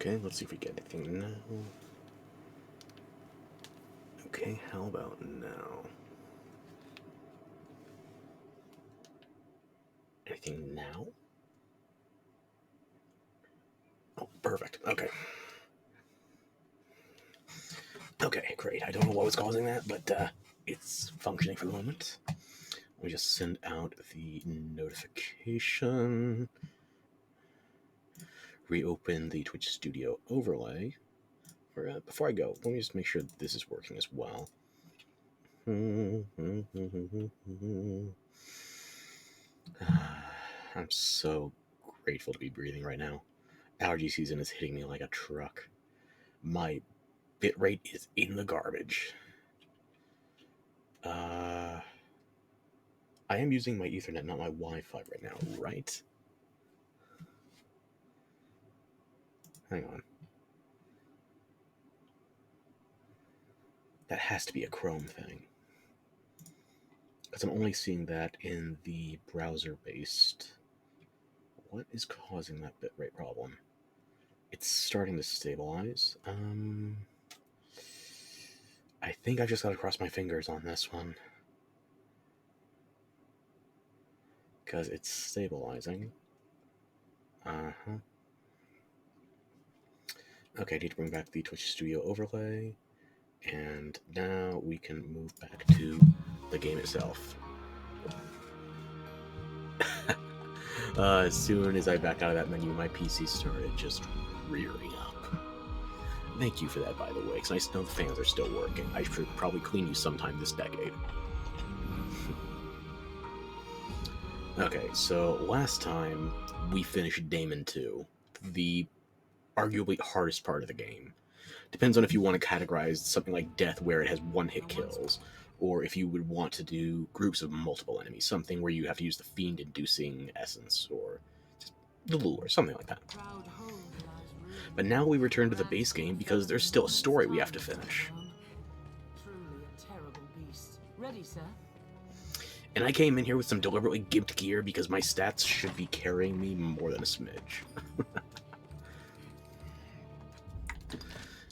Okay, let's see if we get anything now. Okay, how about now? Anything now? Oh, perfect. Okay. Okay, great. I don't know what was causing that, but it's functioning for the moment. Let me just send out the notification. Reopen the Twitch Studio overlay. Before I go, let me just make sure that this is working as well. I'm so grateful to be breathing right now. Allergy season is hitting me like a truck. My bitrate is in the garbage. I am using my Ethernet, not my Wi-Fi right now, right? Hang on. That has to be a Chrome thing. Because I'm only seeing that in the browser-based. What is causing that bitrate problem? It's starting to stabilize. I think I've just got to cross my fingers on this one. Because it's stabilizing. Okay, I need to bring back the Twitch Studio overlay. And now we can move back to the game itself. As soon as I back out of that menu, my PC started just rearing up. Thank you for that, by the way. It's nice to know the fans are still working. I should probably clean you sometime this decade. Okay, so last time we finished Daemon 2, the arguably hardest part of the game. Depends on if you want to categorize something like Death where it has one-hit kills, or if you would want to do groups of multiple enemies, something where you have to use the fiend-inducing essence, or just the lure, something like that. But now we return to the base game because there's still a story we have to finish. Ready, sir? And I came in here with some deliberately gimped gear because my stats should be carrying me more than a smidge.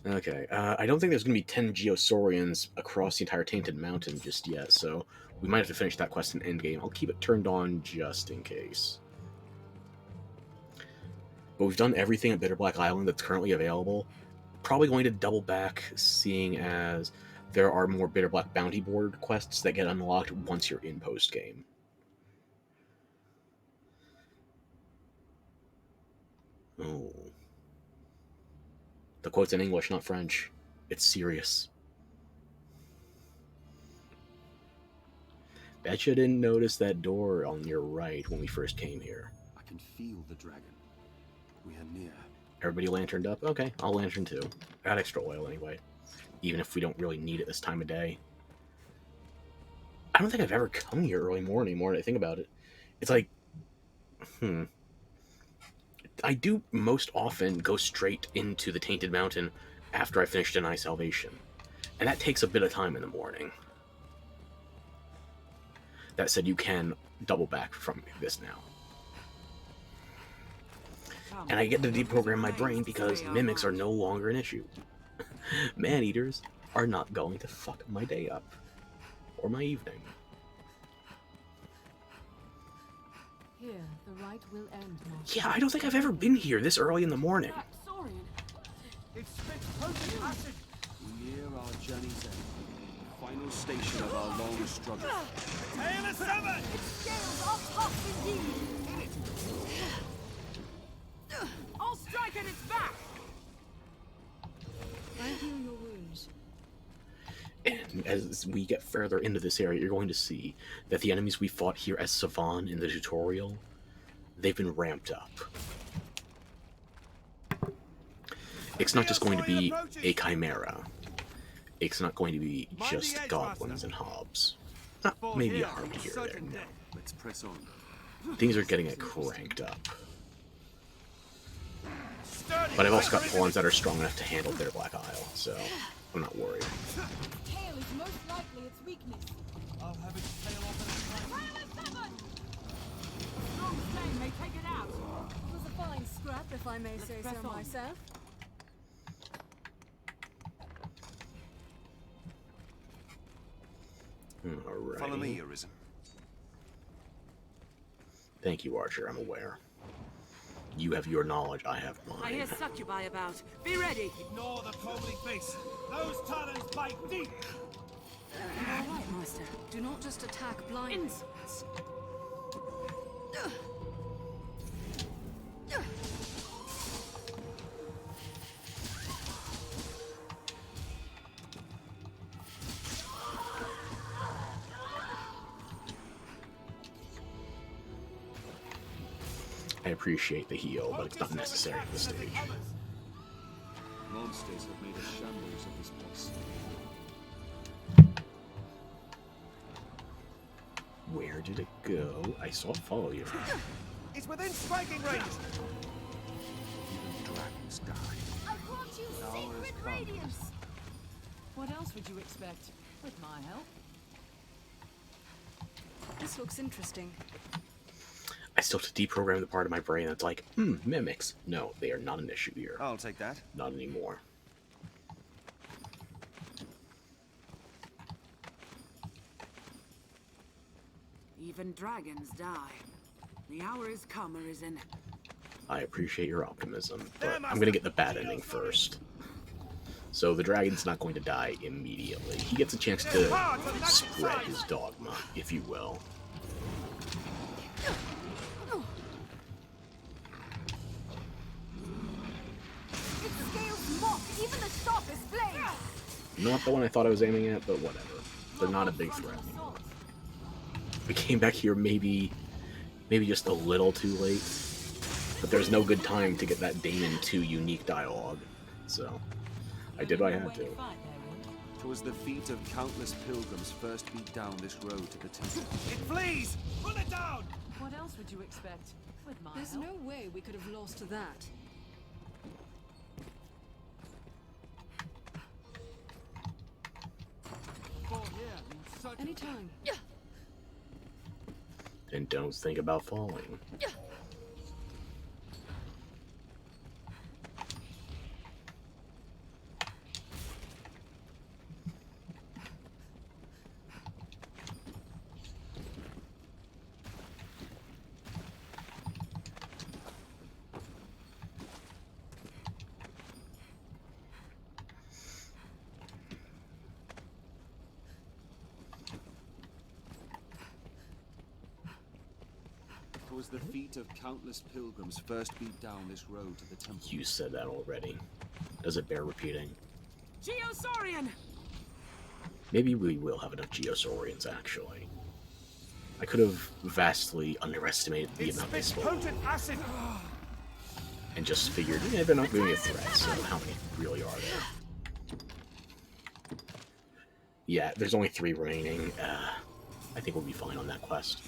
Okay, I don't think there's going to be 10 Geosaurians across the entire Tainted Mountain just yet, so we might have to finish that quest in endgame. I'll keep it turned on just in case. But we've done everything at Bitterblack Island that's currently available. Probably going to double back, seeing as there are more Bitterblack Bounty Board quests that get unlocked once you're in post-game. Oh. The quote's in English, not French. It's serious. Bet you didn't notice that door on your right when we first came here. I can feel the dragon. We are near. Everybody lanterned up? Okay, I'll lantern too. I got extra oil anyway. Even if we don't really need it this time of day. I don't think I've ever come here early morning, more than I think about it. It's like... I do most often go straight into the Tainted Mountain after I finish Deny Salvation. And that takes a bit of time in the morning. That said, you can double back from this now. And I get to deprogram my brain because mimics are no longer an issue. Man-eaters are not going to fuck my day up. Or my evening. Here, the rite will end, Yeah, I don't think I've ever been here this early in the morning. It spits potent acid! Near our journey's end. Final station of our long struggle. Tail is severed! Its scales are tough indeed! I'll strike at its back! I heal your wounds. And as we get further into this area, you're going to see that the enemies we fought here as Savan in the tutorial, they've been ramped up. It's not just going to be a chimera. It's not going to be just goblins and hobs. Maybe a harpy here or there. Let's press on. Things are getting it cranked up. But I've also got pawns that are strong enough to handle their Black Isle, so I'm not worried. Tail is most likely its weakness. I'll have its tail off in a second. Strong flame may take it out. It was a fine scrap, if I may say so myself. Alright. Follow me, Arisen. Thank you, Archer. I'm aware. You have your knowledge, I have I mine. hear succubi about. Be ready. Ignore the comely face. Those talons bite deep. You're all right, Master. Do not just attack blindly. Insolence. I appreciate the heal, but it's not necessary at this stage. Monsters have made a shambles of this place. Where did it go? I saw it follow you. It's within striking range. Even dragons die. I brought you sacred radiance. What else would you expect? With my help? This looks interesting. I still have to deprogram the part of my brain that's like, mimics. No, they are not an issue here. I'll take that. Not anymore. Even dragons die. The hour is come, Arisen. I appreciate your optimism, but I'm gonna get the bad ending first. So the dragon's not going to die immediately. He gets a chance to spread his dogma, if you will. Its scales mock even the sharpest blade. Not the one I thought I was aiming at, but whatever. They're not a big threat. We came back here maybe just a little too late, but there's no good time to get that Damon 2 unique dialogue, so I did what I had to. 'Twas the feet of countless pilgrims first beat down this road to the temple. It flees. Run it down. What else would you expect? With my There's help? no way we could have lost to that. Fall here in search of Anytime. And don't think about falling. Twas the feet of countless pilgrims first beat down this road to the temple. You said that already. Does it bear repeating? Geosaurian! Maybe we will have enough Geosaurians, actually. I could have vastly underestimated the it amount they spits spoke, potent acid. and just figured, yeah, they're not really a threat, so how many really are there? Yeah, there's only 3 remaining. I think we'll be fine on that quest.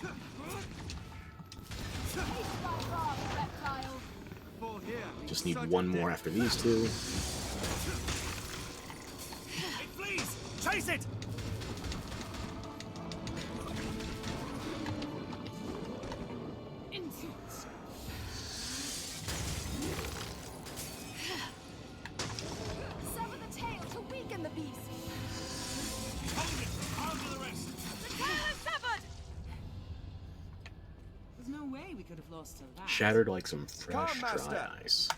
Fall here in Just need search one of more death. after these 2. It flees. Chase it. Insolence! Sever the tail to weaken the beast. Hold it. Arm to the rest. The tail is severed. There's no way we could have lost to that. Shattered like some fresh, Come, Master. dry ice.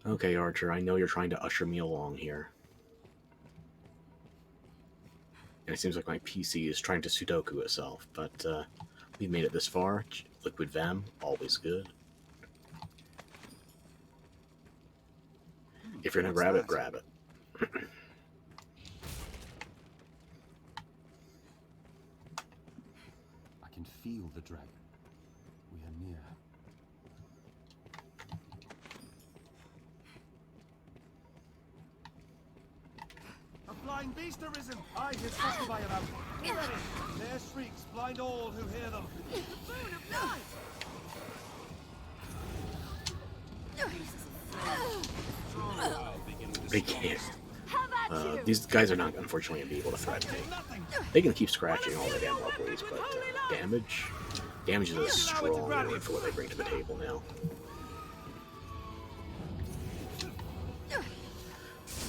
Okay, Archer, I know you're trying to usher me along here. And it seems like my PC is trying to Sudoku itself, but we've made it this far. Liquid Vam, always good. If you're gonna What's grab it, that? grab it. I can feel the dragon. We are near. A flying beast arisen. I hear succubi about. Be ready. Their shrieks blind all who hear them. The boon of light. They can't. Have at you. These guys are not, unfortunately, going to be able to threaten me. They can keep scratching all the damn locals, but damage? Damage is a strong word for what they bring to the table now.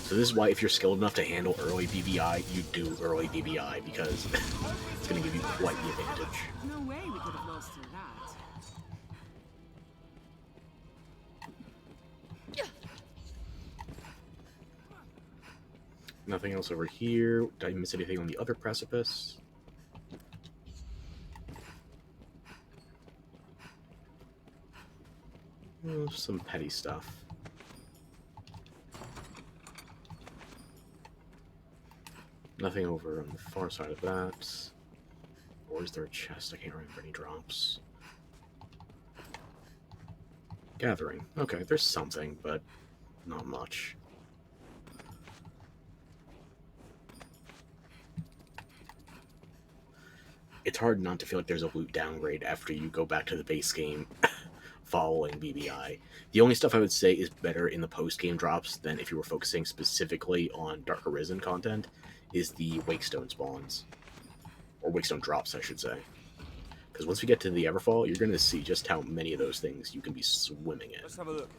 So this is why if you're skilled enough to handle early BBI, you do early BBI, because it's going to give you quite the advantage. No way we could have lost to that. Nothing else over here. Did I miss anything on the other precipice? Oh, some petty stuff. Nothing over on the far side of that. Or is there a chest? I can't remember any drops. Gathering. Okay, there's something, but not much. It's hard not to feel like there's a loot downgrade after you go back to the base game following BBI. The only stuff I would say is better in the post-game drops than if you were focusing specifically on Dark Arisen content is the Wakestone spawns. Or Wakestone drops, I should say. Because once we get to the Everfall, you're going to see just how many of those things you can be swimming in. Let's have a look.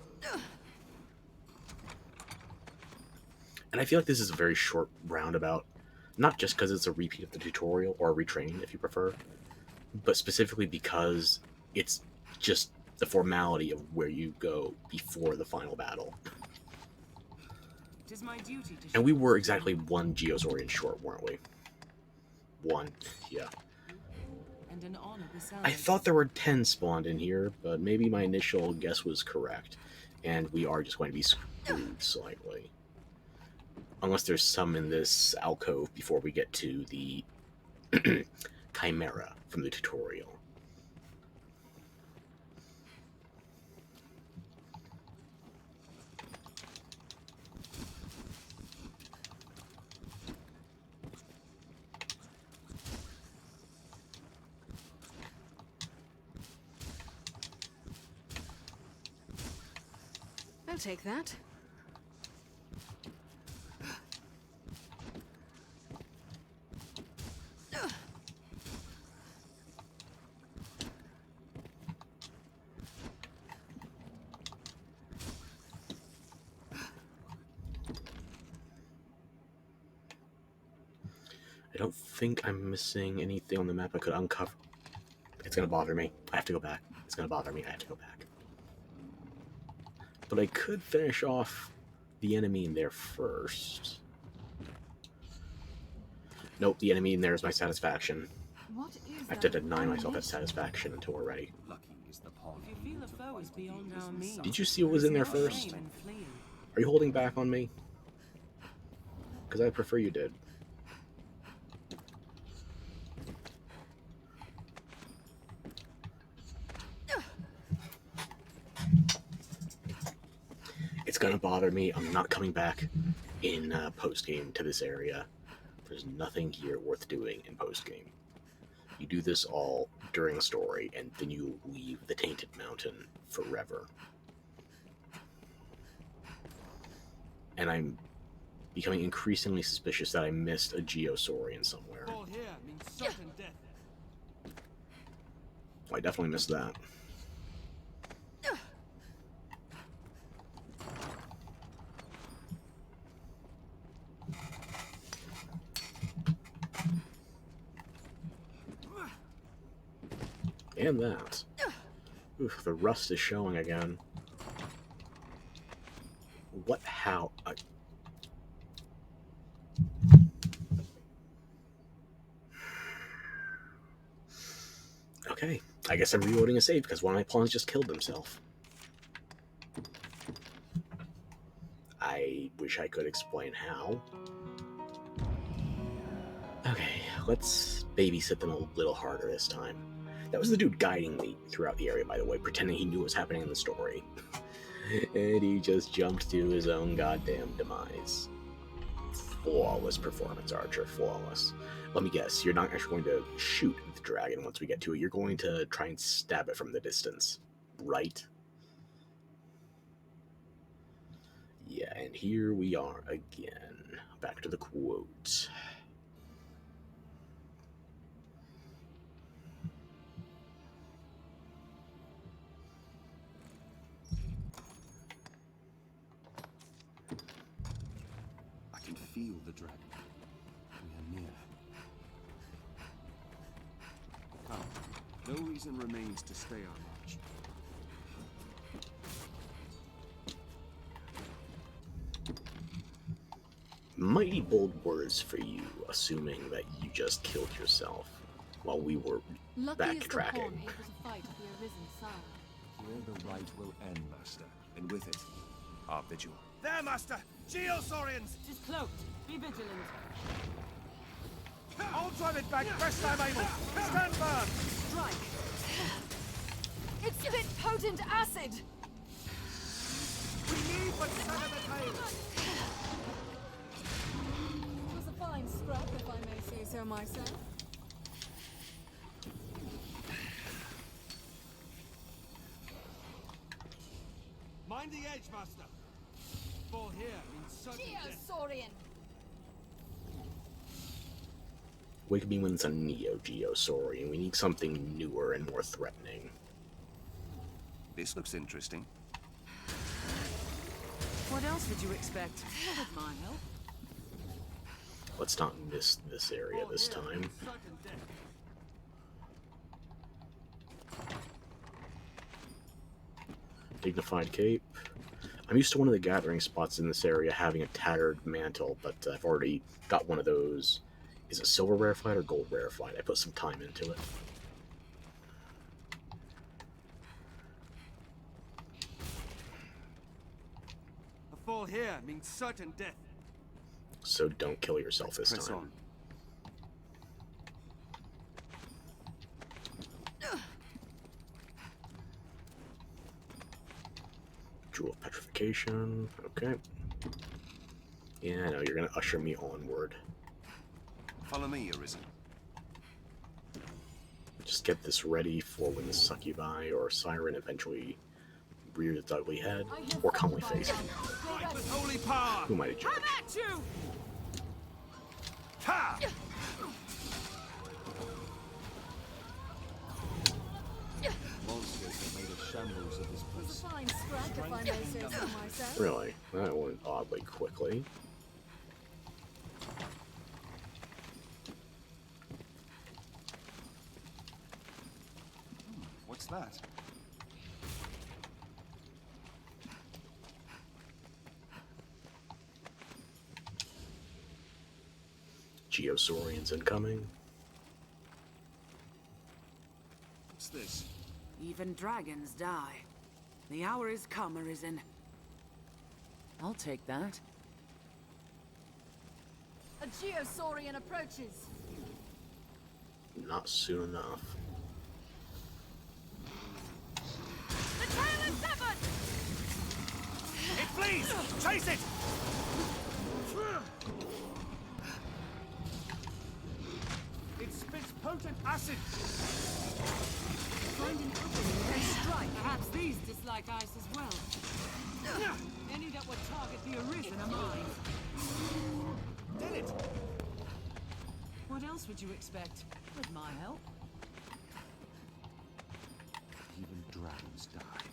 And I feel like this is a very short roundabout. Not just because it's a repeat of the tutorial, or a retrain if you prefer, but specifically because it's just the formality of where you go before the final battle. It is my duty to And we were exactly one Geosaurian short, weren't we? One, yeah. and an honor besides. I thought there were 10 spawned in here, but maybe my initial guess was correct. And we are just going to be screwed slightly. Unless there's some in this alcove before we get to the Chimera from the tutorial. I'll take that. I don't think I'm missing anything on the map I could uncover. It's gonna bother me. I have to go back. It's gonna bother me. I have to go back. But I could finish off the enemy in there first. Nope, the enemy in there is my satisfaction. What is I have to that deny myself that animation? satisfaction until we're ready. Lucky is the path. If you feel a foe is beyond our means. Did you see what was in there there's no first? shame in fleeing. Are you holding back on me? Because I prefer you did. It's gonna bother me. I'm not coming back in post-game to this area. There's nothing here worth doing in post-game. You do this all during the story, and then you leave the Tainted Mountain forever. And I'm becoming increasingly suspicious that I missed a Geosaurian somewhere. Fall here means certain death. Oh, I definitely missed that. And that. Oof, the rust is showing again. What? How? Okay, I guess I'm reloading a save because one of my pawns just killed himself. I wish I could explain how. Okay, let's babysit them a little harder this time. That was the dude guiding me throughout the area, by the way, pretending he knew what was happening in the story. And he just jumped to his own goddamn demise. Flawless performance, Archer, flawless. Let me guess, you're not actually going to shoot the dragon once we get to it. You're going to try and stab it from the distance, right? Yeah, and here we are again. Back to the quote. feel the dragon. We are near. Come. No reason remains to stay our march. Mighty bold words for you, assuming that you just killed yourself while we were Lucky is the pawn backtracking. able to fight at the Arisen side. Here the right will end, Master, and with it, our vigil. There, Master! Geosaurians! It is cloaked. Be vigilant. I'll drive it back best I'm able! Stand firm! Strike! It spit potent acid! We need but 7 attains! It was a fine scrap, if I may say so myself. Mind the edge, Master! Fall here means sudden death. Geosaurian! Wake me when it's a Neo Geosaurian. We need something newer and more threatening. This looks interesting. What else would you expect? With my help. Let's not miss this area Fall this here time. means sudden death. Dignified cape. I'm used to one of the gathering spots in this area having a tattered mantle, but I've already got one of those. Is it silver rarefied or gold rarefied? I put some time into it. A fall here means certain death. So don't kill yourself this Press time. on. Jewel of petrification. Okay. Yeah, I know, you're gonna usher me onward. Follow me, Arisen. Just get this ready for when the succubi or siren eventually rears its ugly head, or comely face. Strike with holy power! Who might have judged? Come at you! Ha! Monsters have made a shambles of this It was place. a fine scrap, if I may say so myself. Really? That went oddly quickly. What's that? Geosaurians incoming. What's this? Even dragons die. The hour is come, Arisen. I'll take that. A Geosaurian approaches. Not soon enough. The tail is severed! It flees! Chase it! It spits potent acid! Find an opening and strike. Perhaps these dislike ice as well. Any that would target the Arisen are mine. Did it! What else would you expect? With my help. Even dragons die.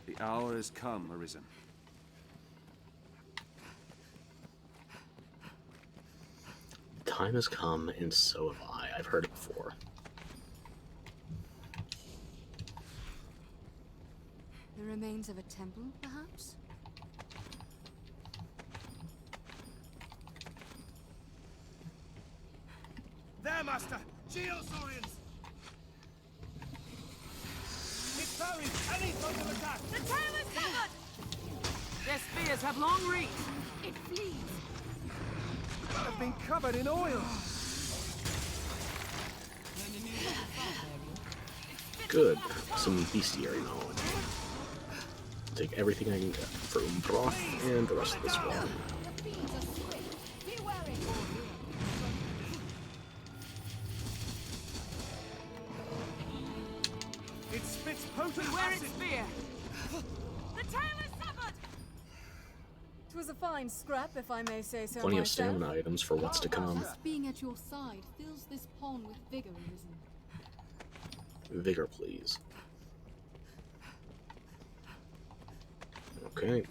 The hour has come, Arisen. Time has come, and so have I. I've heard it before. The remains of a temple, perhaps? There, Master! Geosaurians! It parries any sort of attack! The tail is severed! Their spears have long reach. It flees! I've been covered in oil! Good. Some bestiary knowledge. Take everything I can get for Umbroth and the rest of this world. The fiends are swift! Be wary! It spits potent Beware its acid! spear. The tail is severed! It was a fine scrap, if I may say so Plenty of myself. stamina items for what's to come. Just being at your side fills this pawn with vigor, Arisen. Vigor, please. Okay.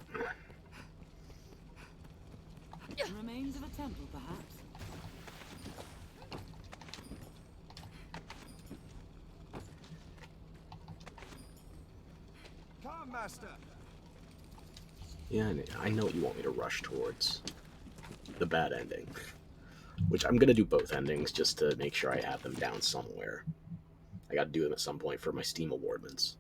Remains of a temple, perhaps? Come, Master. Yeah, I know what you want me to rush towards. The bad ending. Which I'm gonna do both endings just to make sure I have them down somewhere. I gotta do them at some point for my Steam awardments.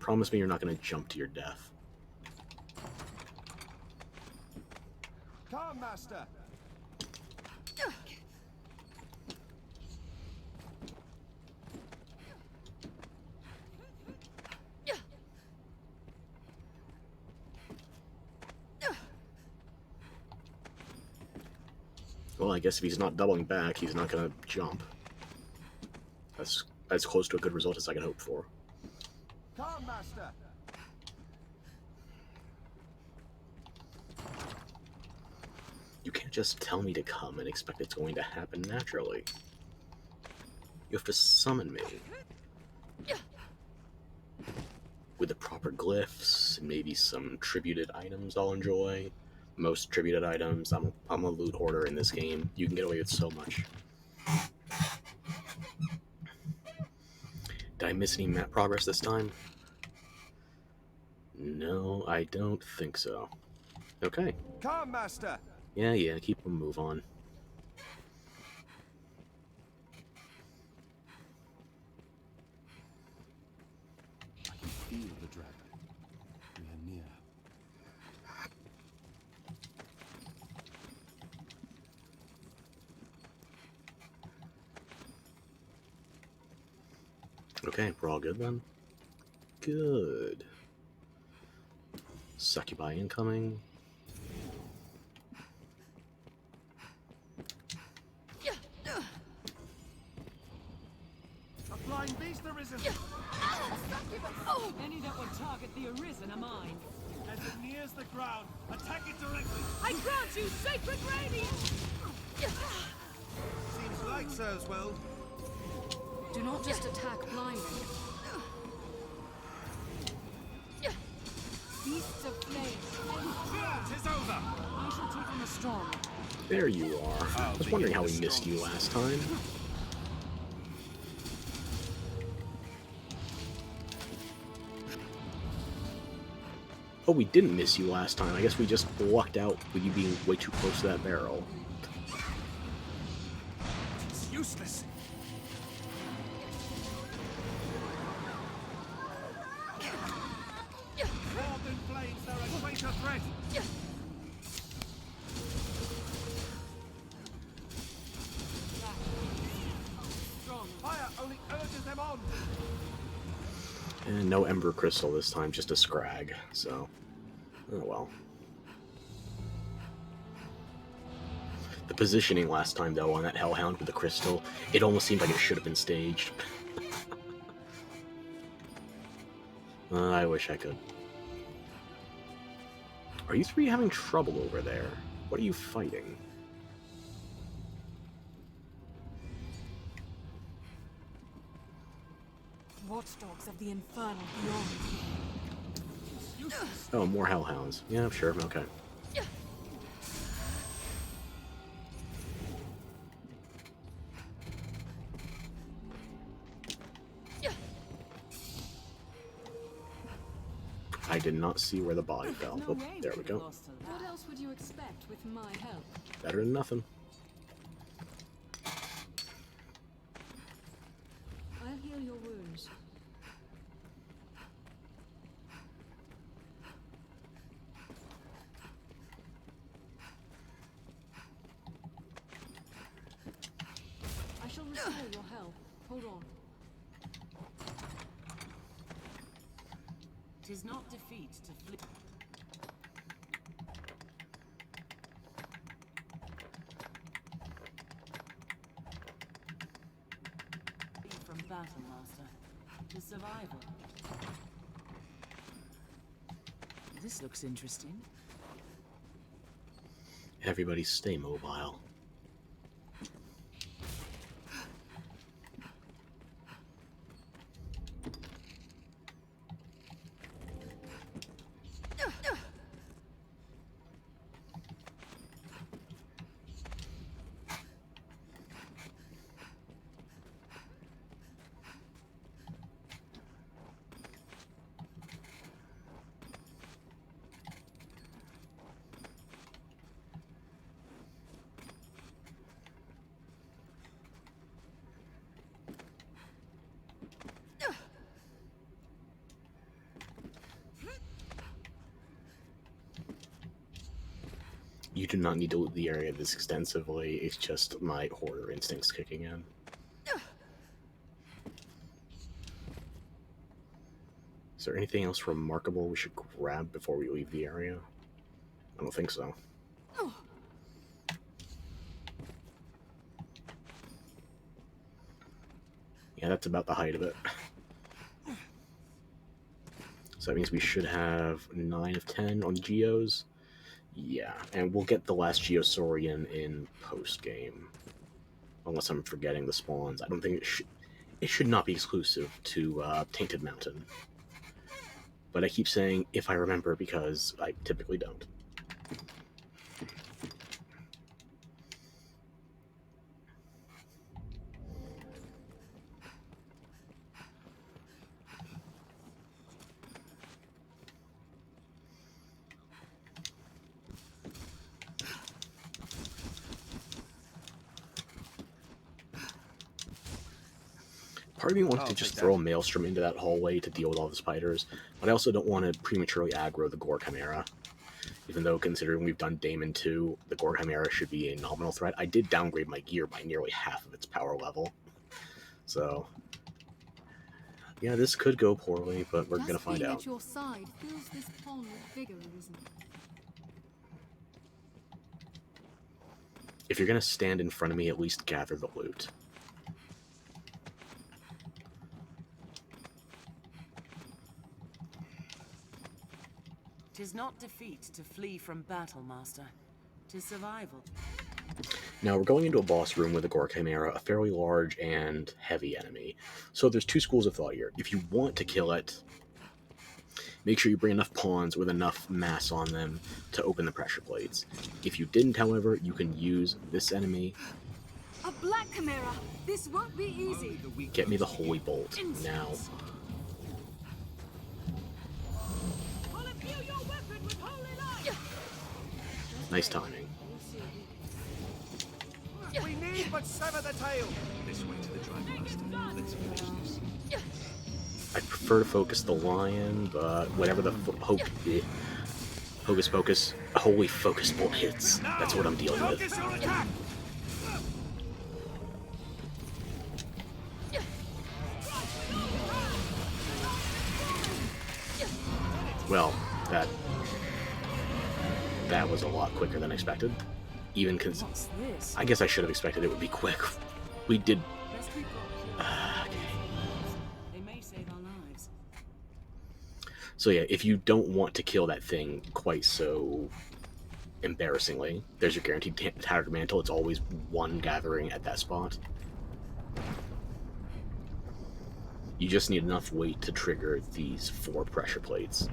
Promise me you're not gonna jump to your death. Come, Master. Well, I guess if he's not doubling back, he's not gonna jump. That's as close to a good result as I can hope for. Come, Master. You can't just tell me to come and expect it's going to happen naturally. You have to summon me. With the proper glyphs, and maybe some tributed items I'll enjoy. Most tributed items. I'm a loot hoarder in this game. You can get away with so much. Did I miss any map progress this time? No, I don't think so. Okay. Come, Master. Yeah, keep them move on. I can feel the dragon. We are near. Okay, we're all good then? Good. Succubi incoming. A flying beast arisen. Any that would target the Arisen are mine. As it nears the ground, attack it directly. I grant you sacred radiance! Seems like serves well. Do not just attack blindly. Beasts of flame. Tis over. I shall take on the strong. There you are. I was wondering how we missed you last time. Oh, we didn't miss you last time. I guess we just lucked out with you being way too close to that barrel. It's useless. More than flames are a greater threat. Strong. Fire only urges them on. And no Ember Crystal this time, just a Scrag. So, oh well. The positioning last time, though, on that Hellhound with the Crystal, it almost seemed like it should have been staged. I wish I could. Are you three having trouble over there? What are you fighting? Watchdogs of the infernal beyond. Oh, more Hellhounds. Yeah, sure, okay. I did not see where the body fell. No Oh, way there we could go. have lost to that. What else would you expect with my help? Better than nothing. I'll heal your wounds. I shall restore your health. Hold on. Tis not defeat to flee from battle, master. To survival. This looks interesting. Everybody stay mobile. You do not need to loot the area this extensively, it's just my hoarder instincts kicking in. Is there anything else remarkable we should grab before we leave the area? I don't think so. Yeah, that's about the height of it. So that means we should have 9 of 10 on Geos. Yeah, and we'll get the last Geosaurian in post-game. Unless I'm forgetting the spawns. I don't think it should not be exclusive to Tainted Mountain. But I keep saying if I remember because I typically don't. Part of me wants to just throw a Maelstrom into that hallway to deal with all the spiders, but I also don't want to prematurely aggro the Gore Chimera. Even though, considering we've done Daemon 2, the Gore Chimera should be a nominal threat. I did downgrade my gear by nearly half of its power level. So, yeah, this could go poorly, but we're going to find out. At your side fills this pond with vigor, isn't it? If you're going to stand in front of me, at least gather the loot. Tis not defeat to flee from battle, master. Tis survival. Now, we're going into a boss room with a Gore Chimera, a fairly large and heavy enemy. So there's two schools of thought here. If you want to kill it, make sure you bring enough pawns with enough mass on them to open the pressure plates. If you didn't, however, you can use this enemy. A black chimera. This won't be easy. Get me the Holy Bolt now. Nice timing. We need but sever the tail. This way to the Drive Master. Let's finish this. I prefer to focus the lion, but whatever the Hocus Pocus, Holy Focus Bolt hits, that's what I'm dealing with. Focus your attack. Well, that was a lot quicker than expected. Even because I guess I should have expected it would be quick. We did. Okay. They may save our lives. So yeah, if you don't want to kill that thing quite so embarrassingly, there's your guaranteed tattered mantle. It's always one gathering at that spot. You just need enough weight to trigger these 4 pressure plates.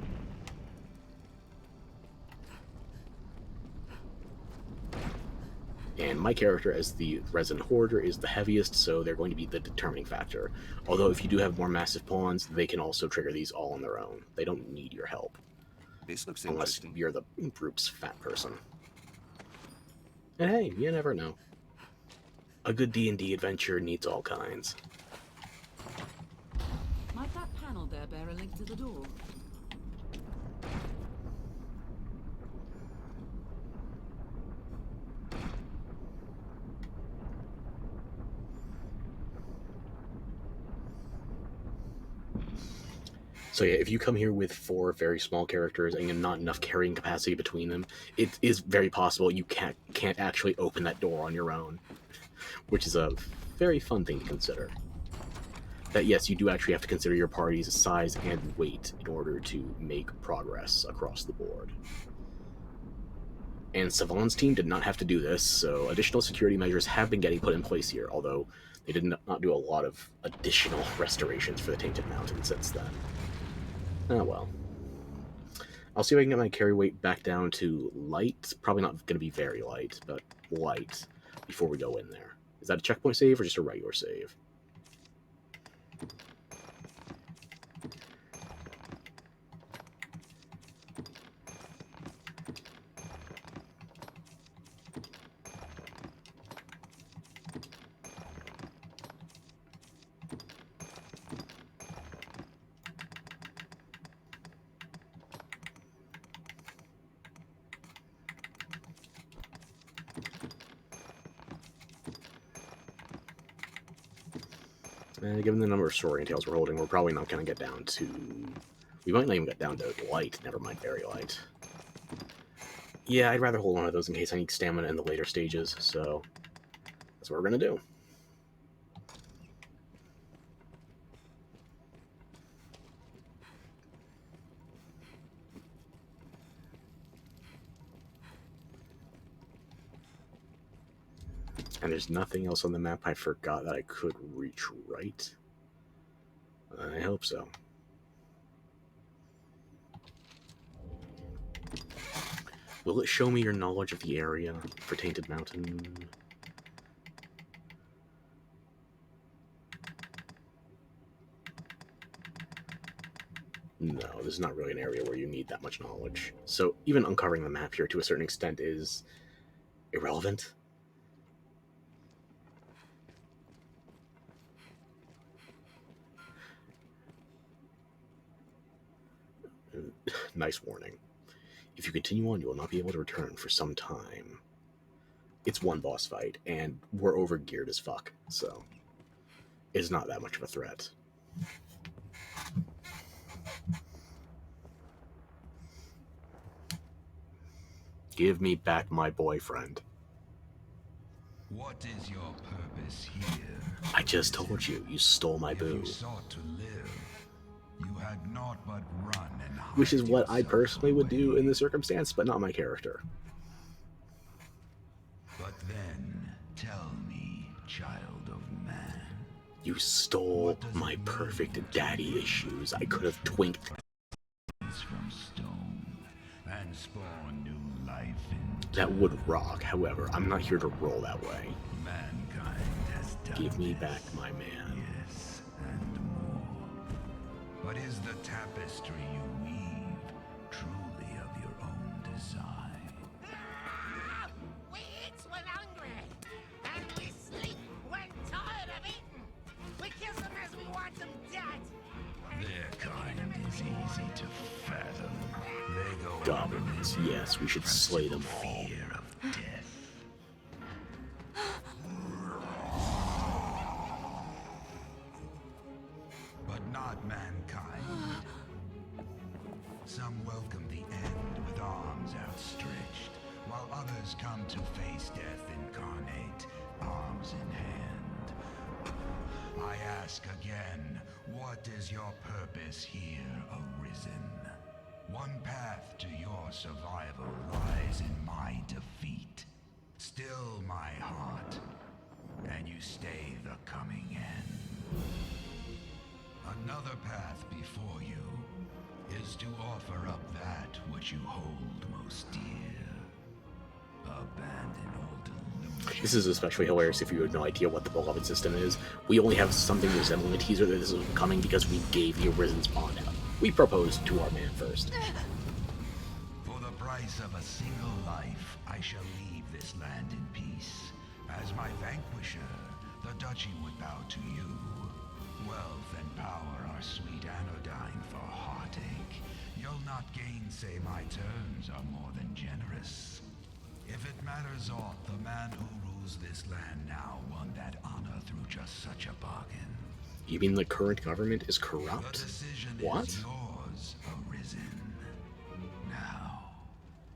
And my character as the Resident Hoarder is the heaviest, so they're going to be the determining factor. Although if you do have more massive pawns, they can also trigger these all on their own. They don't need your help. This looks Unless interesting. you're the group's fat person. And hey, you never know. A good D&D adventure needs all kinds. Might that panel there bear a link to the door? So yeah, if you come here with 4 very small characters and not enough carrying capacity between them, it is very possible you can't actually open that door on your own, which is a very fun thing to consider. That yes, you do actually have to consider your party's size and weight in order to make progress across the board. And Savon's team did not have to do this, so additional security measures have been getting put in place here, although they did not do a lot of additional restorations for the Tainted Mountain since then. Oh well. I'll see if I can get my carry weight back down to light. Probably not going to be very light, but light before we go in there. Is that a checkpoint save or just a regular save? Given the number of story entails we're holding, we're probably not going to get down to... We might not even get down to light, never mind very light. Yeah, I'd rather hold one of those in case I need stamina in the later stages, so that's what we're going to do. And there's nothing else on the map I forgot that I could reach, right? I hope so. Will it show me your knowledge of the area for Tainted Mountain? No, this is not really an area where you need that much knowledge. So even uncovering the map here to a certain extent is irrelevant. Nice warning. If you continue on, you will not be able to return for some time. It's one boss fight, and we're overgeared as fuck, so it's not that much of a threat. Give me back my boyfriend. What is your purpose here? I just told you, you stole my boo. You sought to live. You had naught but run and hide. Which is what I yourself personally would do away. in this circumstance, but not my character. But then, tell me, child of man. You stole my perfect daddy issues. I could have twinked. From stone and spawn new life in. That would rock. However, I'm not here to roll that way. Mankind has done. Give me this. back my man. Yes, and more. But is the tapestry you weave truly of your own design? We eat when hungry, and we sleep when tired of eating. We kiss them as we want them dead. Their kind is easy to fathom. They go Goblins, yes, we should slay them all. fear of death. But not mankind. Some welcome the end with arms outstretched, while others come to face death incarnate, arms in hand. I ask again, what is your purpose here, Arisen? One path to your survival lies in my defeat. Still my heart, and you stay the coming end. Another path before you is to offer up that which you hold most dear. Abandon all delusion. This is especially hilarious if you have no idea what the beloved system is. We only have something resembling a teaser that this is coming because we gave the Arisen spawn out. We proposed to our man first. For the price of a single life, I shall leave this land in peace. As my vanquisher, the duchy would bow to you. Wealth and power are sweet anodyne for heartache. You'll not gainsay my terms are more than generous. If it matters aught, the man who rules this land now won that honor through just such a bargain. You mean the current government is The corrupt? decision What? is yours, Arisen. Now,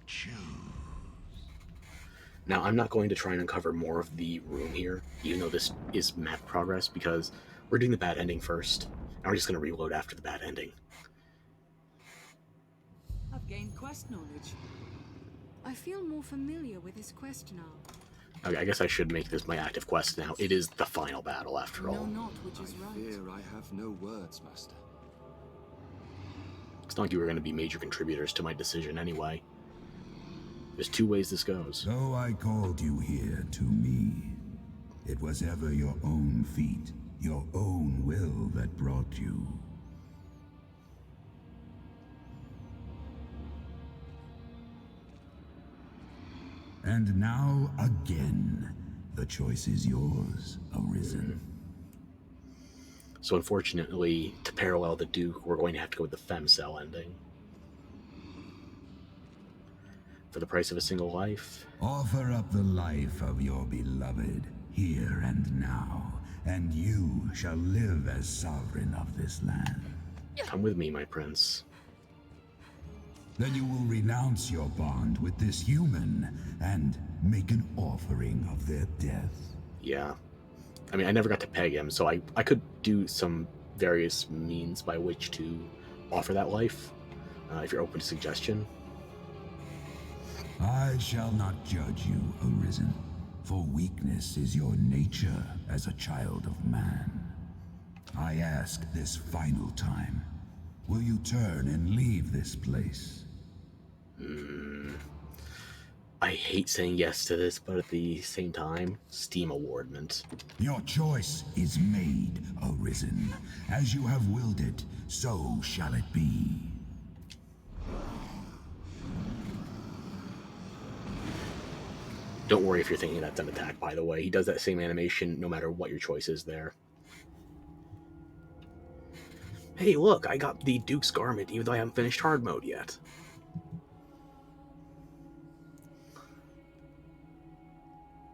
choose. Now, I'm not going to try and uncover more of the room here, even though this is map progress, because we're doing the bad ending first, and we're just going to reload after the bad ending. I've gained quest knowledge. I feel more familiar with this quest now. Okay, I guess I should make this my active quest now. It is the final battle, after Know all. not which is right. Fear I have no words, Master. It's not like you were going to be major contributors to my decision anyway. There's two ways this goes. Though I called you here to me, it was ever your own feet, your own will that brought you. And now again, the choice is yours, Arisen. So unfortunately, to parallel the Duke, we're going to have to go with the Femcell ending. For the price of a single life. Offer up the life of your beloved, here and now, and you shall live as sovereign of this land. Come with me, my prince. Then you will renounce your bond with this human and make an offering of their death. Yeah. I mean, I never got to peg him, so I could do some various means by which to offer that life, if you're open to suggestion. I shall not judge you, Arisen, for weakness is your nature as a child of man. I ask this final time, will you turn and leave this place? I hate saying yes to this, but at the same time, Steam awardment. Your choice is made, Arisen. As you have willed it, so shall it be. Don't worry if you're thinking that's an attack, by the way. He does that same animation no matter what your choice is there. Hey, look, I got the Duke's Garment, even though I haven't finished hard mode yet.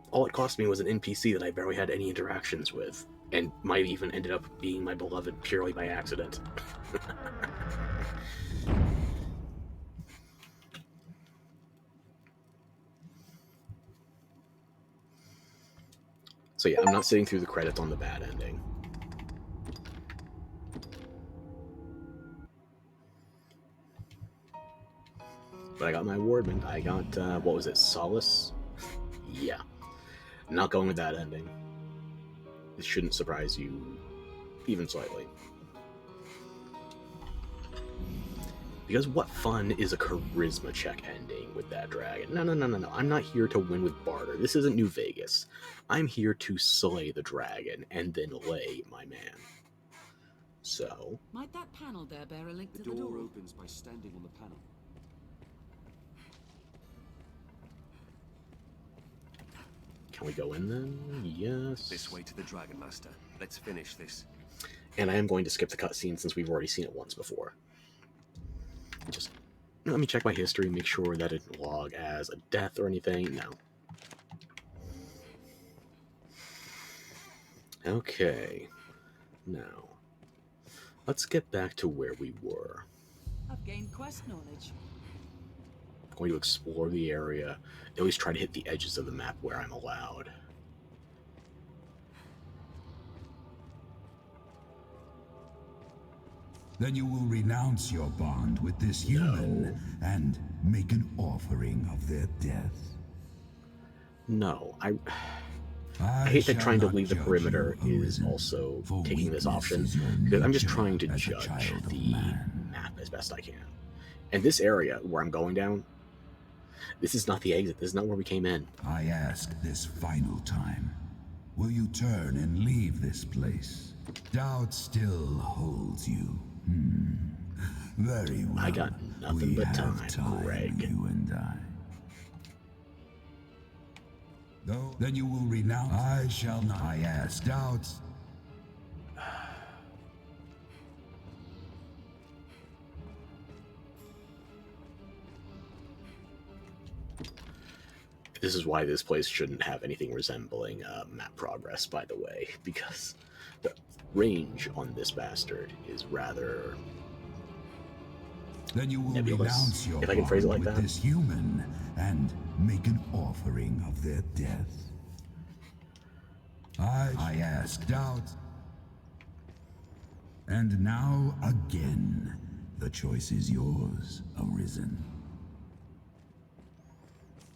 All it cost me was an NPC that I barely had any interactions with, and might even ended up being my beloved purely by accident. So yeah, I'm not sitting through the credits on the bad ending. But I got my awardment. I got, what was it, Solace? Yeah. Not going with that ending. It shouldn't surprise you even slightly. Because what fun is a charisma check ending with that dragon? No. I'm not here to win with barter. This isn't New Vegas. I'm here to slay the dragon and then lay my man. So... Might that panel there bear a link to The door opens by standing on the panel. Can we go in then? Yes. This way to the Dragon Master. Let's finish this. And I am going to skip the cutscene since we've already seen it once before. Just let me check my history, make sure that it didn't log as a death or anything. No. Okay. Now, let's get back to where we were. I've gained quest knowledge. I'm going to explore the area. I always try to hit the edges of the map where I'm allowed. Then you will renounce your bond with this human and make an offering of their death. No, I hate that trying to leave the perimeter is also taking this option, because I'm just trying to judge the map as best I can. And this area where I'm going down, this is not the exit. This is not where we came in. I ask this final time, will you turn and leave this place? Doubt still holds you. Very well. I got nothing but time, Greg. You and I. No, then you will renounce. I shall not. I ask doubts. This is why this place shouldn't have anything resembling map progress, by the way, because the range on this bastard is rather then you will nebulous, renounce your if I can phrase it like bond with that. this human and make an offering of their death. I ask doubt. And now again, the choice is yours, Arisen.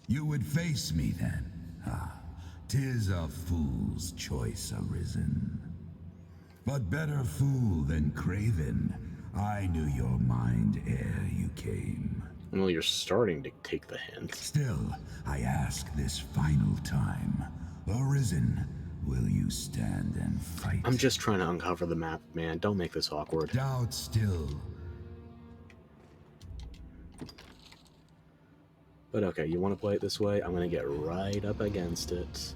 You would face me then. Ah, 'tis a fool's choice, Arisen. But better fool than craven. I knew your mind ere you came. Well, you're starting to take the hint. Still, I ask this final time. Arisen, will you stand and fight? I'm just trying to uncover the map, man. Don't make this awkward. Doubt still. But okay, you want to play it this way? I'm going to get right up against it.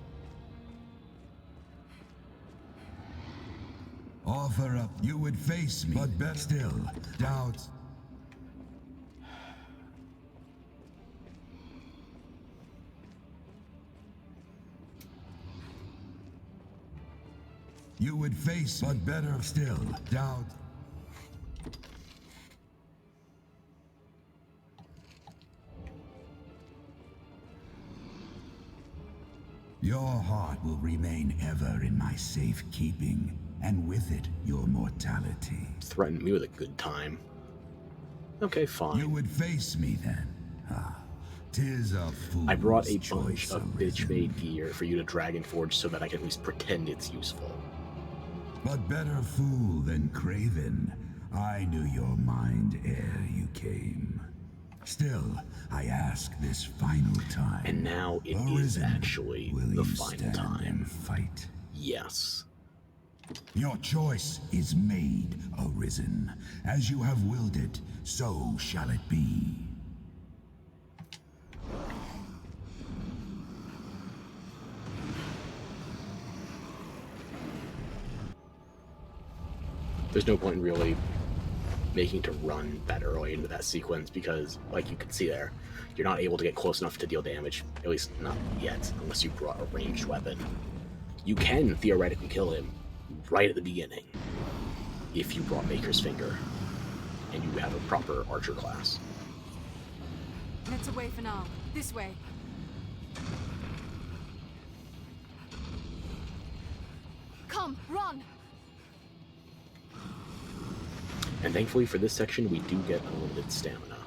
Offer up, you would face me, but better still, doubt. You would face, but better still, doubt. Your heart will remain ever in my safekeeping, and with it, your mortality. Threaten me with a good time. Okay, fine. You would face me then. Ah, 'tis a fool's I brought a choice, bunch of Arisen. bitch-made gear for you to Dragonforge so that I can at least pretend it's useful. But better fool than craven. I knew your mind ere you came. Still, I ask this final time. And now it is Arisen, actually will the you final stand time. and fight? Yes. Your choice is made, Arisen. As you have willed it, so shall it be. There's no point in really making to run that early into that sequence because, like you can see there, you're not able to get close enough to deal damage, at least not yet, unless you brought a ranged weapon. You can theoretically kill him right at the beginning if you brought Maker's Finger and you have a proper archer class. Let's away for now. This way. Come, run! And thankfully for this section, we do get unlimited stamina,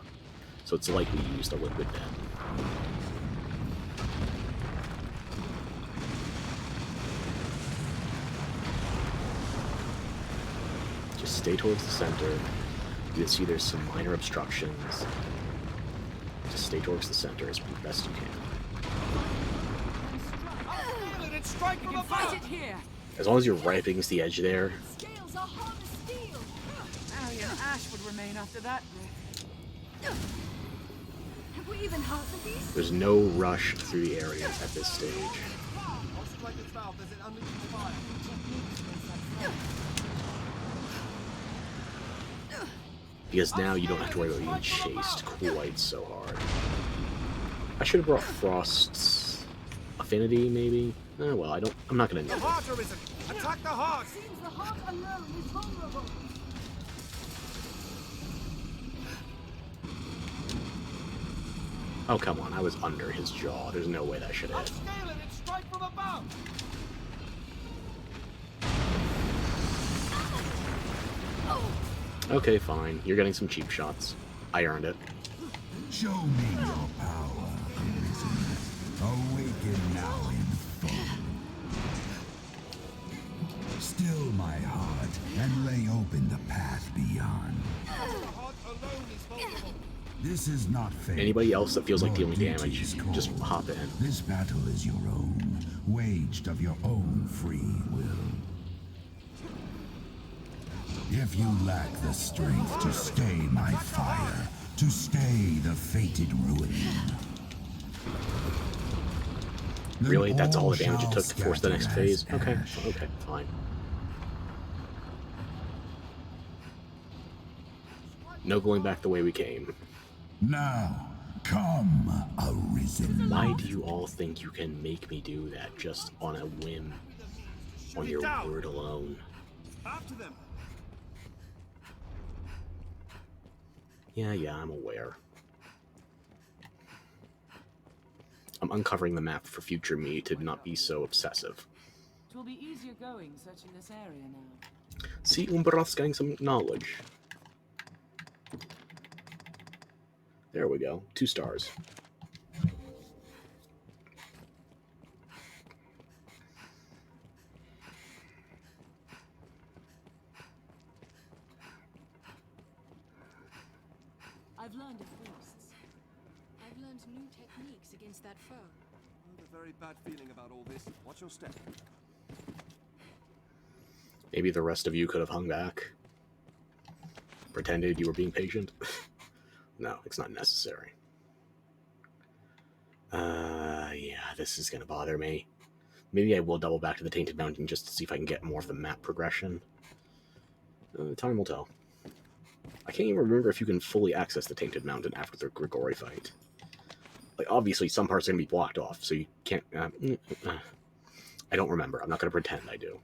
so it's likely to use the liquid then. Just stay towards the center. You can see there's some minor obstructions. Just stay towards the center as best you can. Strike from Fight above! it here. As long as you're right up against the edge there, Scales are hard as steel. Arian ash would remain after that rift. Have we even half of these? there's no rush through the areas at this stage. I'll strike its valve as it unleashes fire. Because now you don't have to worry about being chased quite so hard. I should have brought Frost's Affinity, maybe? Well, I'm not gonna need The it. heart arisen! Attack the heart! Seems the heart alone is vulnerable. Oh, come on, I was under his jaw. There's no way that should hit. Scale it and strike from above! Okay, fine. You're getting some cheap shots. I earned it. Show me your power, Arisen. Awaken now in full. Still my heart and lay open the path beyond. The heart alone is vulnerable. This is not fate. Anybody else that feels like Your dealing duty damage, is called. just hop in. This battle is your own, waged of your own free will. If you lack the strength to stay my fire, to stay the fated ruin. then Really? That's all the damage it shall took to force the next scatter phase? as Okay, ash. okay, fine. No going back the way we came. Now, come, Arisen. Why do you all think you can make me do that just on a whim? On your word alone? After them! Yeah, I'm aware. I'm uncovering the map for future me to not be so obsessive. It will be easier going searching this area now. See, Umbrath's getting some knowledge. There we go. 2 stars. I've learned of beasts. I've learned new techniques against that foe. I have a very bad feeling about all this. Watch your step. Maybe the rest of you could have hung back. Pretended you were being patient. No, it's not necessary. Yeah, this is gonna bother me. Maybe I will double back to the Tainted Mountain just to see if I can get more of the map progression. Time will tell. I can't even remember if you can fully access the Tainted Mountain after the Grigori fight. Like, obviously, some parts are gonna be blocked off, so you can't... I don't remember. I'm not gonna pretend I do.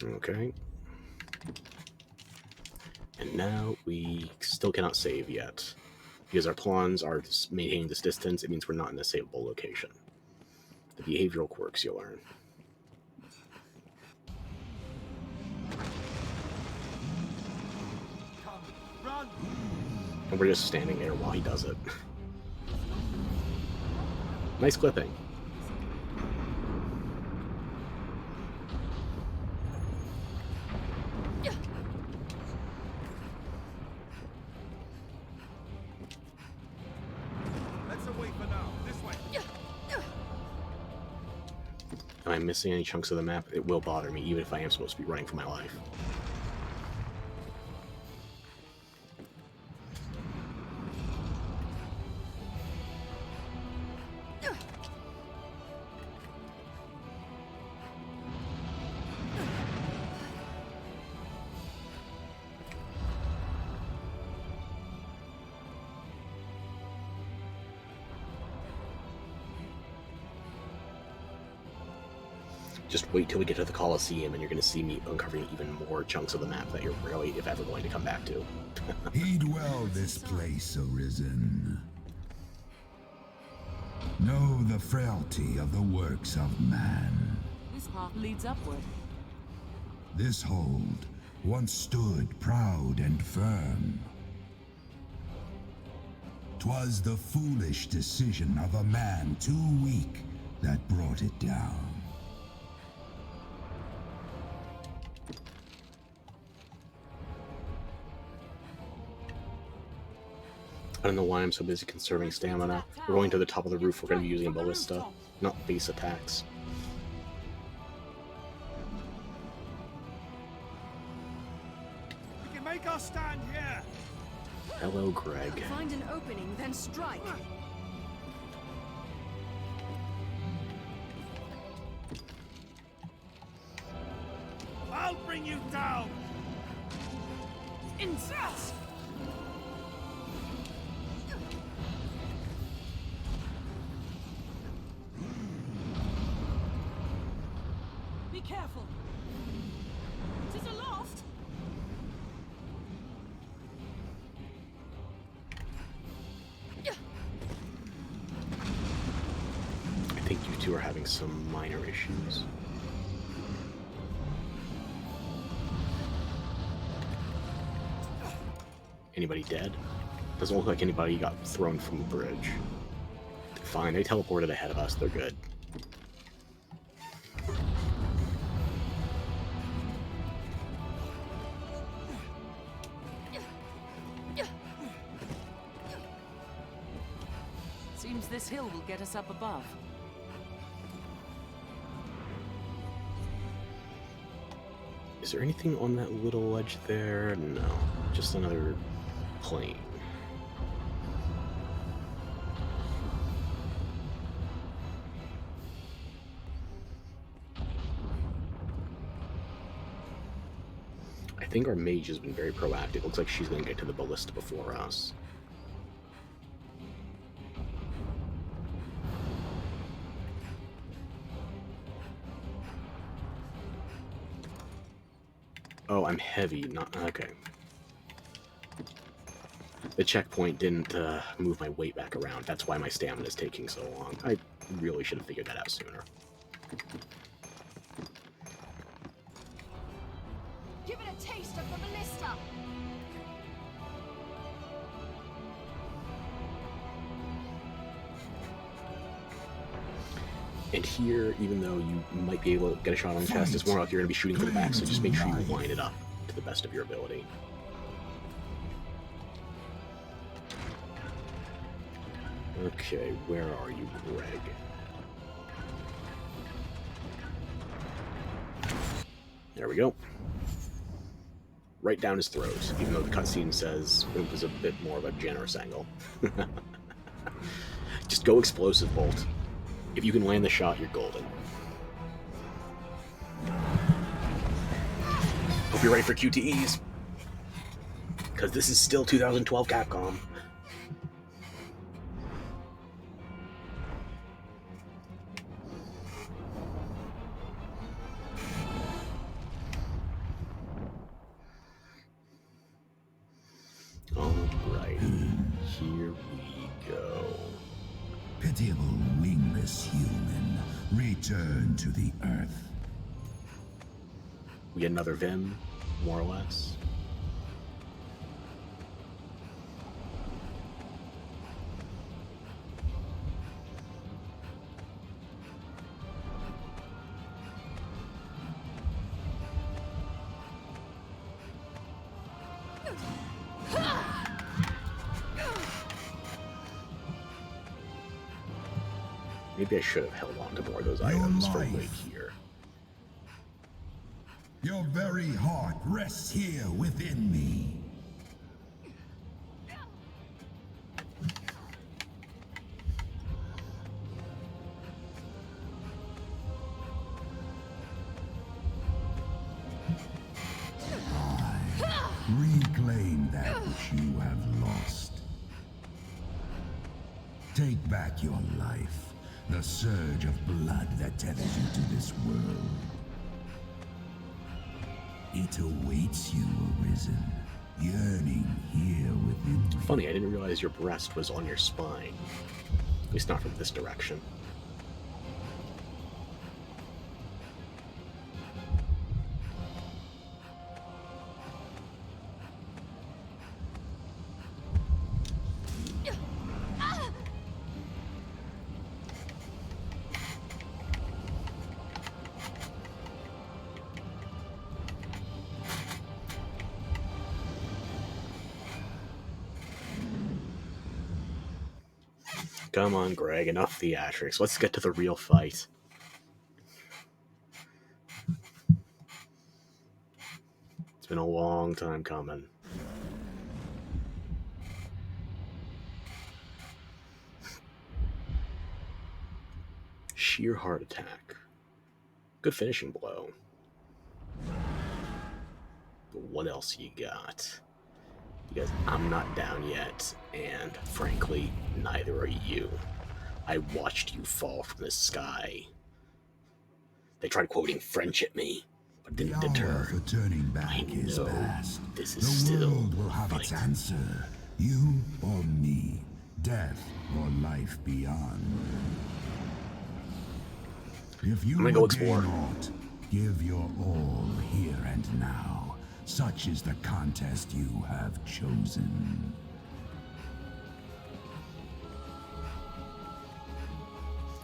Okay. And now we still cannot save yet. Because our pawns are maintaining this distance, it means we're not in a savable location. The behavioral quirks you'll learn. Come, run! And we're just standing there while he does it. Nice clipping. Let's away for now. This way. Am I missing any chunks of the map? It will bother me, even if I am supposed to be running for my life. Just wait till we get to the Colosseum and you're going to see me uncovering even more chunks of the map that you're really, if ever, going to come back to. Heed well this place, Arisen. Know the frailty of the works of man. This path leads upward. This hold once stood proud and firm. 'Twas the foolish decision of a man too weak that brought it down. I don't know why I'm so busy conserving stamina. We're going to the top of the roof, we're going to be using a ballista, not base attacks. We can make our stand here. Hello, Greg. Find an opening, then strike. I'll bring you down. Insist! Be careful. Tis aloft. I think you two are having some minor issues. Anybody dead? Doesn't look like anybody got thrown from the bridge. Fine, they teleported ahead of us, they're good. Seems this hill will get us up above. Is there anything on that little ledge there? No, just another plane. I think our mage has been very proactive. Looks like she's going to get to the ballista before us. Oh, I'm heavy, not... okay. The checkpoint didn't move my weight back around. That's why my stamina is taking so long. I really should have figured that out sooner. Give it a taste of the ballista. And here, even though you might be able to get a shot on the chest, it's more like you're going to be shooting from the back, so just make sure you line it up to the best of your ability. Okay, where are you, Greg? There we go. Right down his throat, even though the cutscene says it was a bit more of a generous angle. Just go explosive bolt. If you can land the shot, you're golden. Hope you're ready for QTEs. Because this is still 2012 Capcom. contemptible wingless human, return to the earth. We get another Vim, more or less. Maybe I should have held on to more of those items for Wake here. Your very heart rests here within me. Reclaim that which you have lost. Take back your life, the surge of blood that tethers you to this world. It awaits you, Arisen, yearning here within me. Funny, I didn't realize your breast was on your spine. At least not from this direction. Come on, Greg, enough theatrics. Let's get to the real fight. It's been a long time coming. Sheer heart attack. Good finishing blow. But what else you got? Because I'm not down yet, and frankly, neither are you. I watched you fall from the sky. They tried quoting French at me, but didn't deter. For turning back I is know past. this is The still world will have fight. its answer. You or me, death or life beyond. If you I'm gonna go would gain explore. aught, give your all here and now. Such is the contest you have chosen.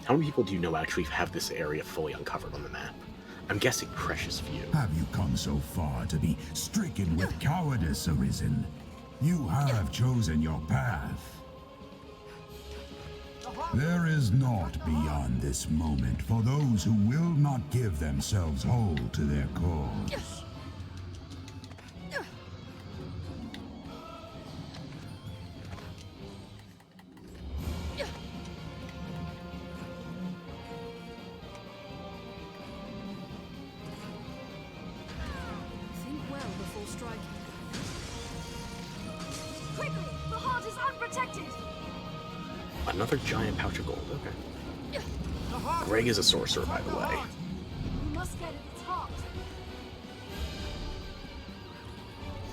How many people do you know actually have this area fully uncovered on the map? I'm guessing precious few. Have you come so far to be stricken with cowardice, Arisen? You have chosen your path. There is naught beyond this moment for those who will not give themselves whole to their cause. Think well before striking. Quickly! The heart is unprotected! Another giant pouch of gold, okay. Greg is a sorcerer, by the way. We must get at its heart.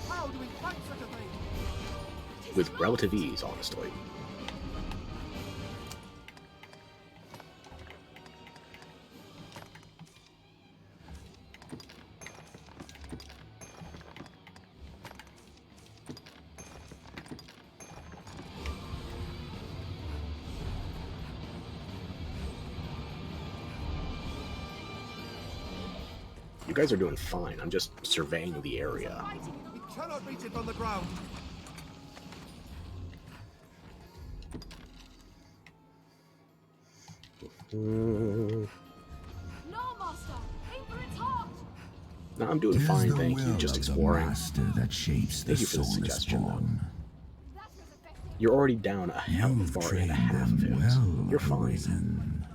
How do we fight such a thing? With relative ease, honestly. You guys are doing fine. I'm just surveying the area. We cannot reach it on the ground. No, Master! Aim for its heart! No, I'm doing fine, thank you. Just exploring. That shapes Thank the you for the soulless suggestion, though. spawn. That was effective. You're already down a hell of a You've bar and trained a half of them it. well, You're fine. Arisen.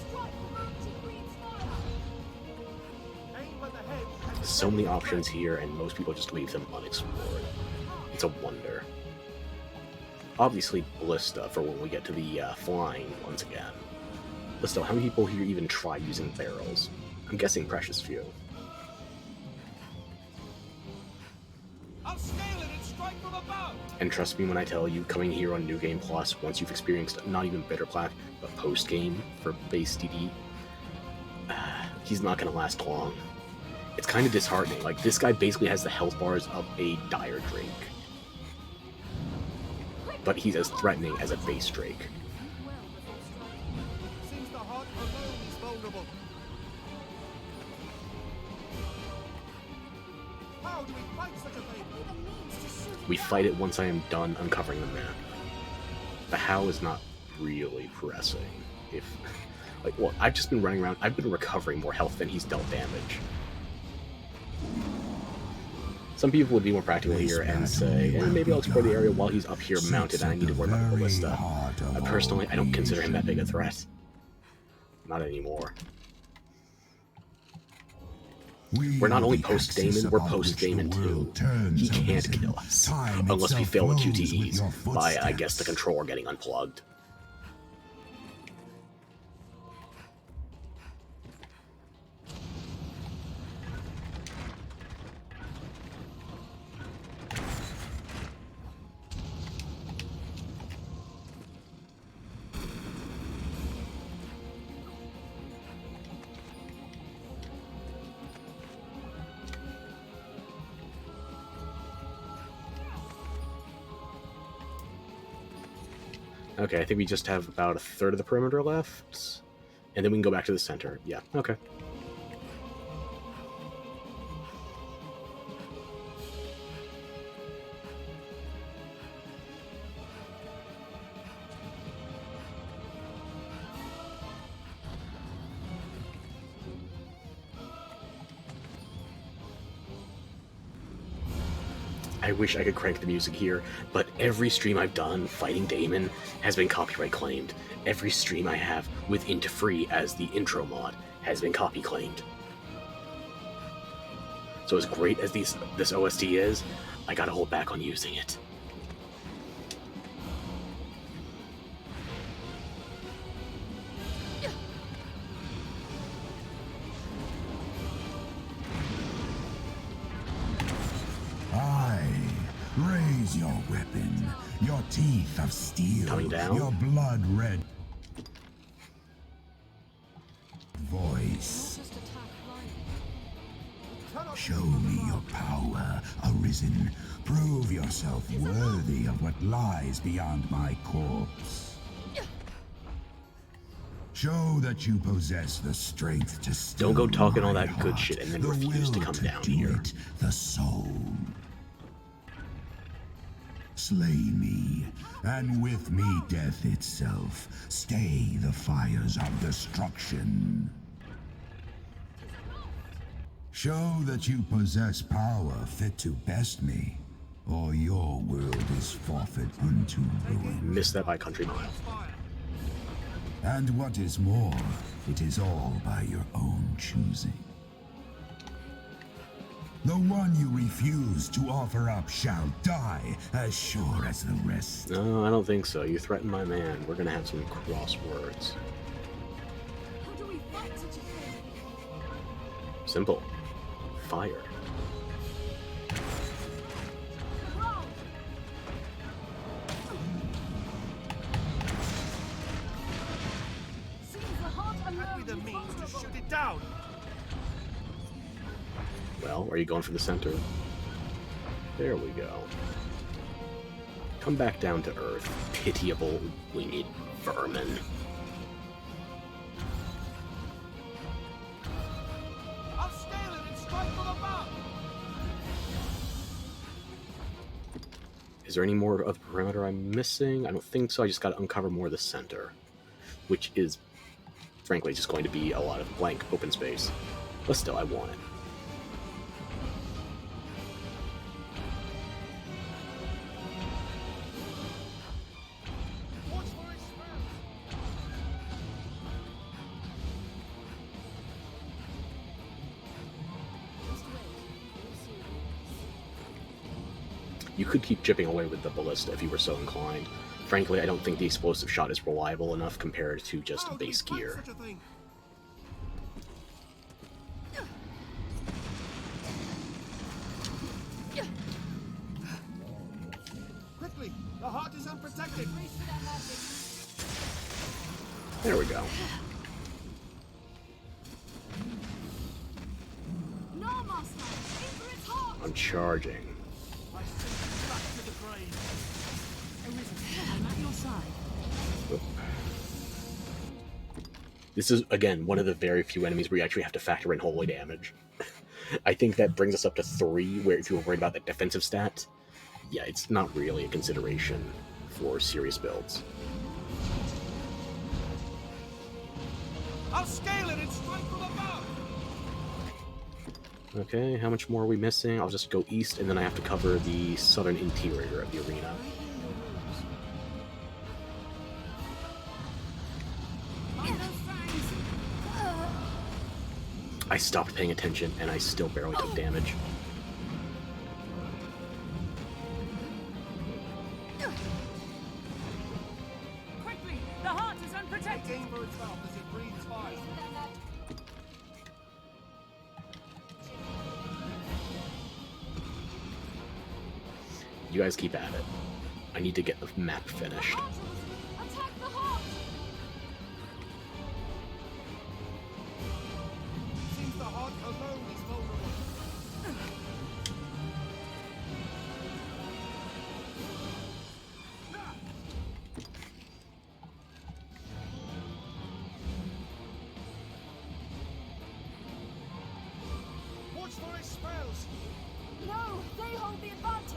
Strike the mountain queen's fire! Aim at the head. And So many options here, and most people just leave them unexplored. It's a wonder. obviously Ballista for when we get to the flying once again. But still, how many people here even try using barrels? I'm guessing precious few. I'll scale it and strike from above. And trust me when I tell you, coming here on New Game Plus, once you've experienced not even Bitter Plaque, but post-game for base DD, he's not going to last long. It's kind of disheartening. Like, this guy basically has the health bars of a dire Drake. But he's as threatening as a base Drake. Seems the heart alone is vulnerable. How do we fight such a thing? We fight it once I am done uncovering the map. The how is not really pressing. If, like, well, I've just been running around. I've been recovering more health than he's dealt damage. Some people would be more practical here and say, eh, maybe I'll explore the area while he's up here mounted and I need to worry about the ballista. Personally, I don't consider him that big a threat. Not anymore. We're not only post-Daemon, we're post-Daemon too. He can't kill us, unless we fail the QTEs by, I guess, the controller getting unplugged. Okay, I think we just have about a third of the perimeter left, and then we can go back to the center. Yeah, okay. I wish I could crank the music here, but every stream I've done fighting Daemon has been copyright claimed. Every stream I have with Into Free as the intro mod has been copy claimed. So as great as this OST is, I gotta hold back on using it. Raise your weapon, your teeth of steel, Coming down. your blood red voice. Show me your power, Arisen. Prove yourself worthy of what lies beyond my corpse. Show that you possess the strength to still Don't go talking all my that good heart, shit and then the refuse to will come to down do here. it, the soul. Slay me, and with me death itself. Stay the fires of destruction. Show that you possess power fit to best me, or your world is forfeit unto ruin. Missed that by a country mile. And what is more, it is all by your own choosing. The one you refuse to offer up shall die as sure as the rest. No, I don't think so. You threatened my man. We're gonna have some cross words. How do we fight such a thing? Simple. Fire. Seems the heart Had we alone the is means to vulnerable. shoot it down? Well, are you going for the center? There we go. Come back down to earth, pitiable winged vermin. I'll scale it and strike from above. Is there any more of the perimeter I'm missing? I don't think so. I just got to uncover more of the center, which is, frankly, just going to be a lot of blank open space. But still, I want it. Watch for his spells. You could keep chipping away with the ballista if you were so inclined. Frankly, I don't think the explosive shot is reliable enough compared to just base gear. Such a thing. Quickly, the heart is unprotected. There we go. No, Master! Into its heart! I'm charging. I sink you back to the grave. Arisen, I'm at your side. Oop. This is, again, one of the very few enemies where you actually have to factor in holy damage. I think that brings us up to 3, where if you were worried about that defensive stat, yeah, it's not really a consideration for serious builds. I'll scale it and strike from above. Okay, how much more are we missing? I'll just go east, and then I have to cover the southern interior of the arena. I stopped paying attention, and I still barely took damage. Quickly! The heart is unprotected! Aim for its mouth as it breathes fire. You guys keep at it. I need to get the map finished. Attack the heart! Seems the heart alone is vulnerable. Watch for his spells. No, they hold the advantage!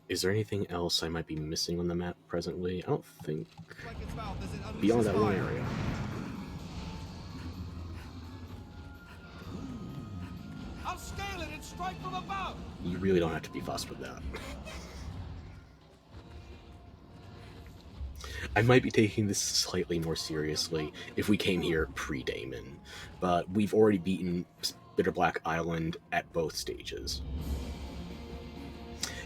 Is there anything else I might be missing on the map presently? I don't think... Like its mouth as it unleashes Beyond that one fire. area. I'll scale it and strike from above. You really don't have to be fussed with that. I might be taking this slightly more seriously if we came here pre-Daemon, but we've already beaten Bitter Black Island at both stages.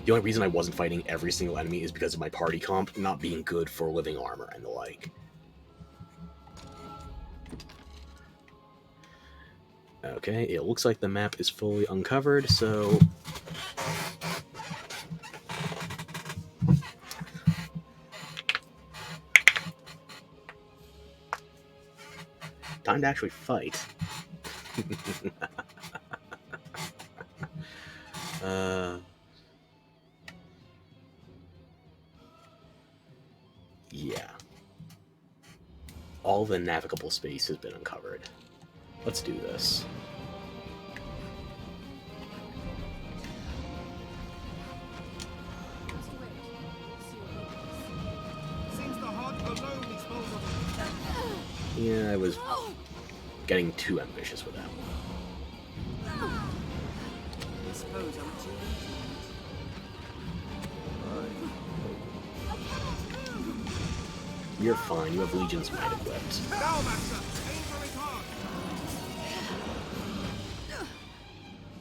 The only reason I wasn't fighting every single enemy is because of my party comp not being good for living armor and the like. Okay, it looks like the map is fully uncovered, so... time to actually fight. Yeah. All the navigable space has been uncovered. Let's do this. Seems the heart alone is vulnerable. Yeah, I was getting too ambitious with that one. I suppose I'm too late. You're fine, you have Legion's Might equipped. Now, Master, aim for his heart.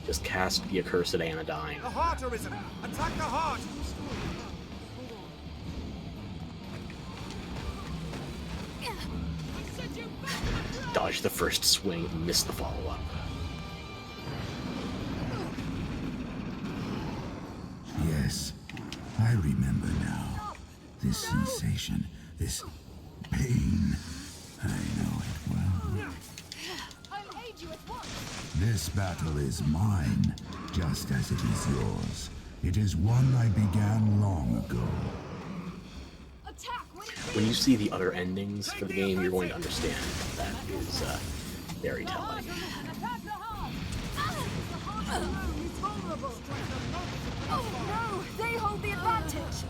Just cast the accursed anodyne. The heart arisen. Attack the heart. Dodge the first swing, miss the follow-up. Yes, I remember now. This sensation, this pain. I know it well. I'll aid you at once! This battle is mine, just as it is yours. It is one I began long ago. Attack when it When you see the other endings for the game, you're going to understand that is very telling. Attack the heart! The heart alone is vulnerable! Oh no! They hold the advantage!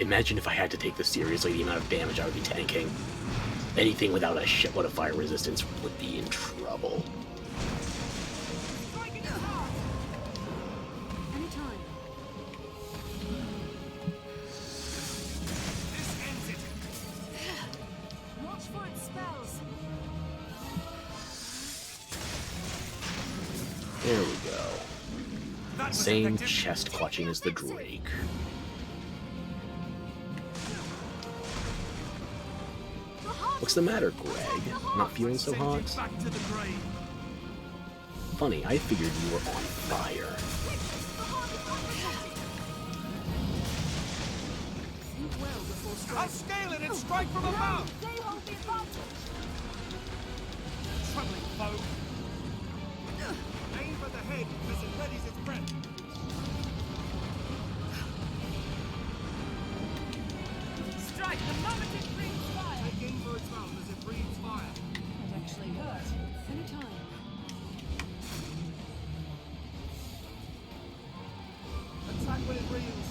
Imagine if I had to take this seriously, the amount of damage I would be tanking. Anything without a shitload of fire resistance would be in trouble. Anytime. This ends it. There we go. Same chest clutching as the Drake. What's the matter, Greg? Not feeling so hot? Funny, I figured you were on fire. I'll scale it and strike from above! They hold the advantage! Troubling foe! Aim for the head as it readies its breath. Strike the moment it breathes fire. Take aim for its mouth as it breathes fire. That actually hurt. Anytime. Attack when it reels.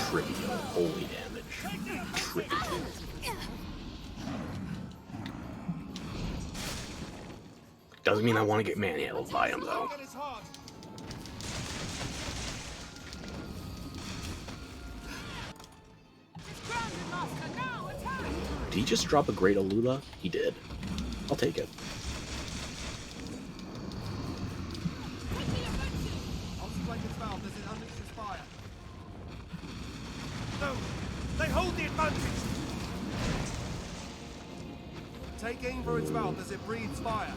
Trivial holy damage. Trivial. Doesn't mean I want to get manhandled by him, though. Get his heart. Did he just drop a great Alula? He did. I'll take it. I'll strike its mouth as it unleashes fire. No! They hold the advantage! Take aim for its mouth as it breathes fire.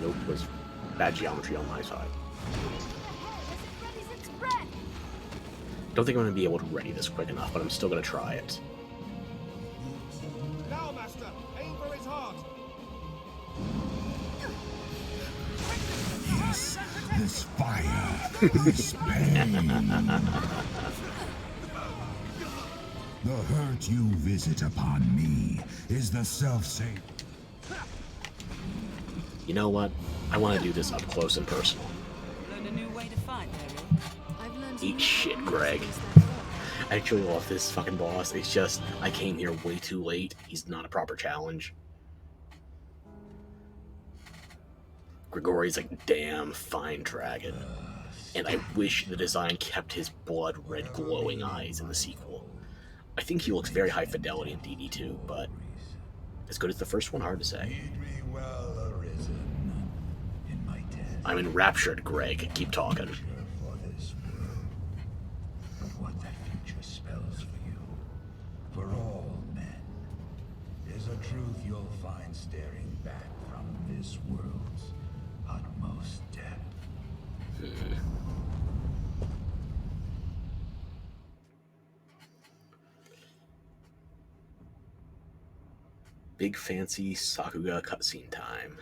Nope, was bad geometry on my side. Don't think I'm going to be able to ready this quick enough, but I'm still going to try it. Now, Master! Aim for his heart! This fire, this pain. The hurt you visit upon me is the self-same. You know what? I want to do this up close and personal. Learn a new way to fight, Derek. I've learned Eat shit, Greg. I actually love this fucking boss. It's just, I came here way too late. He's not a proper challenge. Grigori's like, damn fine dragon. And I wish the design kept his blood red glowing eyes in the sequel. I think he looks very high fidelity in DD2, but as good as the first one, hard to say. Well arisen in my death. I'm enraptured, Greg. Keep talking. For this world, but what that future spells for you, for all men, is a truth you'll find staring back from this world's utmost depth. Big fancy Sakuga cutscene time.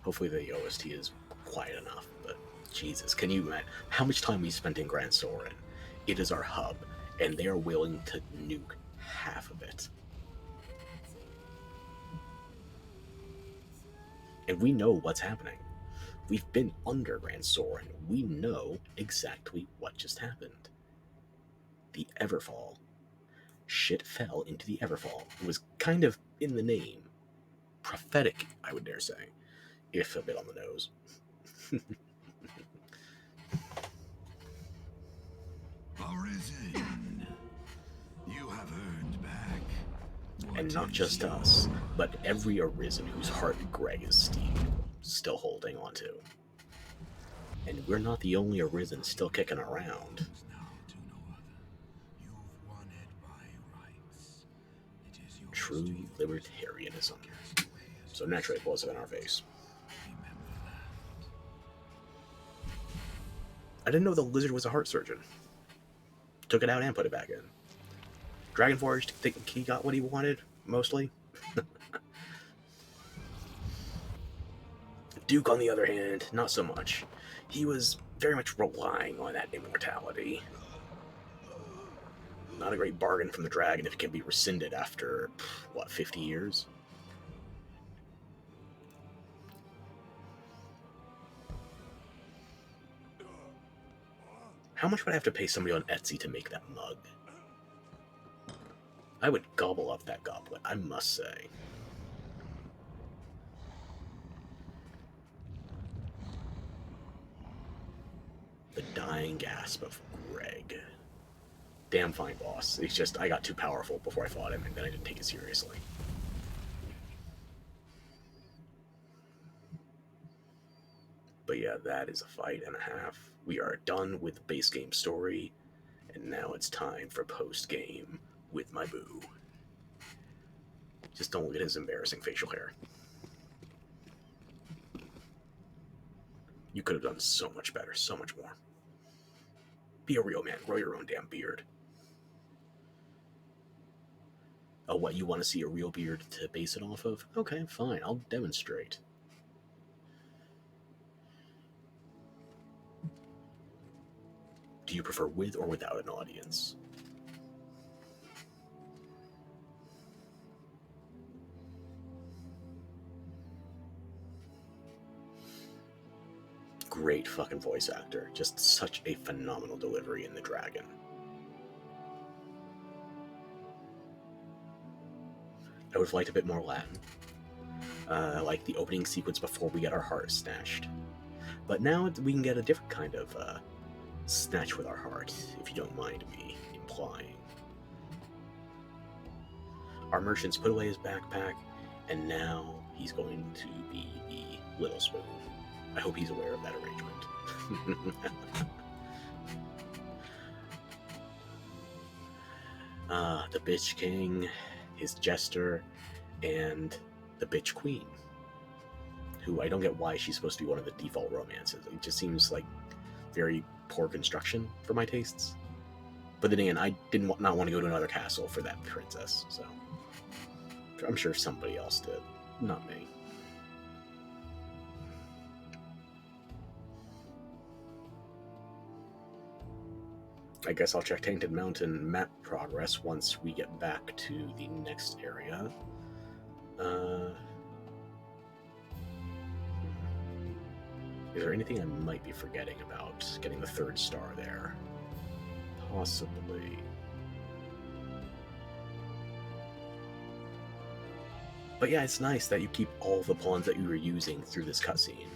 Hopefully the OST is quiet enough, but Jesus, can you imagine how much time we spent in Grand Soren? It is our hub, and they are willing to nuke half of it. And we know what's happening. We've been under Grand Soren. We know exactly what just happened. The Everfall. Shit fell into the Everfall. It was kind of in the name. Prophetic, I would dare say. If a bit on the nose. Arisen, you have earned back. And not just us, but every Arisen whose heart Greg is still holding on to. And we're not the only Arisen still kicking around. True libertarianism. So naturally it blows up in our face. I didn't know the lizard was a heart surgeon. Took it out and put it back in. Dragonforge, think he got what he wanted, mostly. Duke, on the other hand, not so much. He was very much relying on that immortality. Not a great bargain from the dragon if it can be rescinded after, what, 50 years? How much would I have to pay somebody on Etsy to make that mug? I would gobble up that goblet, I must say. The dying gasp of Greg. damn fine boss. It's just I got too powerful before I fought him, and then I didn't take it seriously. But yeah, that is a fight and a half. We are done with the base game story, and now it's time for post game with my boo. Just don't look at his embarrassing facial hair. You could have done so much better, so much more. Be a real man, grow your own damn beard. Oh, what, you want to see a real beard to base it off of? Okay, fine, I'll demonstrate. Do you prefer with or without an audience? Great fucking voice actor. Just such a phenomenal delivery in The Dragon. I would have liked a bit more Latin. Like the opening sequence before we get our heart snatched. But now we can get a different kind of snatch with our heart, if you don't mind me implying. Our merchant's put away his backpack, and now he's going to be the little spoon. I hope he's aware of that arrangement. The bitch king, his jester, and the bitch queen, who I don't get why she's supposed to be one of the default romances. It just seems like very poor construction for my tastes. But then again, I not want to go to another castle for that princess, so I'm sure somebody else did, not me. I guess I'll check Tainted Mountain map progress once we get back to the next area. Is there anything I might be forgetting about getting the 3rd star there? Possibly. But yeah, it's nice that you keep all the pawns that you were using through this cutscene.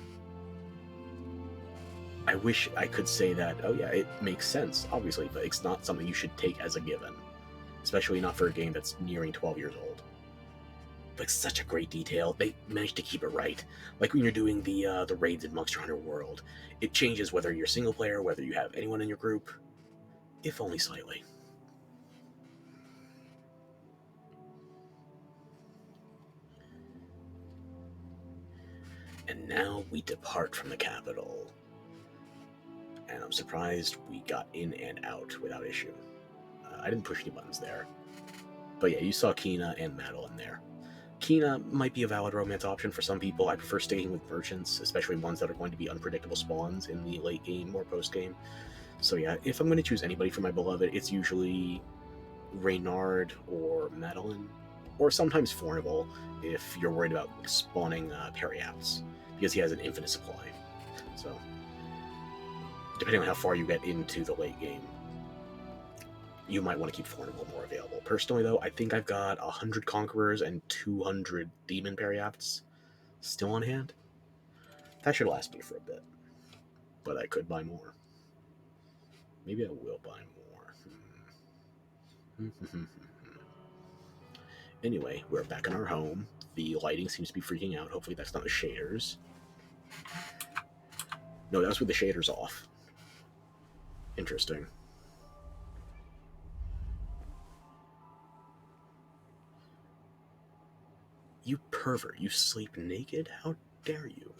I wish I could say that, oh yeah, it makes sense, obviously, but it's not something you should take as a given. Especially not for a game that's nearing 12 years old. But it's such a great detail. They managed to keep it right. Like when you're doing the raids in Monster Hunter World, it changes whether you're single player, whether you have anyone in your group, if only slightly. And now we depart from the capital. And I'm surprised we got in and out without issue. I didn't push any buttons there. But yeah, you saw Kina and Madeline there. Kina might be a valid romance option for some people. I prefer sticking with merchants, especially ones that are going to be unpredictable spawns in the late game or post game. So yeah, if I'm going to choose anybody for my beloved, it's usually Reynard or Madeline, or sometimes Fornival if you're worried about spawning Periapts, because he has an infinite supply. So, depending on how far you get into the late game, you might want to keep Fornival more available. Personally, though, I think I've got 100 Conquerors and 200 Demon Periapts still on hand. That should last me for a bit, but I could buy more. Maybe I will buy more. Anyway, we're back in our home. The lighting seems to be freaking out. Hopefully that's not the shaders. No, that was with the shaders off. Interesting. You pervert, you sleep naked? How dare you?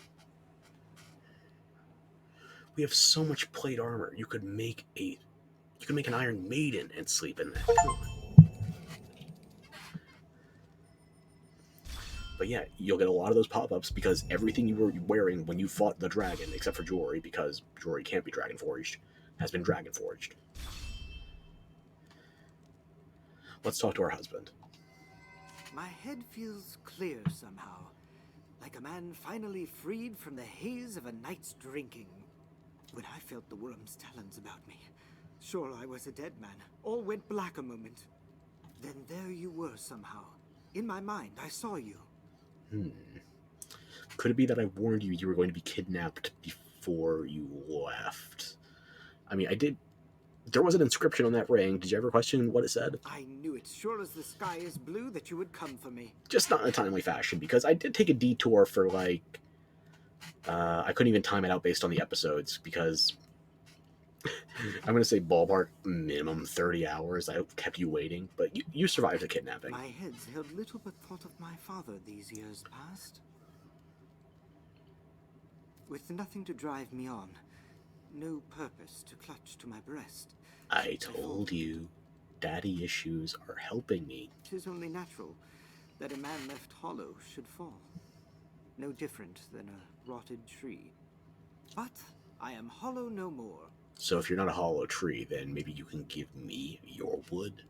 We have so much plate armor. You could make an Iron Maiden and sleep in that. Come on. But yeah, you'll get a lot of those pop-ups because everything you were wearing when you fought the dragon, except for Grigori, because Grigori can't be Dragon Forged, has been Dragon Forged. Let's talk to our husband. My head feels clear somehow, like a man finally freed from the haze of a night's drinking. When I felt the worm's talons about me, sure I was a dead man. All went black a moment. Then there you were somehow. In my mind, I saw you. Could it be that I warned you you were going to be kidnapped before you left? I mean, I did There was an inscription on that ring. Did you ever question what it said? I knew it. Sure as the sky is blue that you would come for me. Just not in a timely fashion, because I did take a detour for, like... I couldn't even time it out based on the episodes, because... I'm going to say ballpark minimum 30 hours. I kept you waiting, but you survived the kidnapping. My head's held little but thought of my father these years past. With nothing to drive me on, no purpose to clutch to my breast. I told you, daddy issues are helping me. 'Tis only natural that a man left hollow should fall. No different than a rotted tree. But I am hollow no more. So if you're not a hollow tree, then maybe you can give me your wood.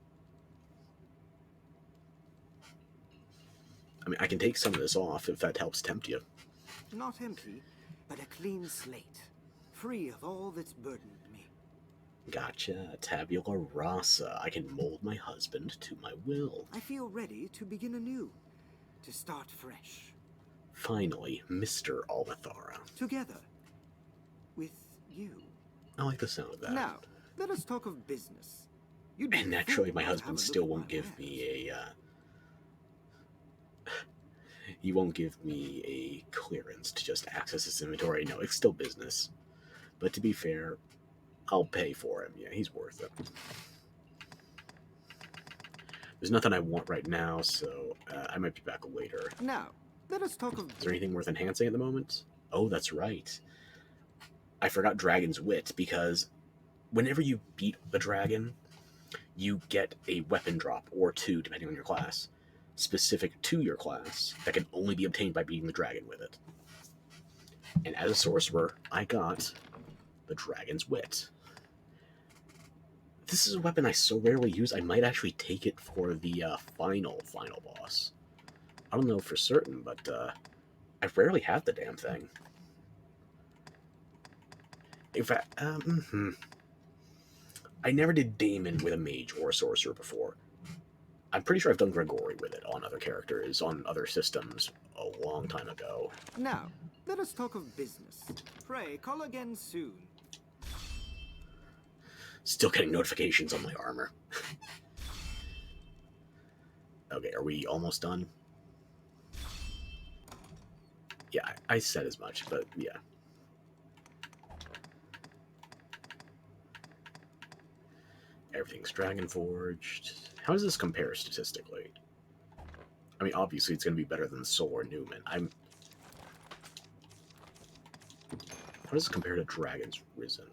I mean, I can take some of this off if that helps tempt you. Not empty, but a clean slate, free of all that's burdened me. Gotcha. Tabula rasa. I can mold my husband to my will. I feel ready to begin anew, to start fresh. Finally, Mr. Almathara. Together, with you. I like the sound of that. Now, let us talk of business. And naturally, my husband still won't give me a... he won't give me a clearance to just access his inventory. No, it's still business. But to be fair, I'll pay for him. Yeah, he's worth it. There's nothing I want right now, so I might be back later. Now, let us talk of... Is there anything worth enhancing at the moment? Oh, that's right. I forgot Dragon's Wit, because whenever you beat the dragon, you get a weapon drop, or two, depending on your class, specific to your class, that can only be obtained by beating the dragon with it. And as a sorcerer, I got the Dragon's Wit. This is a weapon I so rarely use, I might actually take it for the final boss. I don't know for certain, but I rarely have the damn thing. In fact, I never did Daemon with a mage or a sorcerer before. I'm pretty sure I've done Grigori with it on other characters, on other systems, a long time ago. Now, let us talk of business. Pray, call again soon. Still getting notifications on my armor. Okay, are we almost done? Yeah, I said as much, but yeah. Everything's Dragon Forged. How does this compare statistically? I mean, obviously it's going to be better than Soul or Newman. How does it compare to Dragon's Risen?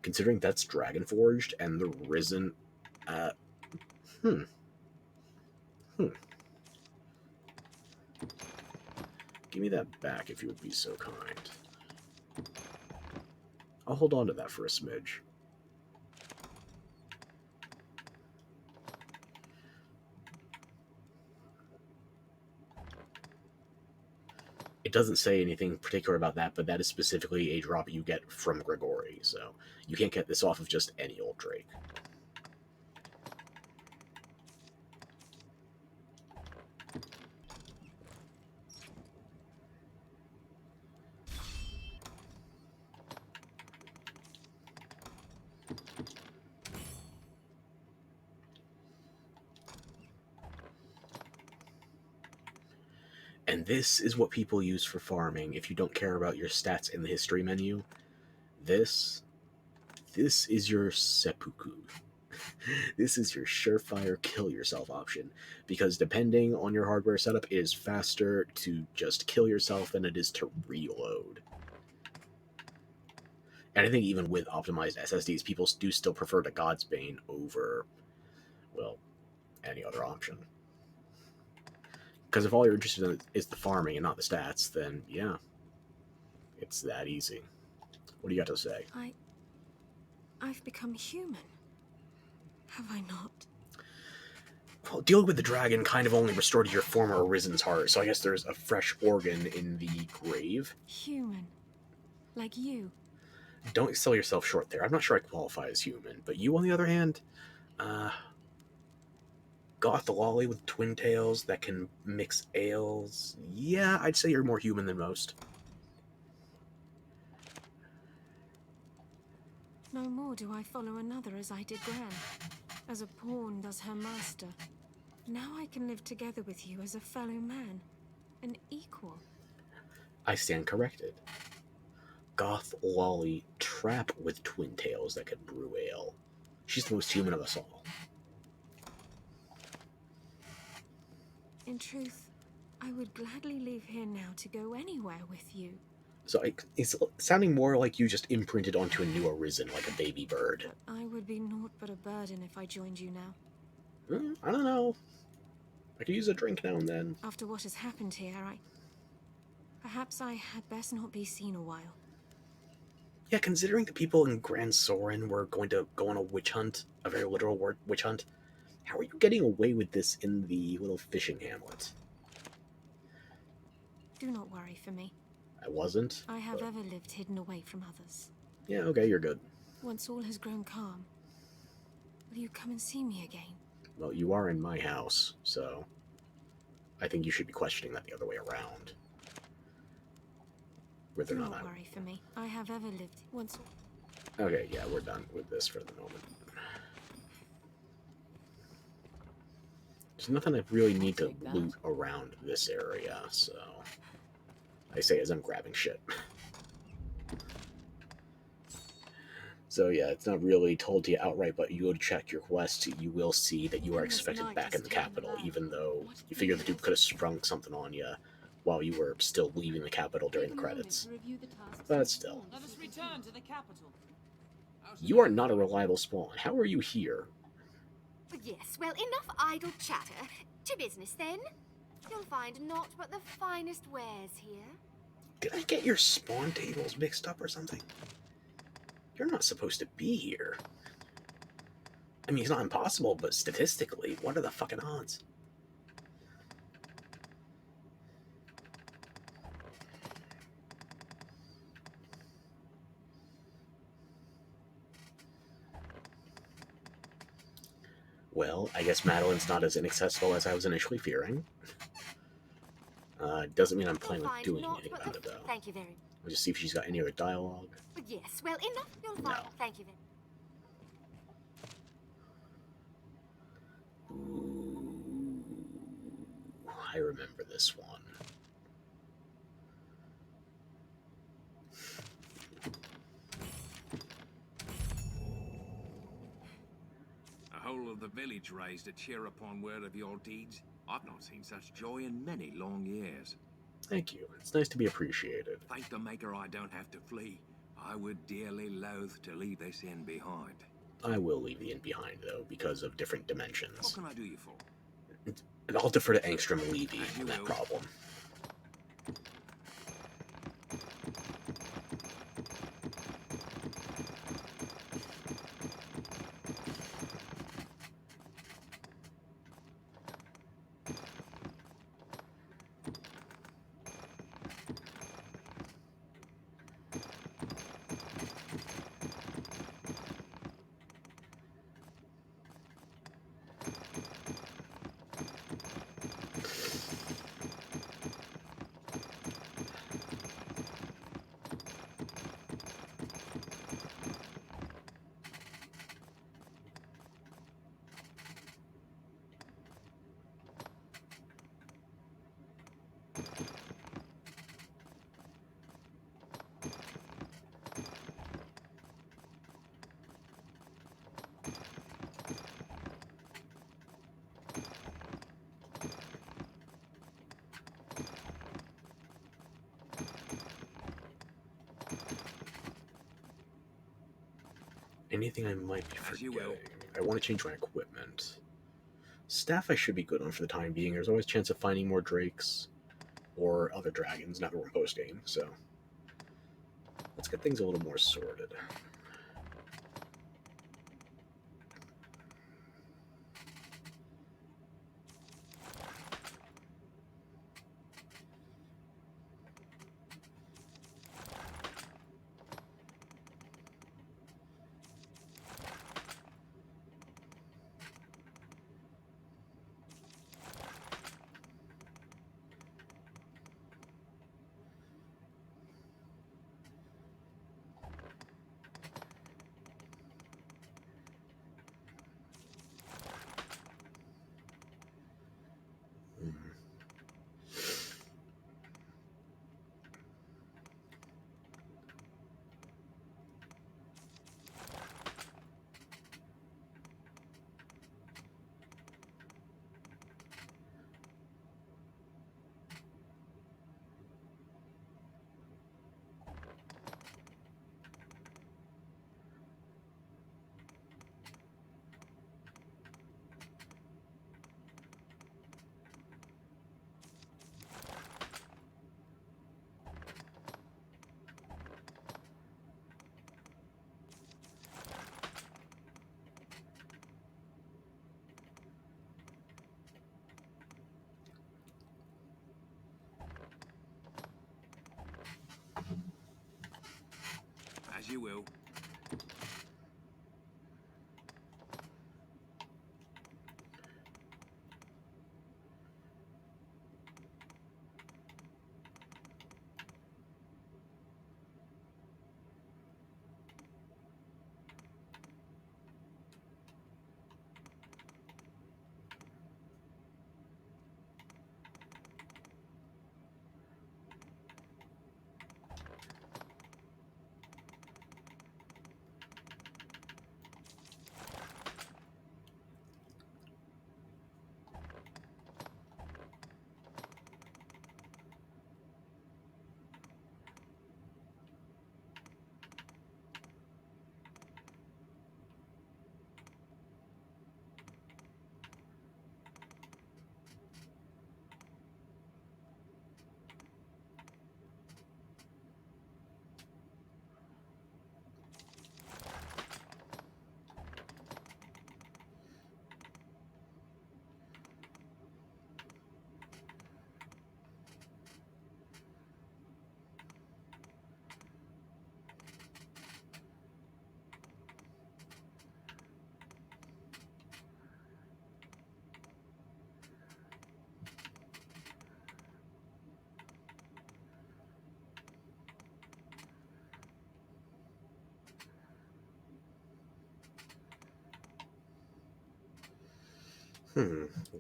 Considering that's Dragon Forged and the Risen... Give me that back if you would be so kind. I'll hold on to that for a smidge. It doesn't say anything particular about that, but that is specifically a drop you get from Grigori, so you can't get this off of just any old Drake. And this is what people use for farming if you don't care about your stats in the history menu. This is your seppuku. This is your surefire kill yourself option, because depending on your hardware setup, it is faster to just kill yourself than it is to reload. And I think even with optimized SSDs, people do still prefer the God's Bane over, well, any other option. Because if all you're interested in is the farming and not the stats, then yeah, it's that easy. What do you got to say? I've become human. Have I not? Well, dealing with the dragon kind of only restored your former Arisen's heart, so I guess there's a fresh organ in the grave. Human. Like you. Don't sell yourself short there. I'm not sure I qualify as human, but you, on the other hand, Goth the Lolly with twin tails that can mix ales. Yeah, I'd say you're more human than most. No more do I follow another as I did Gran, as a pawn does her master. Now I can live together with you as a fellow man, an equal. I stand corrected. Goth lolly trap with twin tails that could brew ale. She's the most human of us all. In truth, I would gladly leave here now to go anywhere with you. So it's sounding more like you just imprinted onto a new Arisen, like a baby bird. But I would be naught but a burden if I joined you now. I don't know. I could use a drink now and then. After what has happened here, perhaps I had best not be seen a while. Yeah, considering the people in Grand Soren were going to go on a witch hunt, a very literal witch hunt, how are you getting away with this in the little fishing hamlet? Do not worry for me. I wasn't. I have ever lived hidden away from others. Yeah, okay, you're good. Once all has grown calm, will you come and see me again? Well, you are in my house, so I think you should be questioning that the other way around. Whether Do or not worry for me. I have ever lived once. Okay, yeah, we're done with this for the moment. There's nothing I really need to loot around this area, so I say as I'm grabbing shit. So yeah, it's not really told to you outright, but you go to check your quest, you will see that you are expected back in the capital, even though you figure the dude could have sprung something on you while you were still leaving the capital during the credits. But still. Let us return to the capital. You are not a reliable spawn. How are you here? Yes, well, enough idle chatter. To business, then. You'll find naught but the finest wares here. Did I get your spawn tables mixed up or something? You're not supposed to be here. I mean, it's not impossible, but statistically, what are the fucking odds? Well, I guess Madeline's not as inaccessible as I was initially fearing. Doesn't mean I'm planning on doing anything about it, though. Thank you very much. I'll just see if she's got any other dialogue. Yes, well, enough. You'll find. No. Thank you very Ooh, I remember this one. The whole of the village raised a cheer upon word of your deeds. I've not seen such joy in many long years. Thank you. It's nice to be appreciated. Thank the Maker I don't have to flee. I would dearly loathe to leave this inn behind. I will leave the inn behind, though, because of different What dimensions. can I do you for? And I'll defer to Angstrom and Levy As you on that will. problem. Anything I might be As you forgetting? will. I want to change my equipment. Staff I should be good on for the time being. There's always a chance of finding more drakes or other dragons now that we're in post-game, so let's get things a little more sorted. As you will.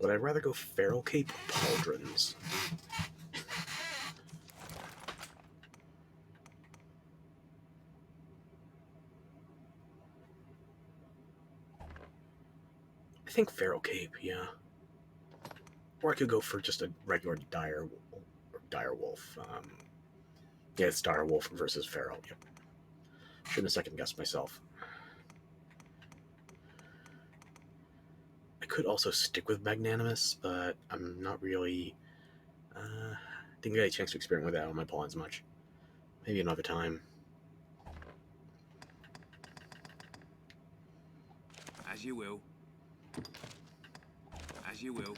Would I rather go Feral Cape or Pauldrons? I think Feral Cape, yeah. Or I could go for just a regular dire wolf. Yeah, it's dire wolf versus feral. Yep. Shouldn't have second guessed myself. I could also stick with magnanimous, but I'm not really. Didn't get a chance to experiment with that on my pawns much. Maybe another time. As you will. As you will.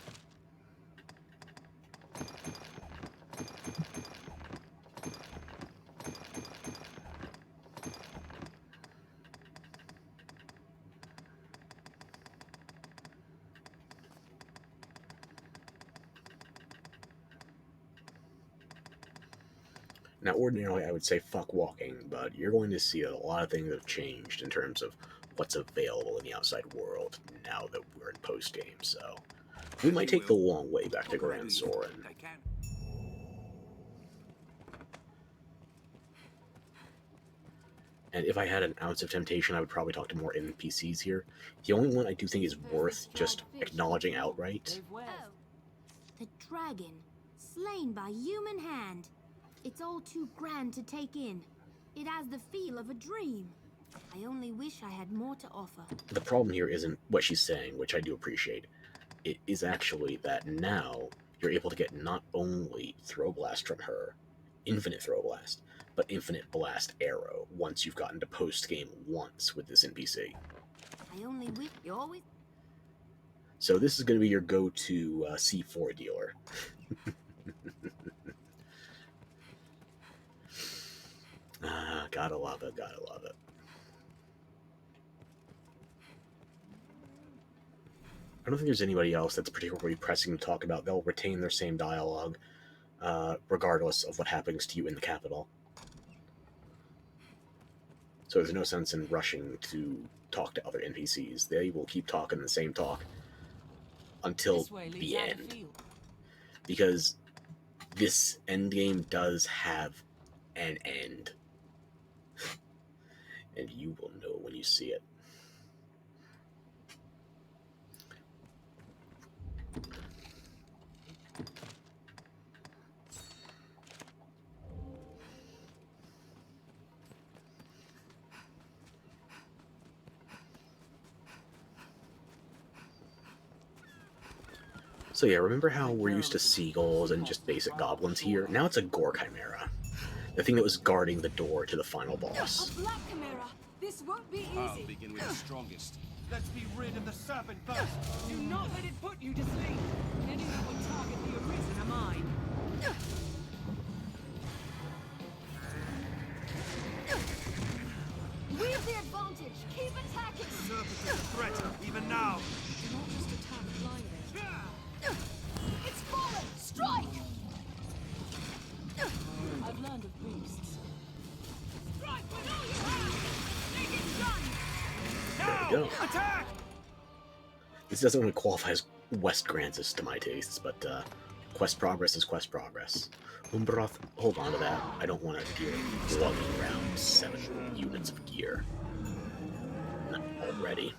Now, ordinarily, I would say fuck walking, but you're going to see a lot of things have changed in terms of what's available in the outside world now that we're in post-game, so we might take the long way back to Grand Soren. And if I had an ounce of temptation, I would probably talk to more NPCs here. The only one I do think is worth just acknowledging outright. Oh, the dragon, slain by human hand. It's all too grand to take in. It has the feel of a dream. I only wish I had more to offer. The problem here isn't what she's saying, which I do appreciate. It is actually that now you're able to get not only Throw Blast from her, Infinite Throw Blast, but Infinite Blast Arrow once you've gotten to post-game once with this NPC. I only wish you always... So this is going to be your go-to C4 dealer. Gotta love it, gotta love it. I don't think there's anybody else that's particularly pressing to talk about. They'll retain their same dialogue, regardless of what happens to you in the capital. So there's no sense in rushing to talk to other NPCs. They will keep talking the same talk until the end. Because this endgame does have an end. And you will know when you see it. So yeah, remember how we're used to seagulls and just basic goblins here? Now it's a gore chimera. The thing that was guarding the door to the final boss. A black chimera. This won't be easy. I'll begin with the strongest. Let's be rid of the serpent first. Do not let it put you to sleep. Any that would target the Arisen are mine. advantage. Keep attacking. Serpent is a threat, even now. Do not just attack blindly. It's fallen. Strike. I've learned of beasts. Strike with all your hands. Make it done. There we go. Attack! This doesn't really qualify as West Grants to my tastes, but quest progress is quest progress. Umbroth, hold on to that. I don't want to deal lugging around 7 units of gear. Not already.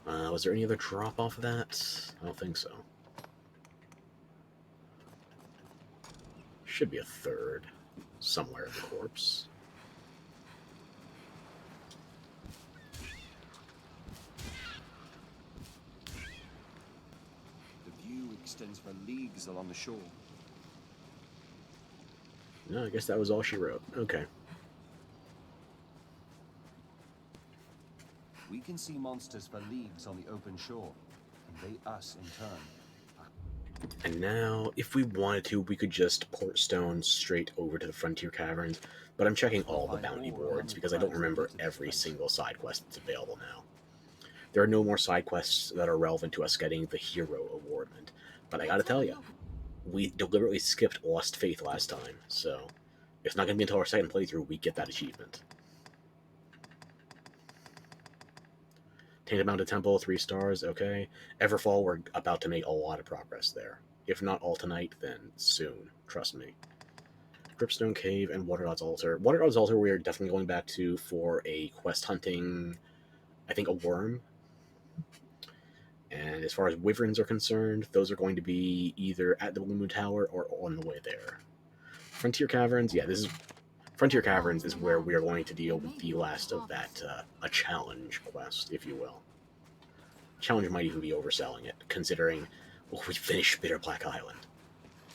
Was there any other drop off of that? I don't think so. Should be a third somewhere in the corpse. The view extends for leagues along the shore. No, I guess that was all she wrote. Okay. We can see monsters for leagues on the open shore, and they us in turn. And now, if we wanted to, we could just port stone straight over to the Frontier Caverns, but I'm checking all the bounty boards because I don't remember every single side quest that's available now. There are no more side quests that are relevant to us getting the Hero Awardment, but I gotta tell you, we deliberately skipped Lost Faith last time, so it's not gonna be until our second playthrough we get that achievement. Tainted Mountain Temple, 3 stars, okay. Everfall, we're about to make a lot of progress there. If not all tonight, then soon. Trust me. Dripstone Cave and Water God's Altar. Water God's Altar we are definitely going back to for a quest hunting, I think a worm. And as far as wyverns are concerned, those are going to be either at the Blue Moon Tower or on the way there. Frontier Caverns, yeah, this is... Frontier Caverns is where we are going to deal with the last of that, a challenge quest, if you will. Challenge might even be overselling it, considering we finished Bitter Black Island.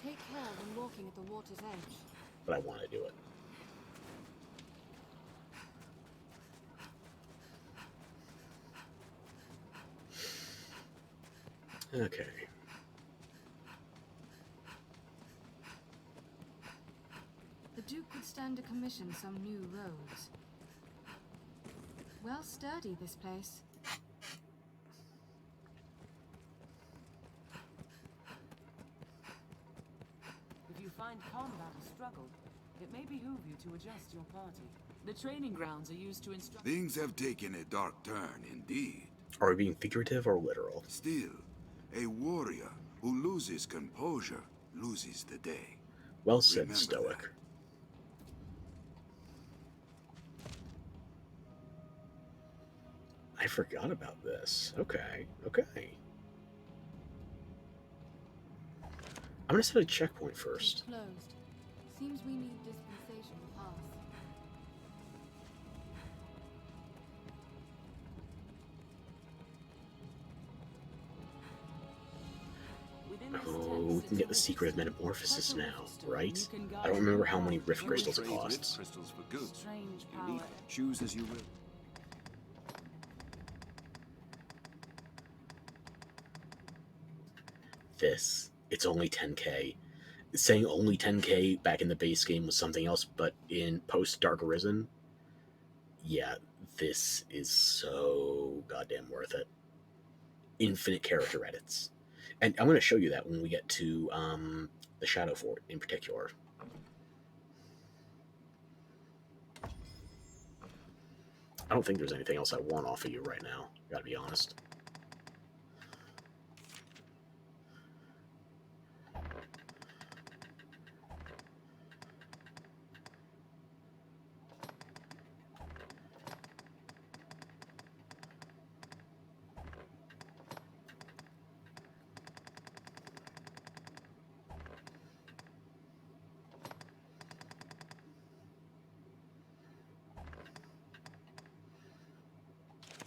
Take care when walking at the water's edge. But I want to do it. Okay. The Duke would stand to commission some new roads. Well sturdy, this place. If you find combat a struggle, it may behoove you to adjust your party. The training grounds are used to instruct... Things have taken a dark turn indeed. Are we being figurative or literal? Still, a warrior who loses composure loses the day. Well said, Remember Stoic. that. I forgot about this. Okay, okay. I'm gonna set a checkpoint first. Closed. Seems we need dispensation to pass. Oh, we can get the secret of metamorphosis now, right? I don't remember how many rift crystals it costs. Crystals for good. Strange You need power. choose as you will. This, it's only 10k. Saying only 10k back in the base game was something else, but in post Dark Arisen, yeah, this is so goddamn worth it. Infinite character edits. And I'm going to show you that when we get to the Shadow Fort in particular. I don't think there's anything else I want off of you right now, gotta be honest.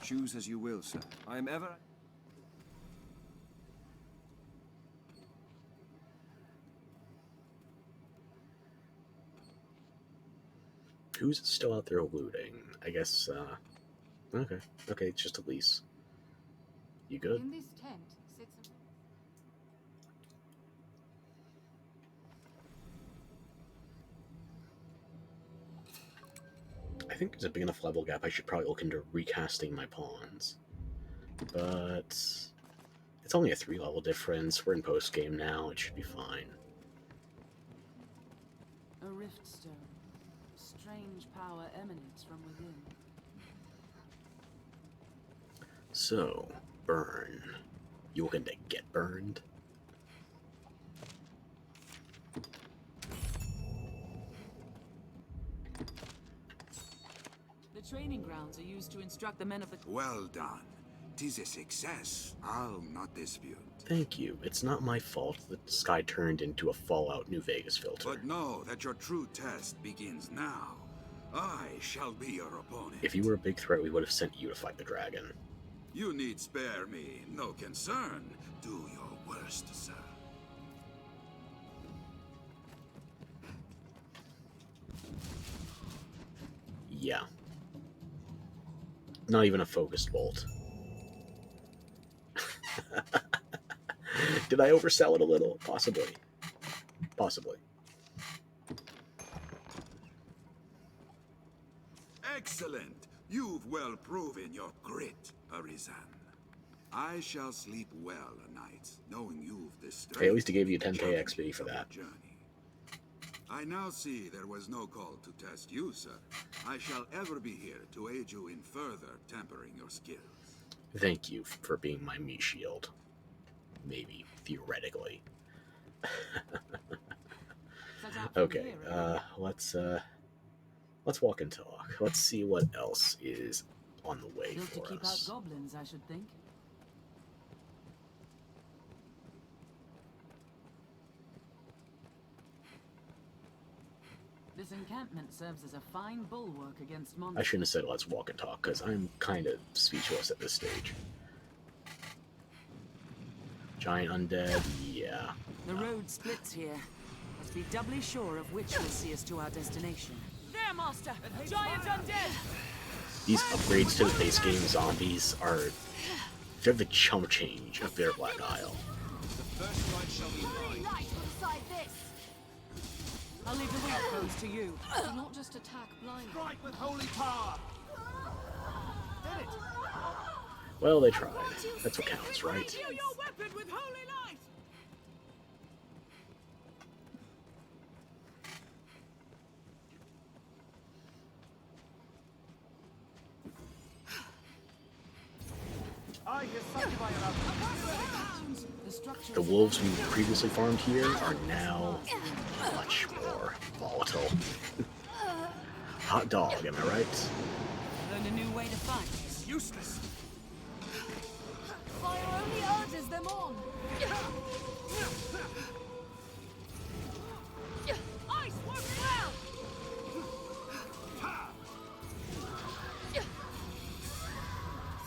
Choose as you will, sir. I am ever... Who's still out there looting? I guess, okay. Okay, it's just Elise. You good? In this tent sits a... I think there's a big enough level gap. I should probably look into recasting my pawns. But it's only a 3-level difference. We're in post-game now. It should be fine. A rift stone. Strange power emanates from within. So, burn. You looking to get burned? The training grounds are used to instruct the men of the... Well done. 'Tis a success, I'll not dispute. Thank you. It's not my fault that Sky turned into a Fallout New Vegas filter. But know that your true test begins now. I shall be your opponent. If you were a big threat, we would have sent you to fight the dragon. You need spare me, no concern. Do your worst, sir. Yeah. Not even a focused bolt. Did I oversell it a little? Possibly. Possibly. Excellent. You've well proven your grit, Arisen. I shall sleep well a night, knowing you've the strength. Okay, at least he gave you 10k XP for that. Journey. I now see there was no call to test you, sir. I shall ever be here to aid you in further tempering your skills. Thank you for being my meat shield. Maybe, theoretically. Okay, let's walk and talk. Let's see what else is on the way Built to for keep us. out goblins, I should think. This encampment serves as a fine bulwark against monsters. I shouldn't have said let's walk and talk, because I'm kind of speechless at this stage. Giant undead, yeah. The road splits here. Must be doubly sure of which will see us to our destination. There, Master! Giant undead! These upgrades to the base game zombies are... they're the chump change of their Black Isle. The first light shall be mine. Light inside this. I'll leave the weak foes to you. Do not just attack blindly. Strike with holy power! Get it! Well, they tried. That's what counts, right? Heal your weapon with holy light! I hear succubi around. The wolves we previously farmed here are now much more volatile. Hot dog, am I right? Learn a new way to fight. It's useless. Fire only urges them on. Ice works well!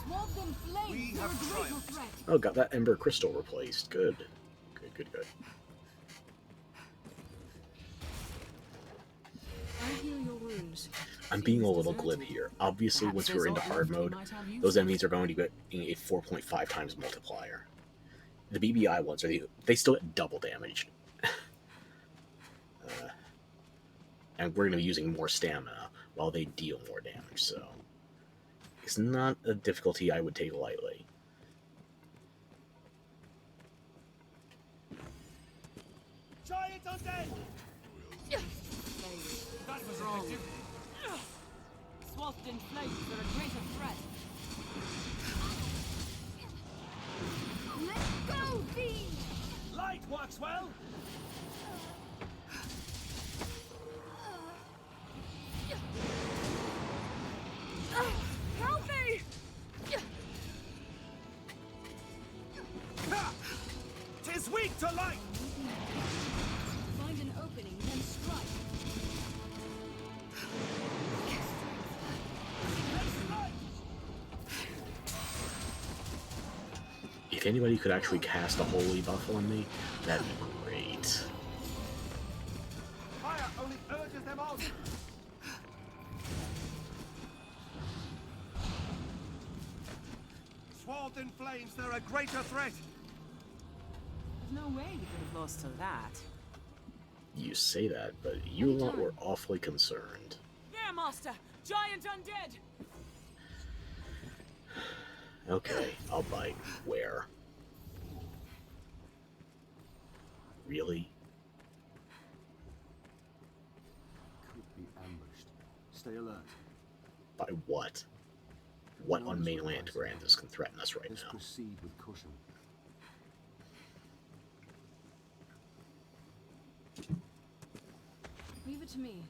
Swathed in flames, We they're a have greater triumphed. threat. Oh, got that ember crystal replaced. Good. Good, good, good. I heal your wounds. I'm being a little glib here. Obviously, once we're into hard mode, those enemies are going to get a 4.5 times multiplier. The BBI ones are they still get double damage. And we're going to be using more stamina while they deal more damage, so it's not a difficulty I would take lightly. Giant undead! That was effective. Swathed in flames, they're a greater threat. Let go, fiend! Light works well! Help me! Ha! 'Tis weak to light! Find an opening, then strike. If anybody could actually cast a holy buff on me, that'd be great. Fire only urges them on! Swathed in flames, they're a greater threat! There's no way you could have lost to that. You say that, but you lot were awfully concerned. There, Master! Giant undead! Okay, I'll bite. Where? Really? Could be ambushed. Stay alert. By what? What No on one's mainland realizing. Grandis can threaten us right Let's now? proceed with caution. Leave it to me.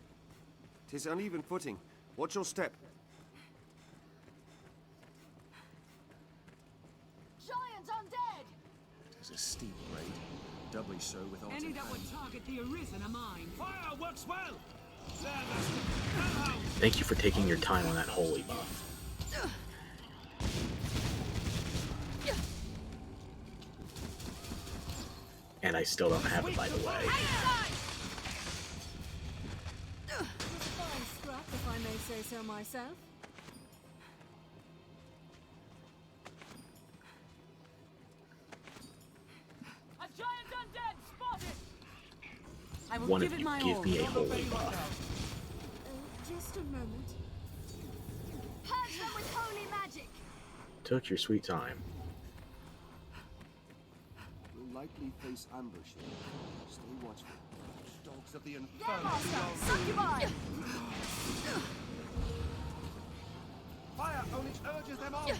'Tis uneven footing. Watch your step. Giant undead! It's a steep grade. Doubly so with ultimate. Any that would target the Arisen are mine. Fire works well. There, master. Thank you for taking your time on that holy buff. And I still don't have it, by the way. It was a fine scrap, if I may say so myself. A giant undead spotted! I will One give of it you my give all. me a holy buff. Just a moment. Purge them with holy magic. Took your sweet time. We'll likely face ambush. Stay watchful. Dogs of the Yeah, inferno. master. Succubi. Fire only urges them on.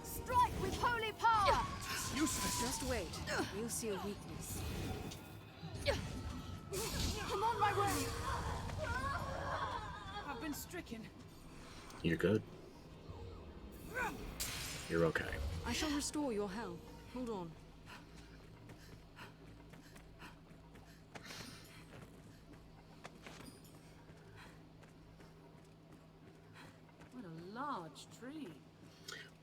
Strike with holy power. Useless. Just wait. You'll see a weakness. I'm on my way. I've been stricken. You're good? You're okay. I shall restore your health. Hold on. What a large tree.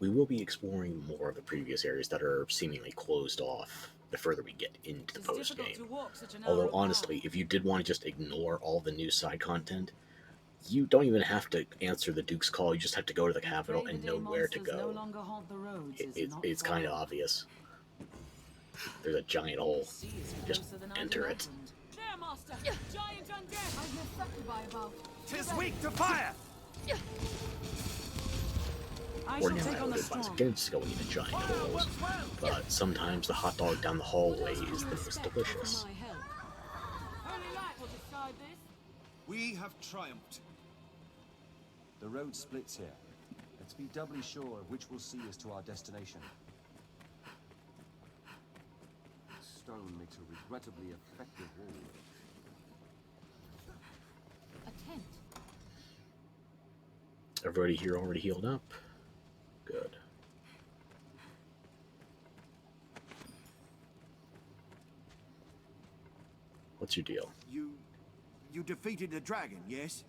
We will be exploring more of the previous areas that are seemingly closed off the further we get into the It's post difficult to game. walk such an Although narrow honestly, path. if you did want to just ignore all the new side content, you don't even have to answer the Duke's call. You just have to go to the capital and know where to Monsters no go. longer haunt the roads is It's not it's kind of far. obvious. There's a giant hole. Sea is Just closer than I'd enter it. imagined. There, master! Giant undead! I've no succubi about. 'Tis weak to fire. I shall Ordinarily, take I on would the advise storm. against going into giant Fire holes, works well. but sometimes the hot dog down the hallway is the most delicious. My help. Holy light will decide this. We have triumphed. The road splits here. Let's be doubly sure of which will see us to our destination. Stone makes a regrettably effective wall. A tent. Everybody here already healed up? Good. What's your deal? You defeated the dragon, yes?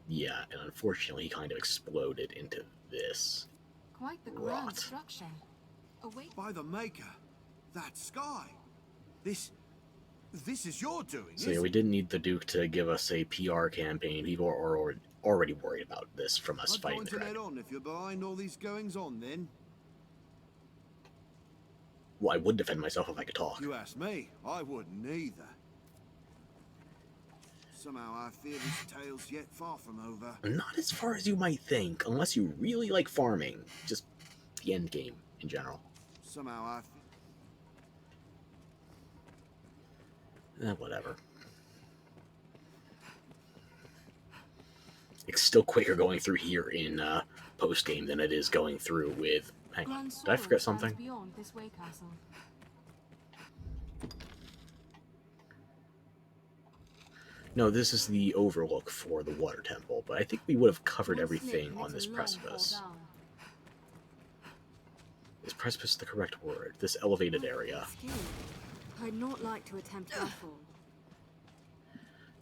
Yeah, and unfortunately he kind of exploded into this. Quite the Rot. grand structure. Await. By the Maker, that sky. This is your doing, So yeah, isn't we it? didn't need the Duke to give us a PR campaign. People are already worried about this from us I'm fighting going the to let dragon. on if you're behind all these goings on, then. Well, I would defend myself if I could talk. You ask me, I wouldn't either. Somehow I fear this tale's yet far from over. Not as far as you might think, unless you really like farming. Just the end game in general. Somehow I Whatever. It's still quicker going through here in post game than it is going through with. Hang on, Grand did I forget Sword stands something? Beyond this way castle. No, this is the overlook for the water temple, but I think we would have covered One everything slip on makes this a long precipice. fall down. Is precipice the correct word? This elevated area. Excuse. I'd not like to attempt that fall.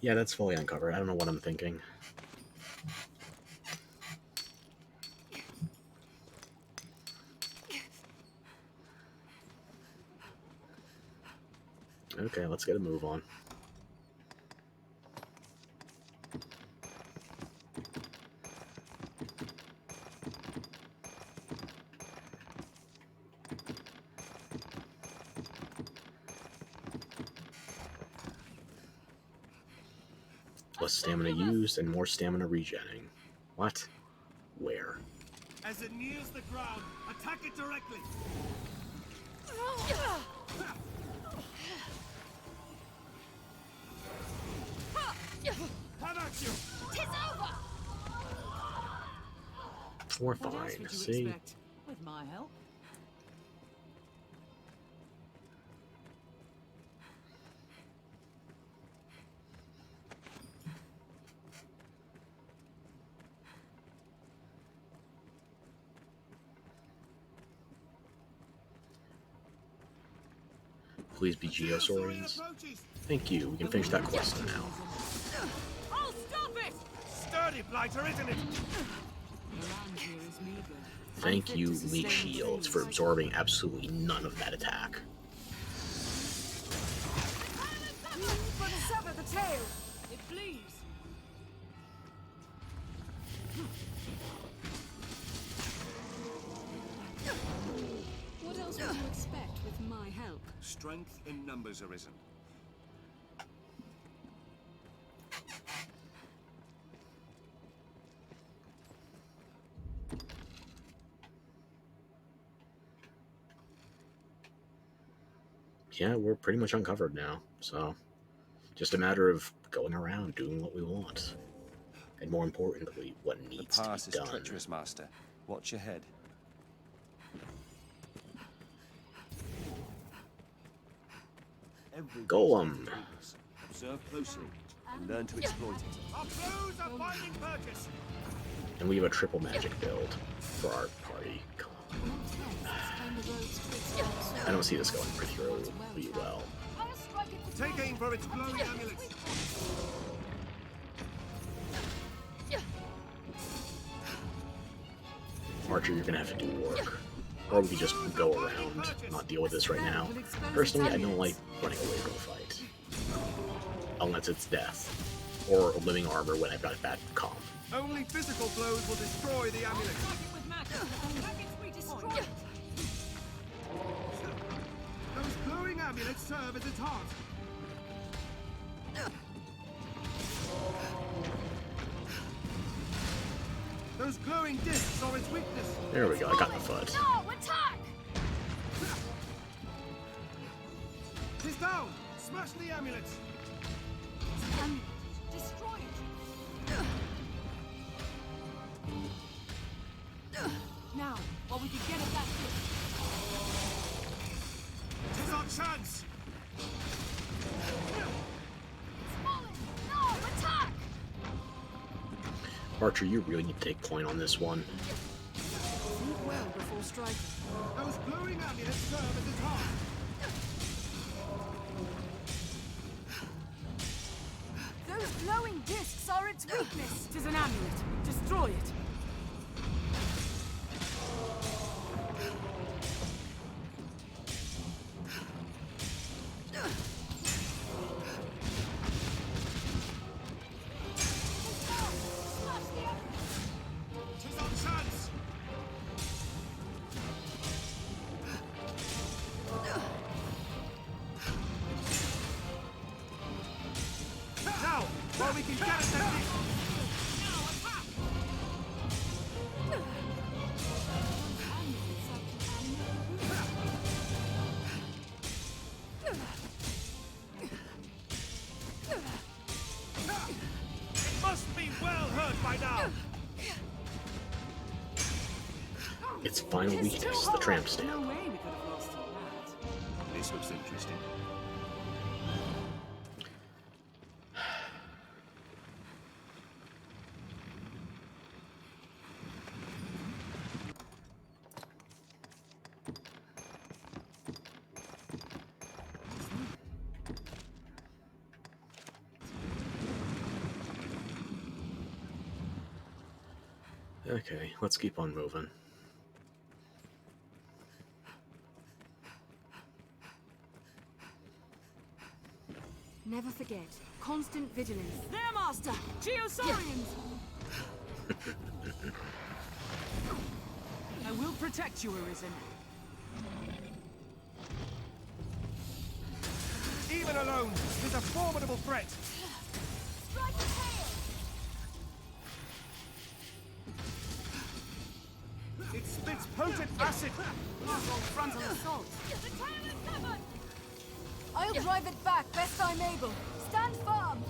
Yeah, that's fully uncovered. I don't know what I'm thinking. Okay, let's get a move on. Less stamina used and more stamina regenning. What? Where? As it nears the ground, attack it directly. Have at you. Tis over. We're What else fine. would you See? expect? With my help? Please be Geosaurians. Thank you. We can finish that quest now. I'll stop it! Sturdy blighter, isn't it? The land here is meager. Thank you, Meat Shields, for absorbing absolutely none of that attack. But sever the tail! It bleeds. What else would you expect with my help? Strength in numbers, Arisen. Yeah, we're pretty much uncovered now, so just a matter of going around doing what we want. And more importantly, what needs The to pass be is done. treacherous, Master. Watch your head. Every Golem. Observe closely and learn to exploit it. Our blows are finding purchase. And we have a triple magic build for our party. I don't see this going pretty well. Take aim for its glowing amulet. Archer, you're gonna have to do work. Or we can just go around, not deal with this right now. Personally, I don't like running away from a fight. Unless it's death. Or living armor when I've got a bad comp. Only physical blows will destroy the amulet. Those glowing amulets serve as its heart. Those glowing discs are its weakness. There we go, I got the foot. No, attack! Tis down! Smash the amulets! Destroy it! Now, while we can get at that disc. Tis our chance! No, attack! Archer, you really need to take point on this one. Think well before striking. Those glowing amulets serve as its heart. Those glowing discs are its weakness! It is an amulet. Destroy it. Tis our chance! Now, while we can get at them, it must be well hurt by now. Its final weakness, the tramp No stamp. way we could have lost that. This looks interesting. Okay, let's keep on moving. Never forget, constant vigilance. There, Master! Geosaurians! I will protect you, Arisen. Even alone, it's a formidable threat. Strike the tail! spits potent acid. Frontal assault. The tail is severed! I'll drive it back best I'm able. Stand firm.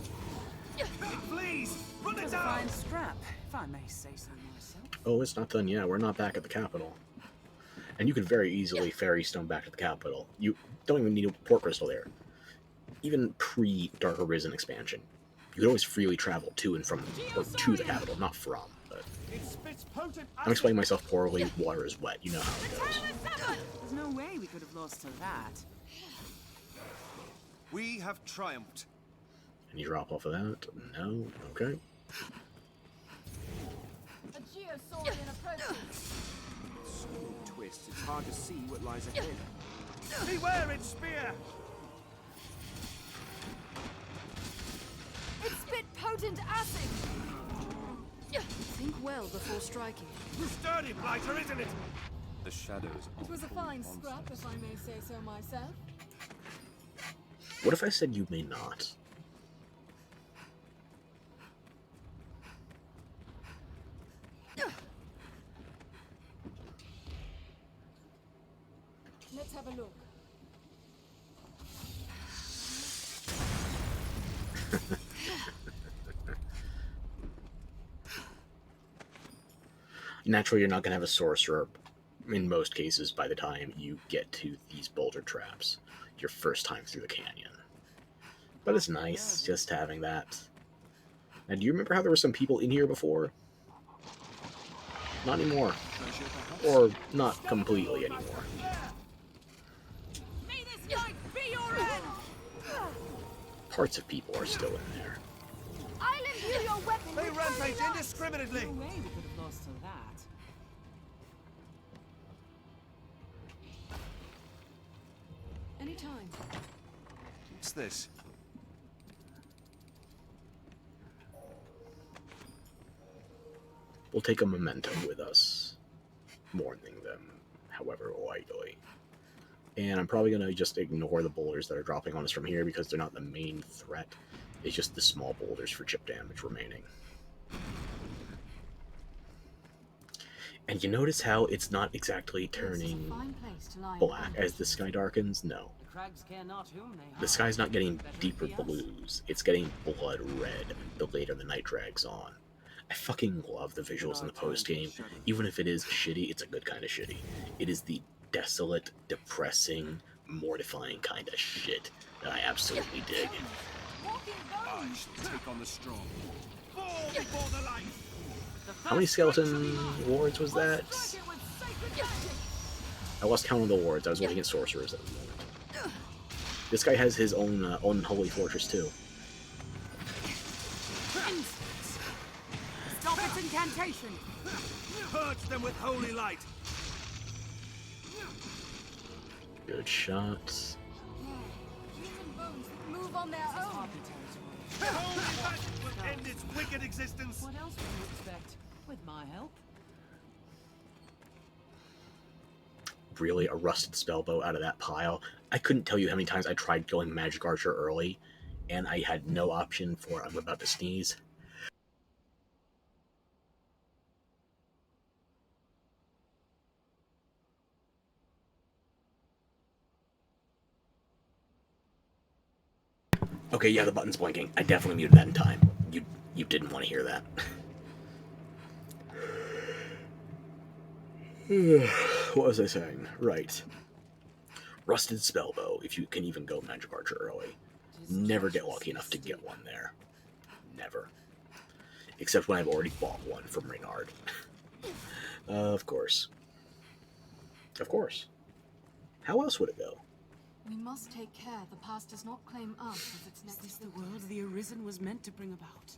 Please, run It it was a down. fine scrap, if I may say so myself. Oh, it's not done yet. We're not back at the capital. And you could very easily ferry stone back to the capital. You don't even need a port crystal there. Even pre-Dark Arisen expansion, you could always freely travel to and from, or to the capital, not from. But It spits potent I'm acid. explaining myself poorly. Water is wet. You know how it goes. There's no way we could have lost to that. We have triumphed. Any drop off of that? No? Okay. A geosaurian approaches. Smooth twist. It's hard to see what lies ahead. Beware its spear. It spit potent acid. Think well before striking. Sturdy blighter, isn't it? The shadows. It was a fine scrap, if I may say so myself. What if I said you may not? Let's have a look. Naturally, you're not going to have a sorcerer in most cases by the time you get to these boulder traps. Your first time through the canyon. But it's nice just having that. Now, do you remember how there were some people in here before? Not anymore. Or not completely anymore. May this night be your end! Parts of people are still in there. I'll imbue your weapon They with rampage holy light. indiscriminately. No way we could have lost to that. Anytime. What's this? We'll take a memento with us, mourning them, however lightly. And I'm probably going to just ignore the boulders that are dropping on us from here because they're not the main threat. It's just the small boulders for chip damage remaining. And you notice how it's not exactly turning black as the sky darkens? No. The crags care not whom they harm. The sky's not getting deeper blues. It's getting blood red the later the night drags on. I fucking love the visuals in the post-game. Even if it is shitty, it's a good kind of shitty. It is the desolate, depressing, mortifying kind of shit that I absolutely dig. I shall take on the strong. Fall before the light. How many skeleton wards was that? I lost count of the wards. I was looking at sorcerers at the moment. This guy has his own unholy fortress too. Stop its incantation! Purge them with holy light. Good shots. Human bones that move on their own. Holy magic will end its wicked existence. What else would you expect? With my help? Really, a rusted spellbow out of that pile? I couldn't tell you how many times I tried going magic archer early, and I had no option for I'm about to sneeze. Okay, yeah, the button's blinking. I definitely muted that in time. You didn't want to hear that. What was I saying? Right. Rusted Spellbow, if you can even go Magic Archer early. Never get lucky enough to get one there. Never. Except when I've already bought one from Reynard. Of course. Of course. How else would it go? We must take care the past does not claim us as its next. Is this the world the Arisen was meant to bring about?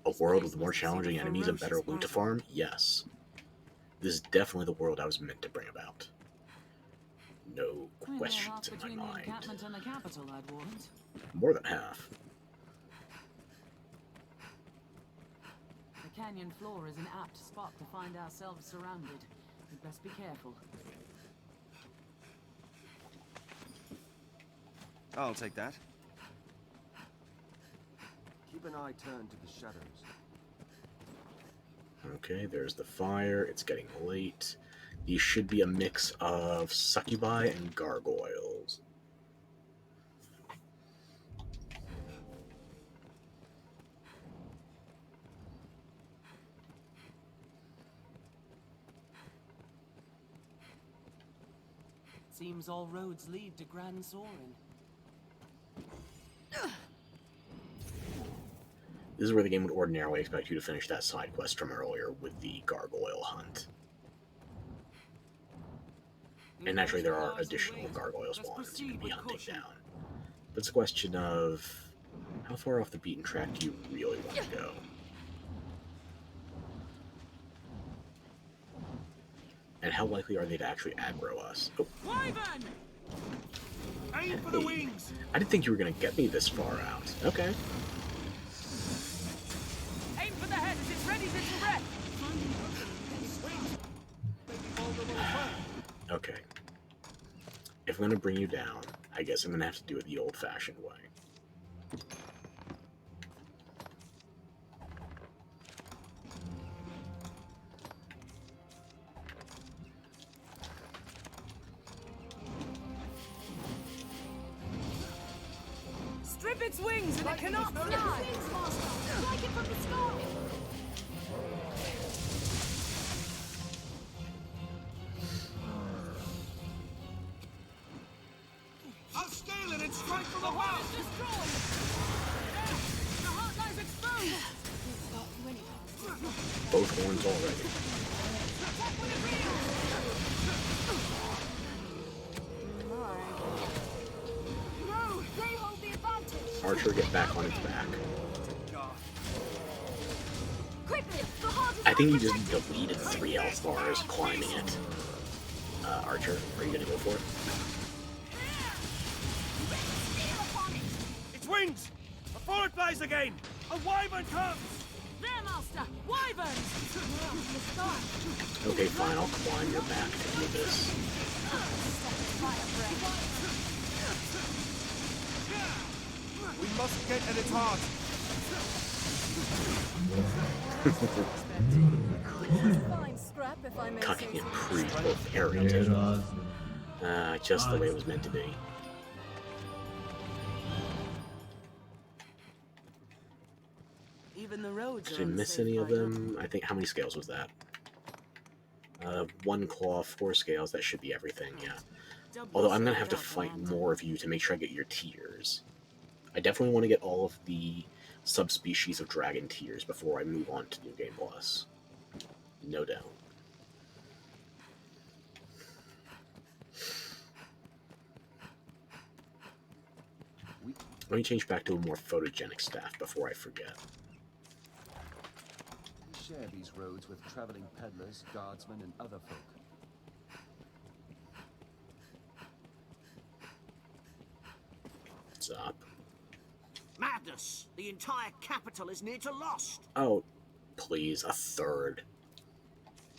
A world with more challenging enemies and better loot to farm? Yes. This is definitely the world I was meant to bring about. No questions in my Between the mind. encampment and the capital, I'd warrant. More than half. The canyon floor is an apt spot to find ourselves surrounded. We'd best be careful. I'll take that. Keep an eye turned to the shadows. Okay, there's the fire. It's getting late. These should be a mix of succubi and gargoyles. Seems all roads lead to Grand Sorin. This is where the game would ordinarily expect you to finish that side quest from earlier with the gargoyle hunt. And naturally there are additional gargoyle spawns you can be hunting down. But it's a question of how far off the beaten track do you really want to go? And how likely are they to actually aggro us? Oh. Aim for the wings! I didn't think you were going to get me this far out. Okay. Aim for the head as it readies its breath! Okay. If I'm going to bring you down, I guess I'm going to have to do it the old-fashioned way. Strip its wings and it cannot fly! Strike it from the sky! I'll scale it and strike from above! Destroyed! The heart lies exposed! Both horns already. No, they hold the advantage! Archer, get back on its back. Quickly, the heart is I think you just deleted 3 health bars climbing it. Archer, are you going to go for it? Its wings! Before it flies again! A wyvern comes! There, Master! Wyverns! Okay, fine, I'll climb your back to do this. We must get at its heart! Fine scrap, if I may say Cucking and so. pre both arrogant. Just the way it was meant to be. Even the roads Did I miss any of them? I think, how many scales was that? 1 claw, 4 scales, that should be everything, yeah. Although I'm going to have to fight more of you to make sure I get your tiers. I definitely want to get all of the subspecies of dragon tiers before I move on to New Game Plus. No doubt. Let me change back to a more photogenic staff before I forget. We share these roads with traveling peddlers, guardsmen, and other folk. What's up? Madness! The entire capital is near to lost! Oh, please, a third.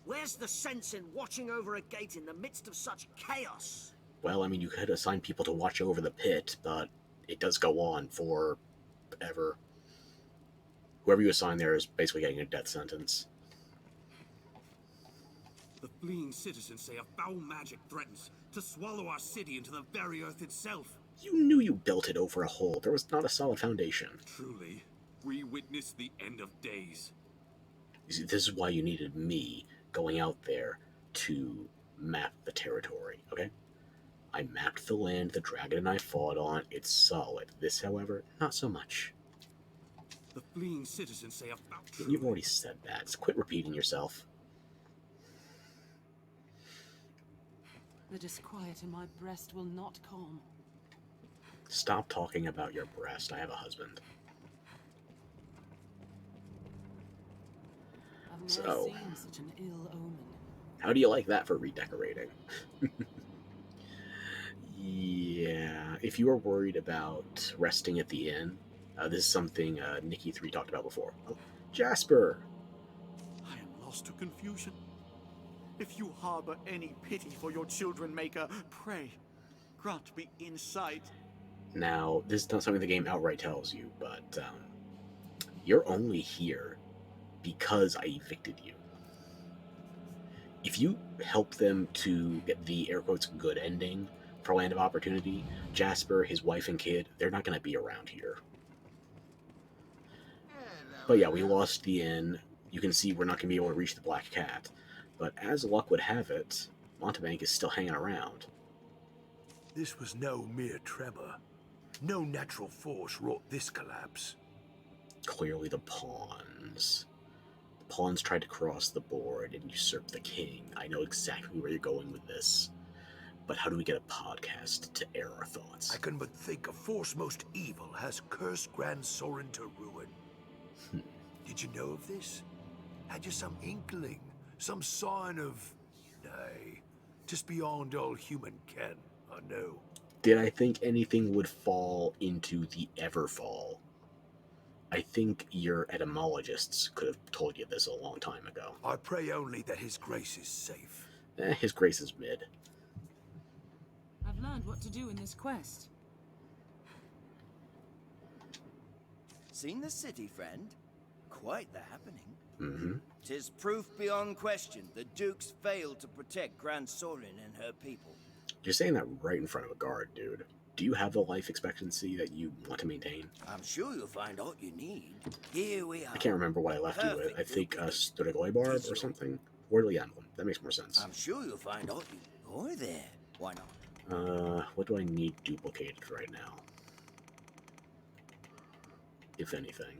Where's the sense in watching over a gate in the midst of such chaos? Well, I mean, you could assign people to watch over the pit, but it does go on forever. Whoever you assign there is basically getting a death sentence. The fleeing citizens say a foul magic threatens to swallow our city into the very earth itself. You knew you built it over a hole. There was not a solid foundation. Truly, we witnessed the end of days. You see, this is why you needed me going out there to map the territory, okay? I mapped the land the dragon and I fought on. It's solid. This, however, not so much. The fleeing citizens say a foul... You've already said that. So quit repeating yourself. The disquiet in my breast will not calm. Stop talking about your breast. I have a husband. I've never So, seen such an ill omen. how do you like that for redecorating? Yeah, if you are worried about resting at the inn, this is something Nikki3 talked about before. Oh, Jasper! I am lost to confusion. If you harbor any pity for your children, Maker, pray, grant me insight. Now, this is not something the game outright tells you, but you're only here because I evicted you. if you help them to get the air quotes good ending for Land of Opportunity, Jasper, his wife and kid, they're not going to be around here. But yeah, we lost the inn. You can see we're not going to be able to reach the Black Cat. But as luck would have it, Montebank is still hanging around. This was no mere tremor. No natural force wrought this collapse. Clearly the pawns. The pawns tried to cross the board and usurp the king. I know exactly where you're going with this. But how do we get a podcast to air our thoughts? I can but think a force most evil has cursed Grand Sorin to ruin. Did you know of this? Had you some inkling? Some sign of... Nay, just beyond all human ken, I know. Did I think anything would fall into the Everfall? I think your etymologists could have told you this a long time ago. I pray only that his grace is safe. His grace is mid. I've learned what to do in this quest. Seen the city, friend? Quite the happening. Mm-hmm. 'Tis proof beyond question the Dukes failed to protect Grand Sorin and her people. You're saying that right in front of a guard, dude. Do you have the life expectancy that you want to maintain? I'm sure you'll find all you need. Here we are. I can't remember what I left you with. I think Strigoi Barb or something? Wordly Emblem. That makes more sense. I'm sure you'll find all you... Or there. Why not? What do I need duplicated right now? If anything.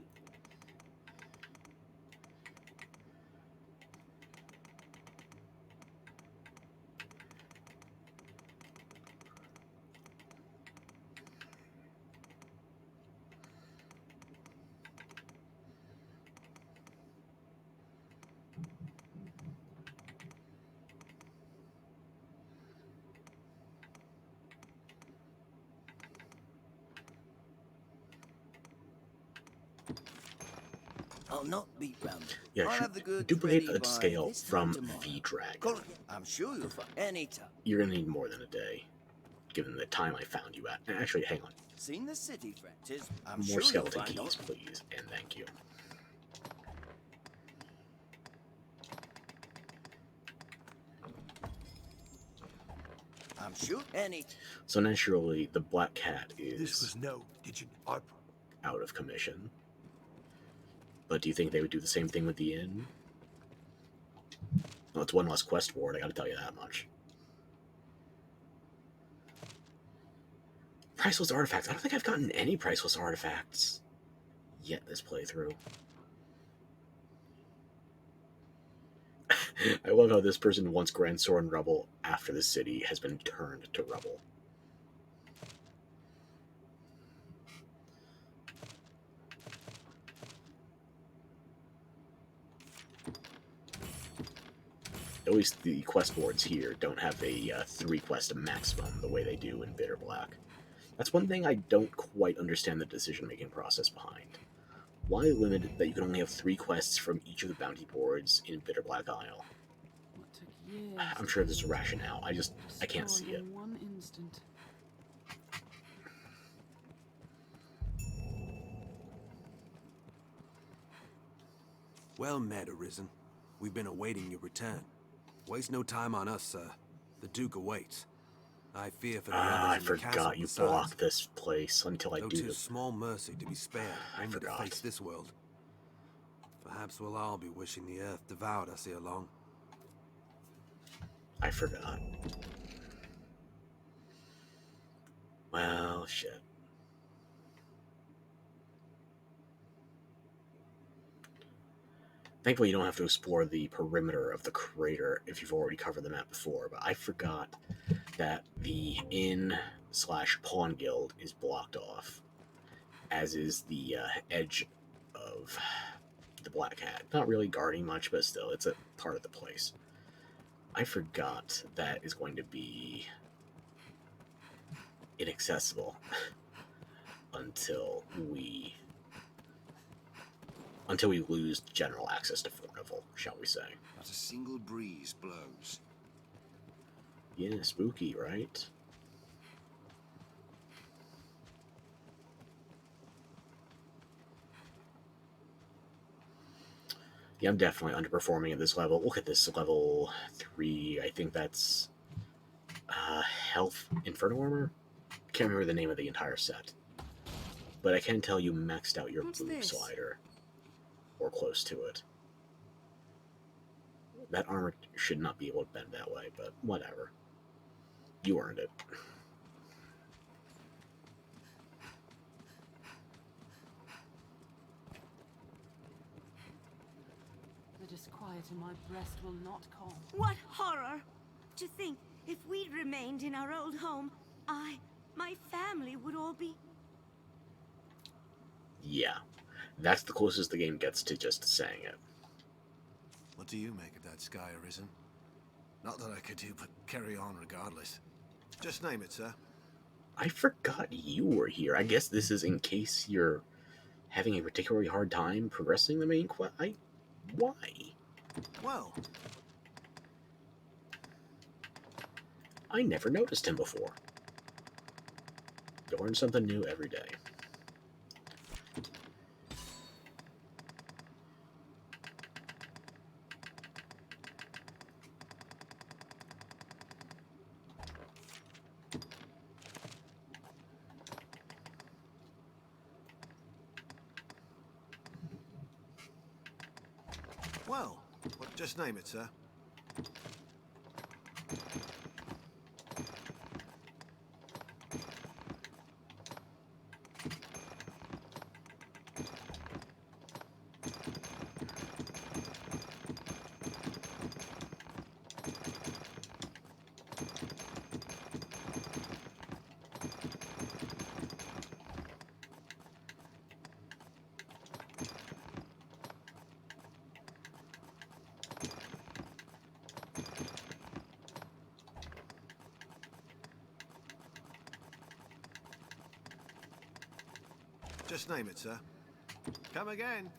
I'll not beat round. Yeah, I'll have the goods duplicate ready a by scale this time from tomorrow. the dragon. I'm sure you'll find any time. You're gonna need more than a day, given the time I found you at. Actually, hang on. Seen the city, friend. 'Tis... I'm More sure skeleton you'll find keys, all... please, and thank you. I'm sure any... So naturally, the Black Cat is This was no... Did you... out of commission. But do you think they would do the same thing with the inn? Well, it's one less quest ward, I gotta tell you that much. Priceless artifacts. I don't think I've gotten any priceless artifacts yet this playthrough. I love how this person wants Grand Sorin rubble after the city has been turned to rubble. At least the quest boards here don't have a 3-quest maximum the way they do in Bitter Black. That's one thing I don't quite understand the decision-making process behind. Why limit it that you can only have 3 quests from each of the bounty boards in Bitter Black Isle? I'm sure there's a rationale. I can't see it. In one instant. Well met, Arisen. We've been awaiting your return. Waste no time on us, sir. The Duke awaits. I fear for the I others in the castle forgot you besides. blocked this place until I Though do 'tis this. small mercy to be spared I only to forgot. face this world. Perhaps we'll all be wishing the earth devoured us ere long. I forgot. Well, shit. Thankfully, you don't have to explore the perimeter of the crater if you've already covered the map before, but I forgot that the inn/pawn guild is blocked off, as is the edge of the Black Hat. Not really guarding much, but still, it's a part of the place. I forgot that is going to be inaccessible until we lose general access to Fornival, shall we say. Not a single breeze blows. Yeah, spooky, right? Yeah, I'm definitely underperforming at this level. Look at this, level 3. I think that's Health Inferno Armor? Can't remember the name of the entire set. But I can tell you maxed out your boob slider. Or close to it. That armor should not be able to bend that way, but whatever. You earned it. The disquiet in my breast will not calm. What horror! To think, if we'd remained in our old home, my family would all be... Yeah. That's the closest the game gets to just saying it. What do you make of that, Sky Arisen? Not that I could do, but carry on regardless. Just name it, sir. I forgot you were here. I guess this is in case you're having a particularly hard time progressing the main quest. Why? Well, I never noticed him before. You learn something new every day. well, just name it, sir. Just name it, sir. Come again.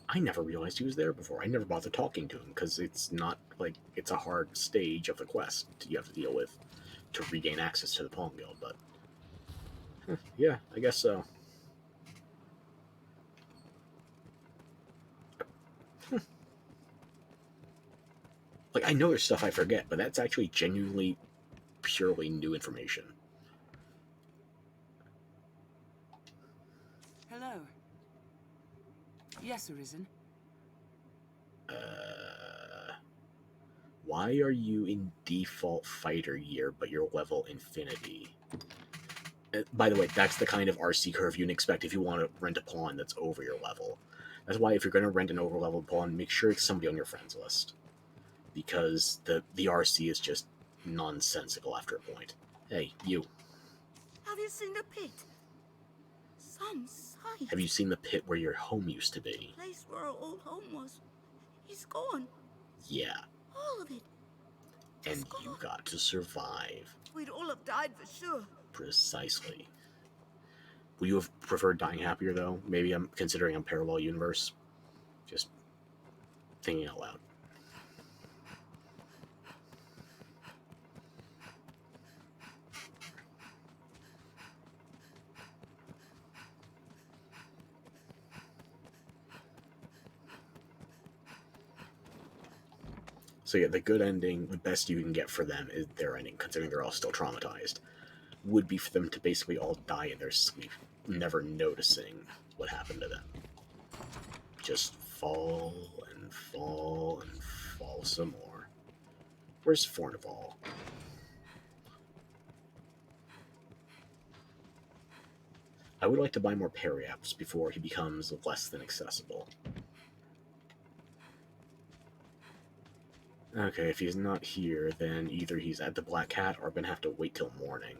I never realized he was there before. I never bothered talking to him because it's not like it's a hard stage of the quest you have to deal with to regain access to the Pawn Guild, but yeah, I guess so. Like, I know there's stuff I forget, but that's actually genuinely purely new information. Hello. Yes, Arisen. Why are you in default fighter gear, but you're level infinity? By the way, that's the kind of RC curve you'd expect if you want to rent a pawn that's over your level. That's why if you're going to rent an over-leveled pawn, make sure it's somebody on your friends list. Because the RC is just nonsensical after a point. Hey, you. Have you seen the pit? Some sight. Have you seen the pit where your home used to be? The place where our old home was. It's gone. Yeah. All of it. And you got to survive. We'd all have died for sure. Precisely. Would you have preferred dying happier, though? Maybe I'm considering a parallel universe. Just thinking out loud. So yeah, the good ending, the best you can get for them is their ending, considering they're all still traumatized, would be for them to basically all die in their sleep, never noticing what happened to them. Just fall and fall and fall some more. Where's Fornival? I would like to buy more Periaps before he becomes less than accessible. Okay, if he's not here, then either he's at the Black Cat or I'm gonna have to wait till morning.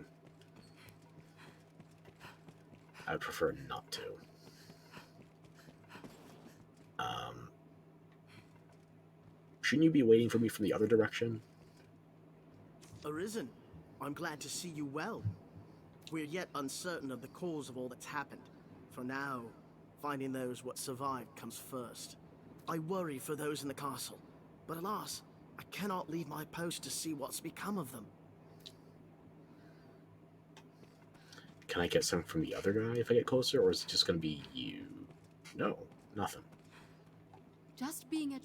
I would prefer not to. Shouldn't you be waiting for me from the other direction? Arisen, I'm glad to see you well. We're yet uncertain of the cause of all that's happened. For now, finding those what survived comes first. I worry for those in the castle, but alas, I cannot leave my post to see what's become of them. Can I get some from the other guy if I get closer, or is it just going to be you? No. Nothing. Just being at...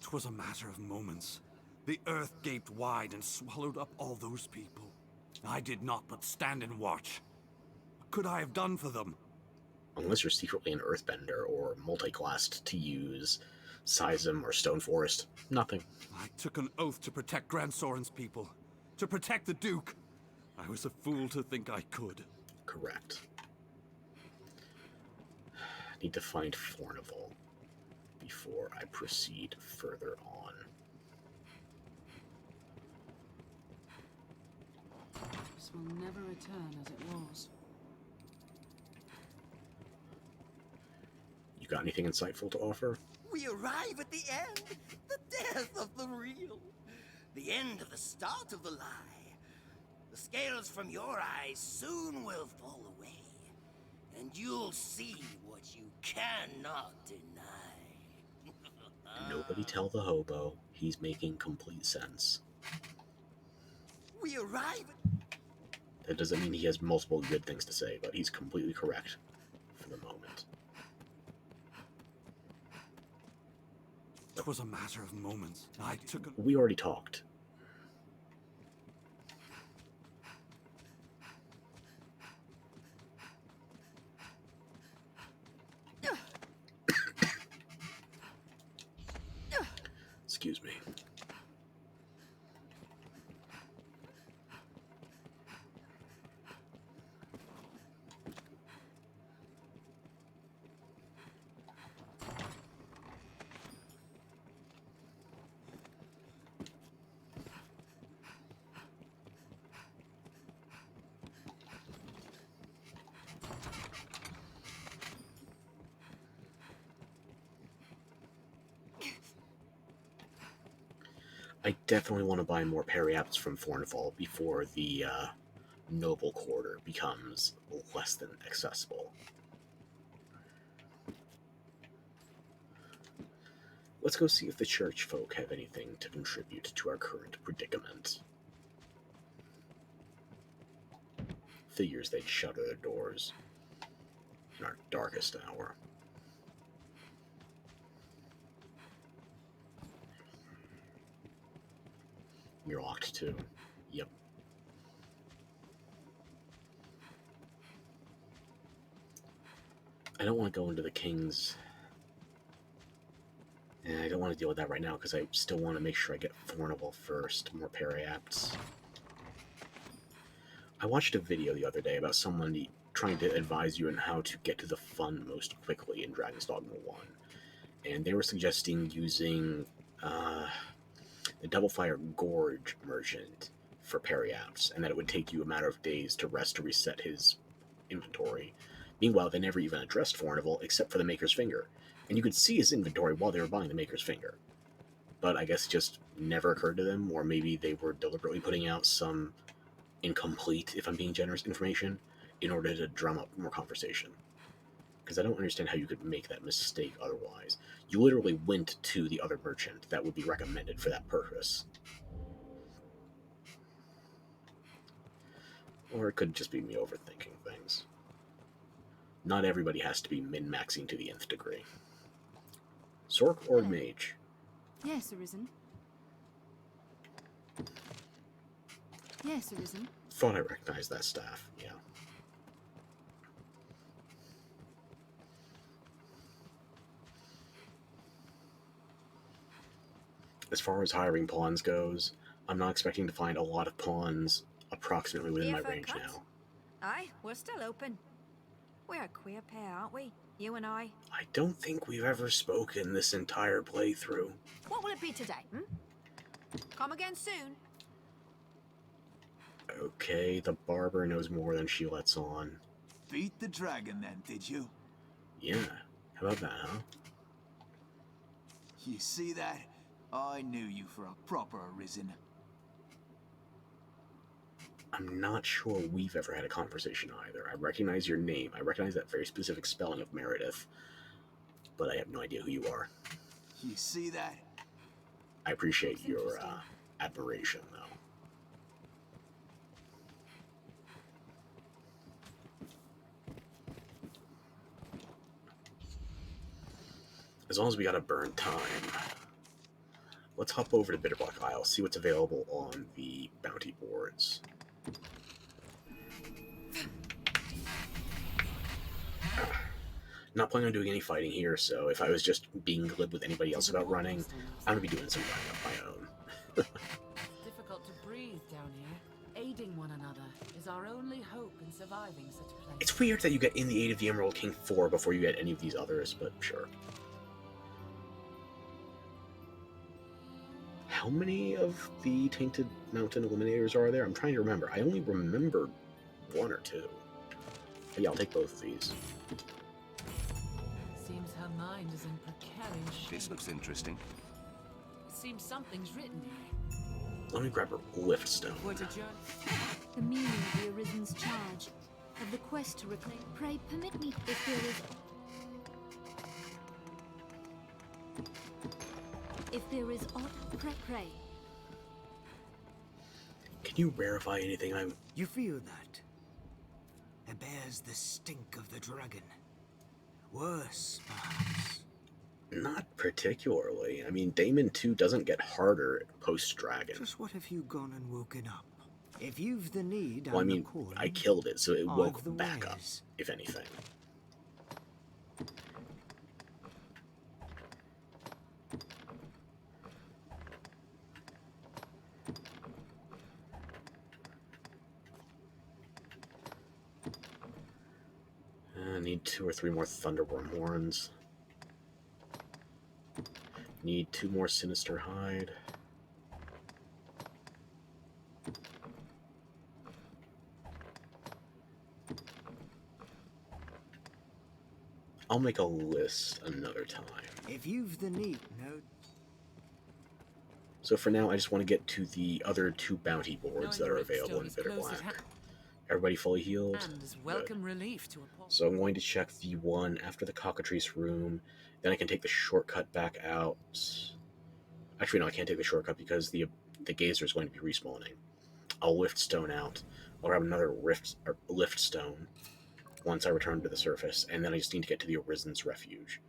'Twas a matter of moments. The earth gaped wide and swallowed up all those people. I did not but stand and watch. What could I have done for them? Unless you're secretly an earthbender or multi-classed to use Seism or Stone Forest. Nothing. I took an oath to protect Grand Soren's people. To protect the Duke. I was a fool to think I could. Correct. Need to find Fornival before I proceed further on. This will never return as it was. You got anything insightful to offer? We arrive at the end, the death of the real, the end of the start of the lie. The scales from your eyes soon will fall away, and you'll see what you cannot deny. Nobody tell the hobo. He's making complete sense. We arrive at... That doesn't mean he has multiple good things to say, but he's completely correct for the moment. 'Twas a matter of moments. I took an... We already talked. Excuse me. I definitely want to buy more Periapts from Fornival before the Noble Quarter becomes less than accessible. Let's go see if the church folk have anything to contribute to our current predicament. Figures they'd shutter their doors in our darkest hour. You're locked too. Yep. I don't want to go into the King's... I don't want to deal with that right now because I still want to make sure I get Fornival first. More Periapts. I watched a video the other day about someone trying to advise you on how to get to the fun most quickly in Dragon's Dogma 1. And they were suggesting using the Double Fire Gorge merchant for Periapts, and that it would take you a matter of days to rest to reset his inventory. Meanwhile, they never even addressed Fornival except for the Maker's Finger, and you could see his inventory while they were buying the Maker's Finger. But I guess it just never occurred to them, or maybe they were deliberately putting out some incomplete, if I'm being generous, information in order to drum up more conversation. Because I don't understand how you could make that mistake otherwise. You literally went to the other merchant that would be recommended for that purpose. Or it could just be me overthinking things. Not everybody has to be min-maxing to the nth degree. Sork or Mage? Yes, Arisen. Yes, Arisen. Thought I recognized that staff, yeah. As far as hiring pawns goes, I'm not expecting to find a lot of pawns approximately within my range now. Aye, we're still open. We're a queer pair, aren't we? You and I. I don't think we've ever spoken this entire playthrough. What will it be today, Come again soon. Okay, the barber knows more than she lets on. Beat the dragon then, did you? Yeah, how about that, huh? You see that? I knew you for a proper Arisen. I'm not sure we've ever had a conversation either. I recognize your name. I recognize that very specific spelling of Meredith. But I have no idea who you are. You see that? I appreciate your admiration, though. As long as we gotta burn time. Let's hop over to Bitterblock Isle, see what's available on the bounty boards. Not planning on doing any fighting here, so if I was just being glib with anybody else about running, I'm gonna be doing some running of my own. It's difficult to breathe down here. Aiding one another is our only hope in surviving such a place. It's weird that you get in the aid of the Emerald King 4 before you get any of these others, but sure. How many of the Tainted Mountain Eliminators are there? I'm trying to remember. I only remembered 1 or 2. But yeah, I'll take both of these. Seems her mind is in precarious shape. This looks interesting. It seems something's written here. Let me grab a lift stone. What a journey. The meaning of the Arisen's charge, of the quest to reclaim. Pray permit me if there is. If there is aught, pray. Can you rarefy anything? You feel that? It bears the stink of the dragon. Worse, perhaps. Not particularly. I mean, Daemon 2 doesn't get harder post-dragon. Just what have you gone and woken up? If you've the need, well, I mean, I killed it, so it woke back up, if anything. I need 2 or 3 more Thunderworm horns. Need 2 more Sinister Hide. I'll make a list another time. If you've the need, no. So for now, I just want to get to the other 2 bounty boards that are available in Bitterblack. Everybody fully healed? Welcome relief to a so I'm going to check the one after the cockatrice room. Then I can take the shortcut back out. Actually, no, I can't take the shortcut because the gazer is going to be respawning. I'll lift stone out. I'll grab another lift stone once I return to the surface, and then I just need to get to the Arisen's refuge.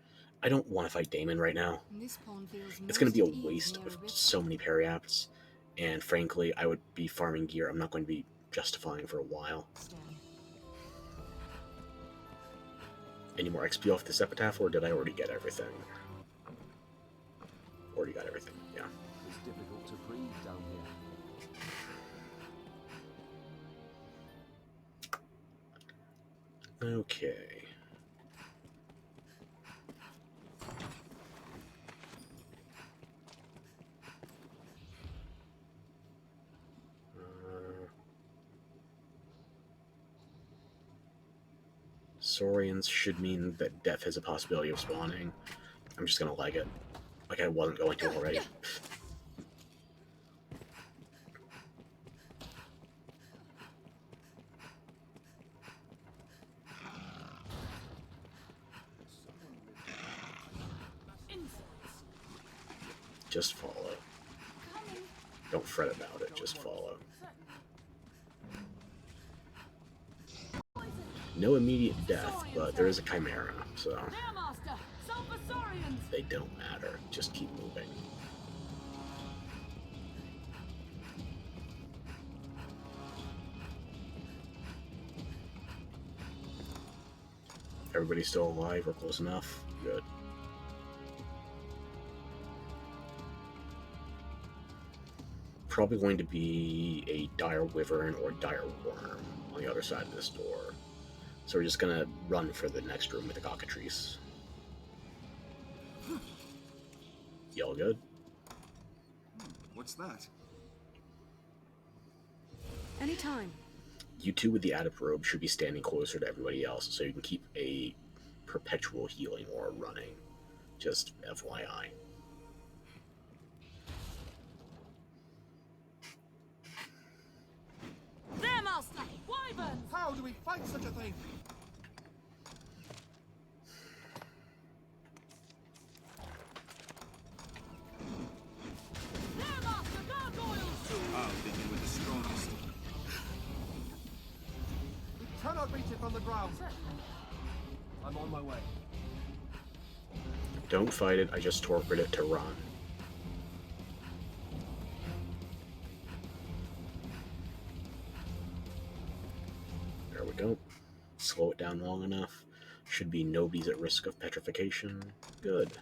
I don't want to fight Daemon right now. It's going to be a waste of so many periapts, and frankly, I would be farming gear I'm not going to be justifying for a while. Any more XP off this epitaph, or did I already get everything? Already got everything, yeah. It's difficult to breathe down here. Okay. Saurians should mean that death has a possibility of spawning. I'm just gonna leg it. Like I wasn't going to already. Just follow. Don't fret about it, just follow. No immediate death, but there is a chimera, so they don't matter. Just keep moving. Everybody still alive or close enough? Good. Probably going to be a dire wyvern or dire worm on the other side of this door. So we're just gonna run for the next room with the cockatrice. Y'all good? What's that? Anytime. You two with the adept robe should be standing closer to everybody else so you can keep a perpetual healing or running. Just FYI. There, Master! Wyverns! How do we fight such a thing? There, Master! Gargoyles! I'll begin with the strongest. We cannot reach it from the ground. I'm on my way. Don't fight it, I just torpered it to run. There we go. Slow it down long enough. Should be nobody's at risk of petrification. Good.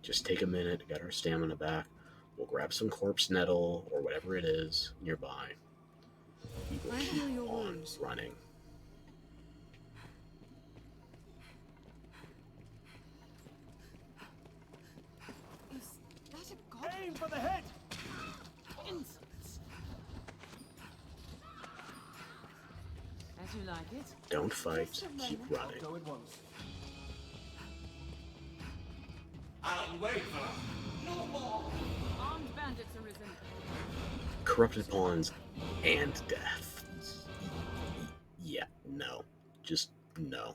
Just take a minute, get our stamina back. We'll grab some corpse nettle, or whatever it is, nearby. We will keep on running. Aim for the head! Insolence. As you like it. Don't fight, keep running. Go at once. I'll wait for no more. Armed bandits arisen. Corrupted pawns and death. Yeah, no. Just no.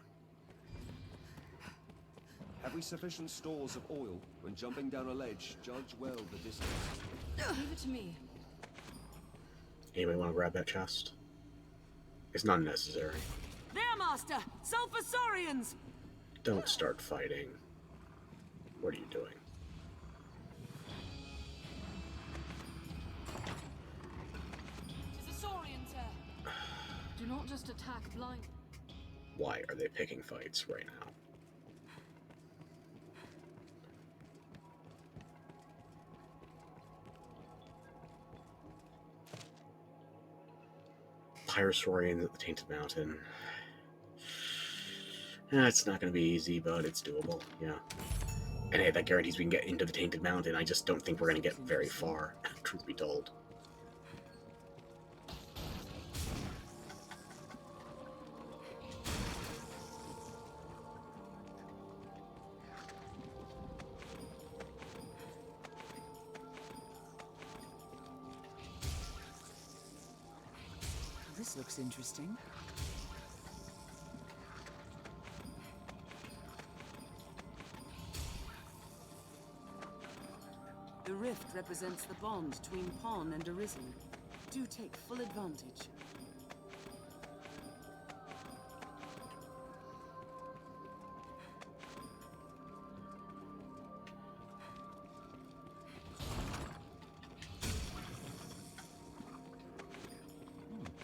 Have we sufficient stores of oil? When jumping down a ledge, judge well the distance. Leave it to me. Anybody want to grab that chest? It's not necessary. There, Master! Sulfursaurians! Don't start fighting. What are you doing? Tis a saurian, sir. Do not just attack blind. Why are they picking fights right now? Pyrosaurians at the Tainted Mountain. It's not going to be easy, but it's doable, yeah. And hey, that guarantees we can get into the Tainted Mountain. I just don't think we're going to get very far, truth be told. This looks interesting. The rift represents the bond between Pawn and Arisen. Do take full advantage.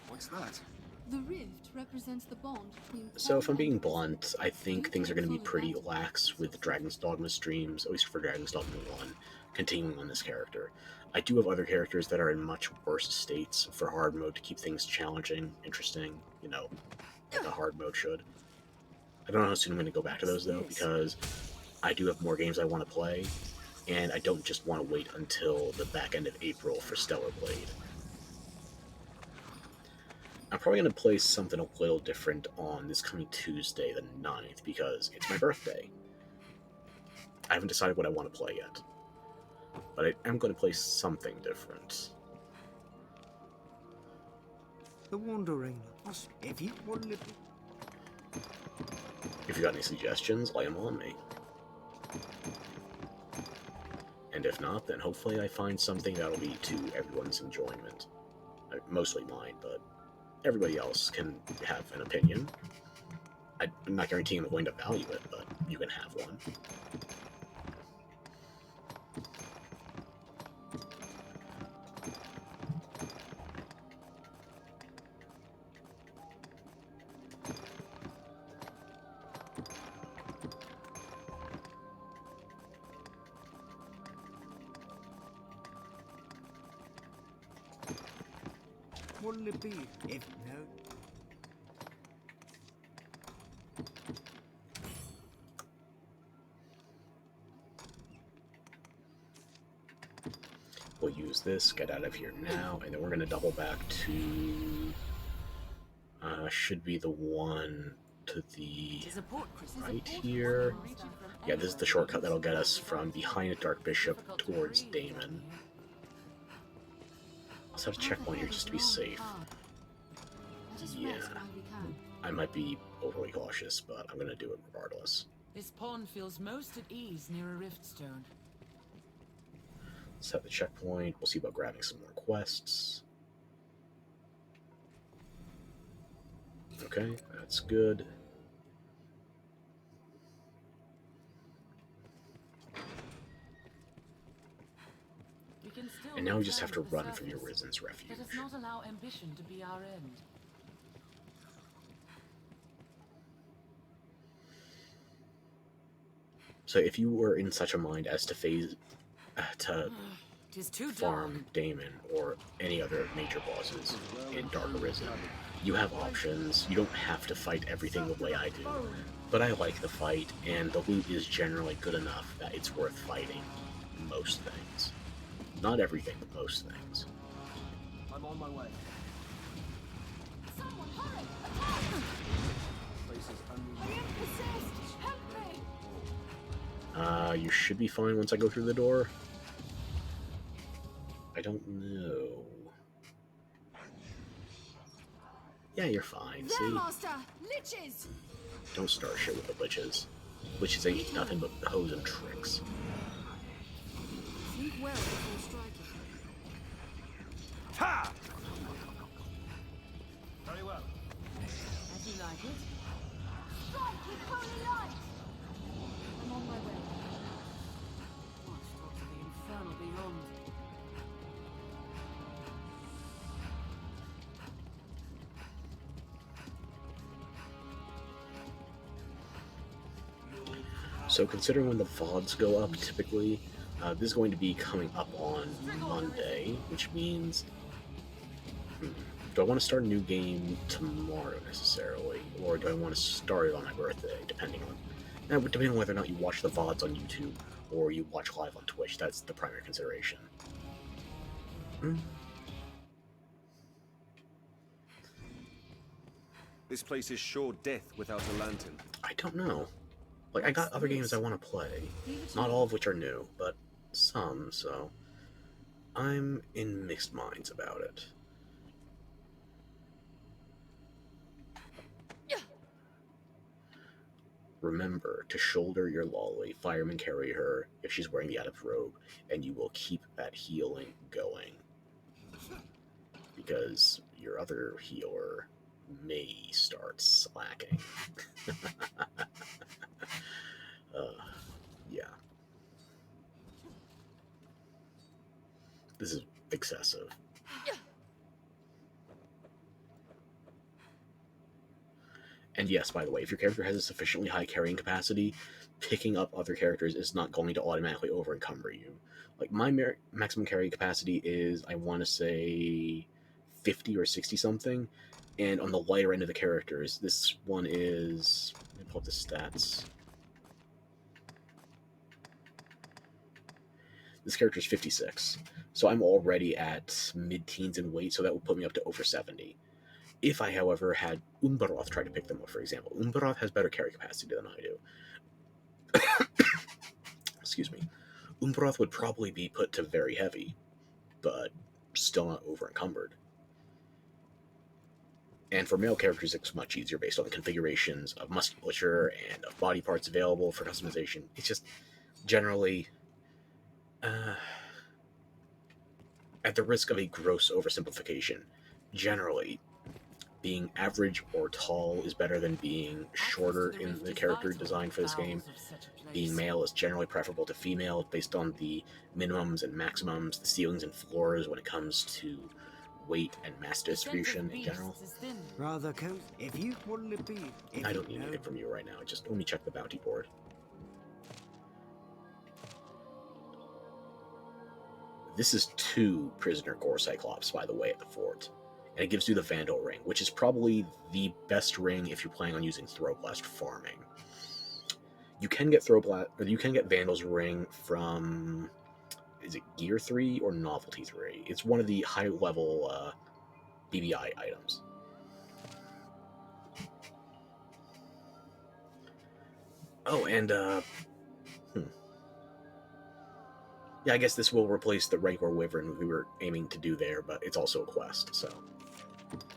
What's that? The rift represents the bond between. So if I'm being blunt, I think things are going to be pretty lax with Dragon's Dogma streams, at least for Dragon's Dogma 1, continuing on this character. I do have other characters that are in much worse states for hard mode to keep things challenging, interesting, you know, like a hard mode should. I don't know how soon I'm going to go back to those, though, because I do have more games I want to play, and I don't just want to wait until the back end of April for Stellar Blade. I'm probably going to play something a little different on this coming Tuesday, the 9th, because it's my birthday. I haven't decided what I want to play yet, but I am going to play something different. The Wandering Lost. If you got any suggestions, lay them on me. And if not, then hopefully I find something that'll be to everyone's enjoyment. Mostly mine, but everybody else can have an opinion. I'm not guaranteeing I'm going to value it, but you can have one. what'll it be if no? We'll use this, get out of here now, and then we're going to double back to... should be the one to the right here. Yeah, this is the shortcut that'll get us from behind a Dark Bishop towards Damon. Let's have a checkpoint here just to be safe. Yeah, I might be overly cautious, but I'm going to do it regardless. This pawn feels most at ease near a riftstone. Set the checkpoint. We'll see about grabbing some more quests. Okay, that's good. And now we just have to run for the Arisen's refuge. Let us not allow ambition to be our end. So if you were in such a mind as to farm Daemon or any other major bosses in Dark Arisen, you have options. You don't have to fight everything the way I do. But I like the fight, and the loot is generally good enough that it's worth fighting most things. Not everything, but most things. I'm on my way. Someone hurry! Attack! Place is I am possessed! Help me! You should be fine once I go through the door. I don't know. Yeah, you're fine, see? Master! Liches! Don't start shit with the liches. Liches ain't nothing but hoes and tricks. Think well before striking. Ha! Very well. As you like it. Strike with holy light! I'm on my way. Watch out for the infernal beyond. So considering when the VODs go up, typically, this is going to be coming up on Monday, which means... do I want to start a new game tomorrow, necessarily? Or do I want to start it on my birthday, depending on whether or not you watch the VODs on YouTube, or you watch live on Twitch. That's the primary consideration. This place is sure death without a lantern. I don't know. Like, I got other games I want to play. Not all of which are new, but some, so... I'm in mixed minds about it. Remember to shoulder your lolly, firemen carry her if she's wearing the adept robe, and you will keep that healing going. Because your other healer may start slacking. Yeah. This is excessive. And yes, by the way, if your character has a sufficiently high carrying capacity, picking up other characters is not going to automatically over-encumber you. Like, my maximum carrying capacity is, I want to say, 50 or 60-something, and on the lighter end of the characters, this one is... Let me pull up the stats. This character is 56, so I'm already at mid-teens in weight, so that would put me up to over 70. If I, however, had Umbaroth try to pick them up, for example, Umbaroth has better carry capacity than I do. Excuse me. Umbaroth would probably be put to very heavy, but still not over-encumbered. And for male characters, it's much easier based on the configurations of musculature and of body parts available for customization. It's just generally... at the risk of a gross oversimplification, generally, being average or tall is better than being shorter in the character design for this game. Being male is generally preferable to female based on the minimums and maximums, the ceilings and floors when it comes to weight and mass distribution in general. Rather cozy. If you wouldn't be... I don't need anything from you right now, just let me check the bounty board. This is 2 prisoner core cyclops, by the way, at the fort. And it gives you the Vandal ring, which is probably the best ring if you're planning on using Throblast farming. You can get Vandal's ring from, is it Gear 3 or Novelty 3? It's one of the high-level BBI items. Oh, and yeah, I guess this will replace the regular Wyvern we were aiming to do there, but it's also a quest, so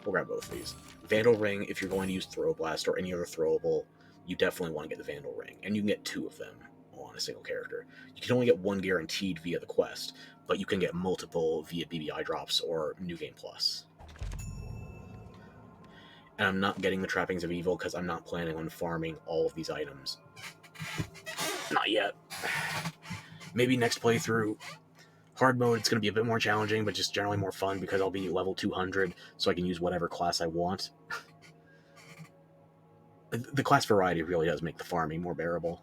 we'll grab both of these. Vandal Ring, if you're going to use Throblast or any other throwable, you definitely want to get the Vandal Ring, and you can get 2 of them on a single character. You can only get 1 guaranteed via the quest, but you can get multiple via BBI drops or New Game Plus. And I'm not getting the Trappings of Evil because I'm not planning on farming all of these items. Not yet. Maybe next playthrough. Hard mode, it's going to be a bit more challenging, but just generally more fun because I'll be level 200, so I can use whatever class I want. The class variety really does make the farming more bearable.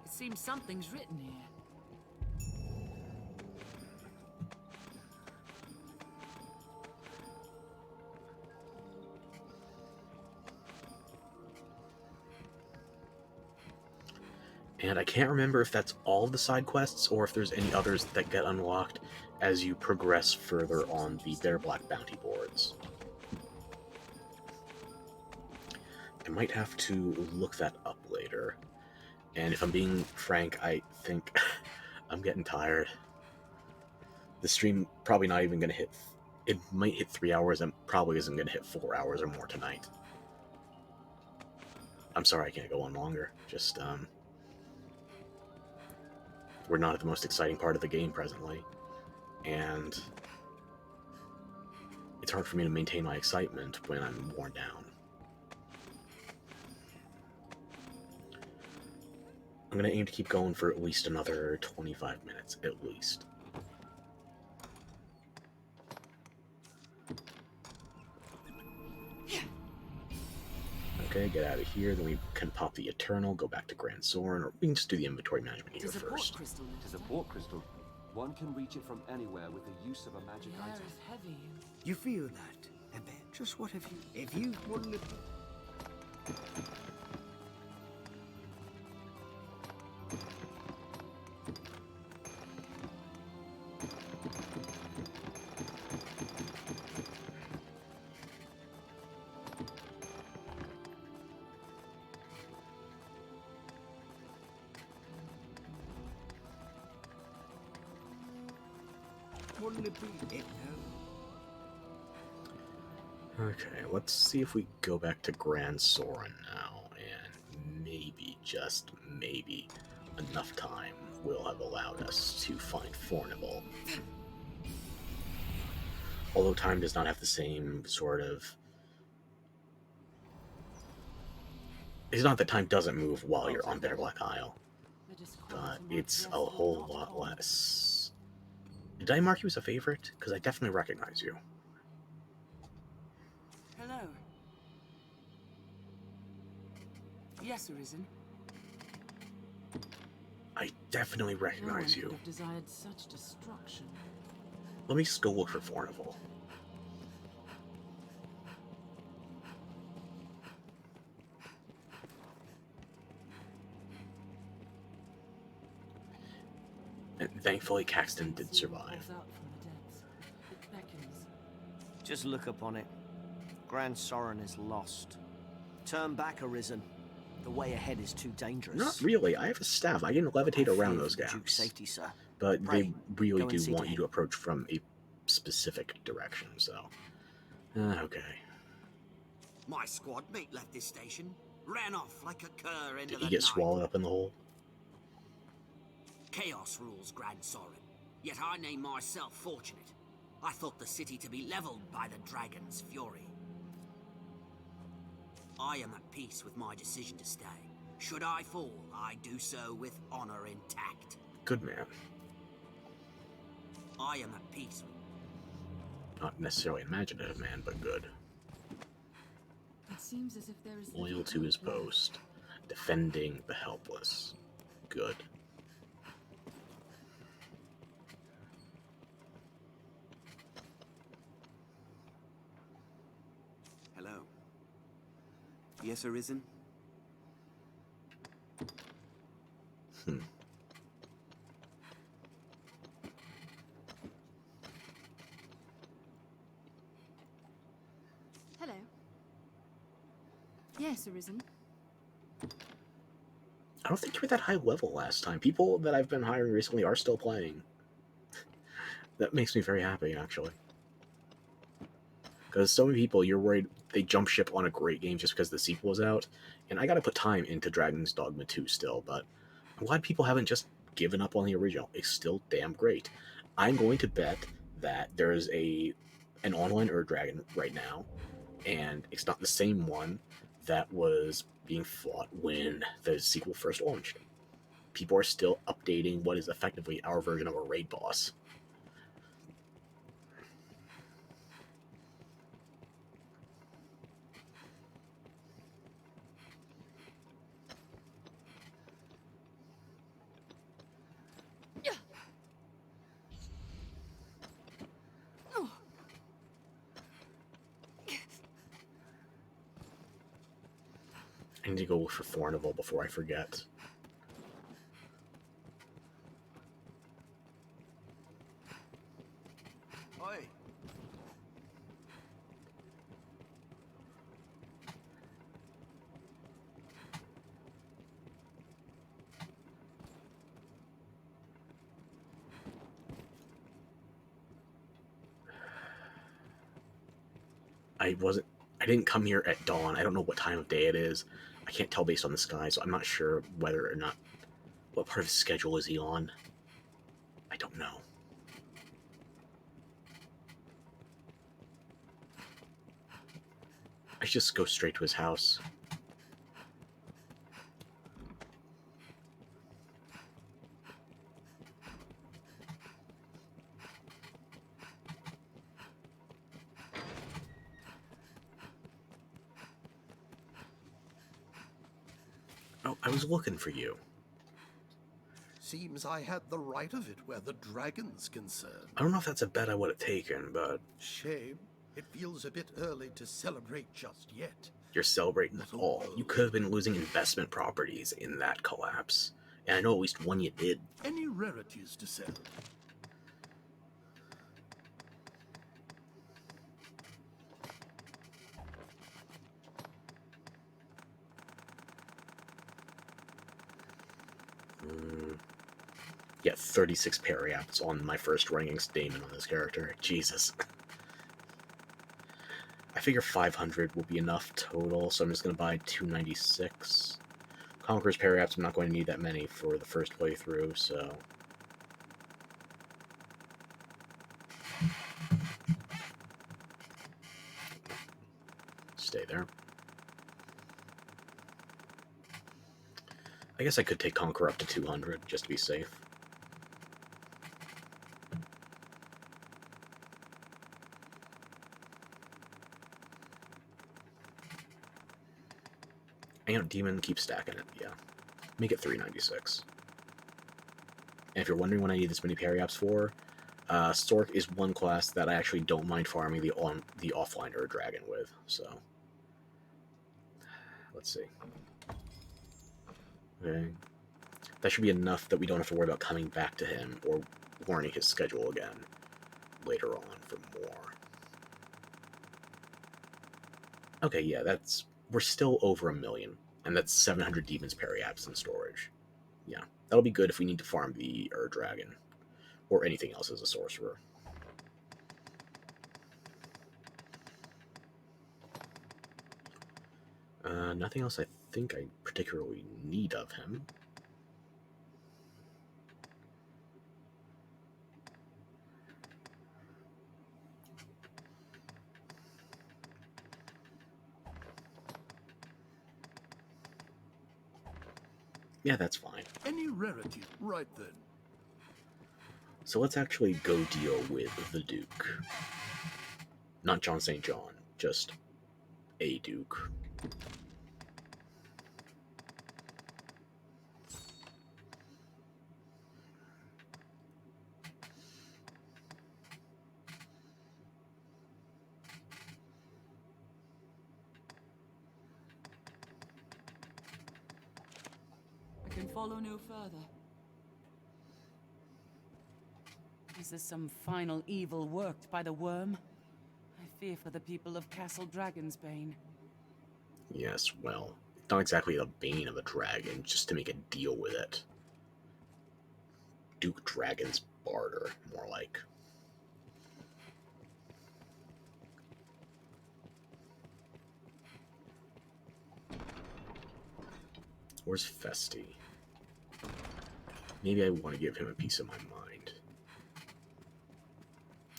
It seems something's written here. And I can't remember if that's all the side quests or if there's any others that get unlocked as you progress further on the Bear Black bounty boards. I might have to look that up later. And if I'm being frank, I think I'm getting tired. The stream probably not even going to hit... It might hit 3 hours and probably isn't going to hit 4 hours or more tonight. I'm sorry I can't go on longer. Just, we're not at the most exciting part of the game presently, and it's hard for me to maintain my excitement when I'm worn down. I'm going to aim to keep going for at least another 25 minutes, at least. Okay, get out of here, then we can pop the Eternal, go back to Grand Soren, or we can just do the inventory management here first. It is a port crystal. One can reach it from anywhere with the use of a magic item. Heavy. You feel that? And then just what have you... If you wouldn't have... Wouldn't it be... Okay, let's see if we go back to Grand Soren now, and maybe, just maybe, enough time will have allowed us to find Fornival. Although time does not have the same sort of... It's not that time doesn't move while you're on Bear Black Isle, but it's a whole lot less. Did I mark you as a favorite? Because I definitely recognize you. Hello. Yes, Arisen. I definitely recognize No one you. could have desired such destruction. Let me just go look for Fornival. And thankfully, Caxton did survive. Just look upon it. Grand Soren is lost. Turn back, Arisen. The way ahead is too dangerous. Not really. I have a staff. I can levitate around those Duke's gaps. safety, sir. But Pray, they really go and do see want to you him. to approach from a specific direction, so... okay. My squad mate left this station. Ran off like a cur into Did the he get night. swallowed up in the hole? Chaos rules Grand Soren. Yet I name myself fortunate. I thought the city to be leveled by the dragon's fury. I am at peace with my decision to stay. Should I fall, I do so with honor intact. Good man. I am at peace with... Not necessarily imaginative man, but good. It seems as if there is Loyal to his post. Defending the helpless. Good. Hello. Yes, Arisen? Hello. Yes, Arisen. I don't think you were that high level last time. People that I've been hiring recently are still playing. That makes me very happy, actually. Because so many people, you're worried they jump ship on a great game just because the sequel is out. And I gotta put time into Dragon's Dogma 2 still, but I'm glad people haven't just given up on the original. It's still damn great. I'm going to bet that there's an online Dragon right now, and it's not the same one that was being fought when the sequel first launched. people are still updating what is effectively our version of a raid boss. I need to go for Thornival before I forget. Oi. I didn't come here at dawn. I don't know what time of day it is. I can't tell based on the sky, so I'm not sure whether or not, what part of his schedule is he on. I don't know. I should just go straight to his house. Oh, I was looking for you. Seems I had the right of it where the dragon's concerned. I don't know if that's a bet I would have taken, but... Shame. It feels a bit early to celebrate just yet. You're celebrating at all. You could have been losing investment properties in that collapse. And I know at least one you did. Any rarities to sell? Yeah, 36 parry-ups on my first rankings daemon on this character. Jesus. I figure 500 will be enough total, so I'm just going to buy 296. Conqueror's parry-ups, I'm not going to need that many for the first playthrough, so... Stay there. I guess I could take Conqueror up to 200, just to be safe. And Demon, keep stacking it, yeah. Make it 396. And if you're wondering what I need this many parry-ups for, Stork is one class that I actually don't mind farming the offline Ur Dragon with, so... Let's see. Okay. That should be enough that we don't have to worry about coming back to him or warning his schedule again later on for more. Okay, yeah, we're still over 1 million, and that's 700 demons parry-ups in storage. Yeah, that'll be good if we need to farm the Ur Dragon or anything else as a sorcerer. Nothing else I think I particularly need of him. Yeah, that's fine. Any rarity? Right then. So let's actually go deal with the Duke. Not John St. John, just a Duke. I can follow no further. Is this some final evil worked by the worm? I fear for the people of Castle Dragonsbane. Yes, well, not exactly the bane of a dragon, just to make a deal with it. Duke Dragon's barter, more like. Where's Festi? Maybe I want to give him a piece of my mind.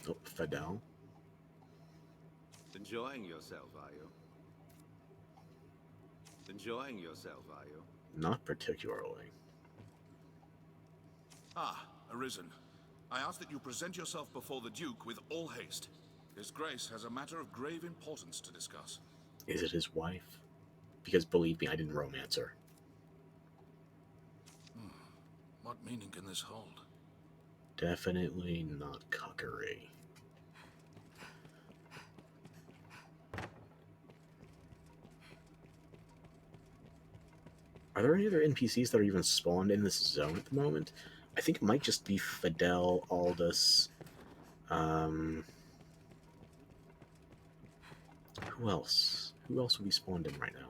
Oh, Fidel. Enjoying yourself, are you? Enjoying yourself, are you? Not particularly. Ah, Arisen. I ask that you present yourself before the Duke with all haste. His Grace has a matter of grave importance to discuss. Is it his wife? Because believe me, I didn't romance her. What meaning can this hold? Definitely not cuckery. Are there any other NPCs that are even spawned in this zone at the moment? I think it might just be Fidel, Aldous. Who else? Who else would be spawned in right now?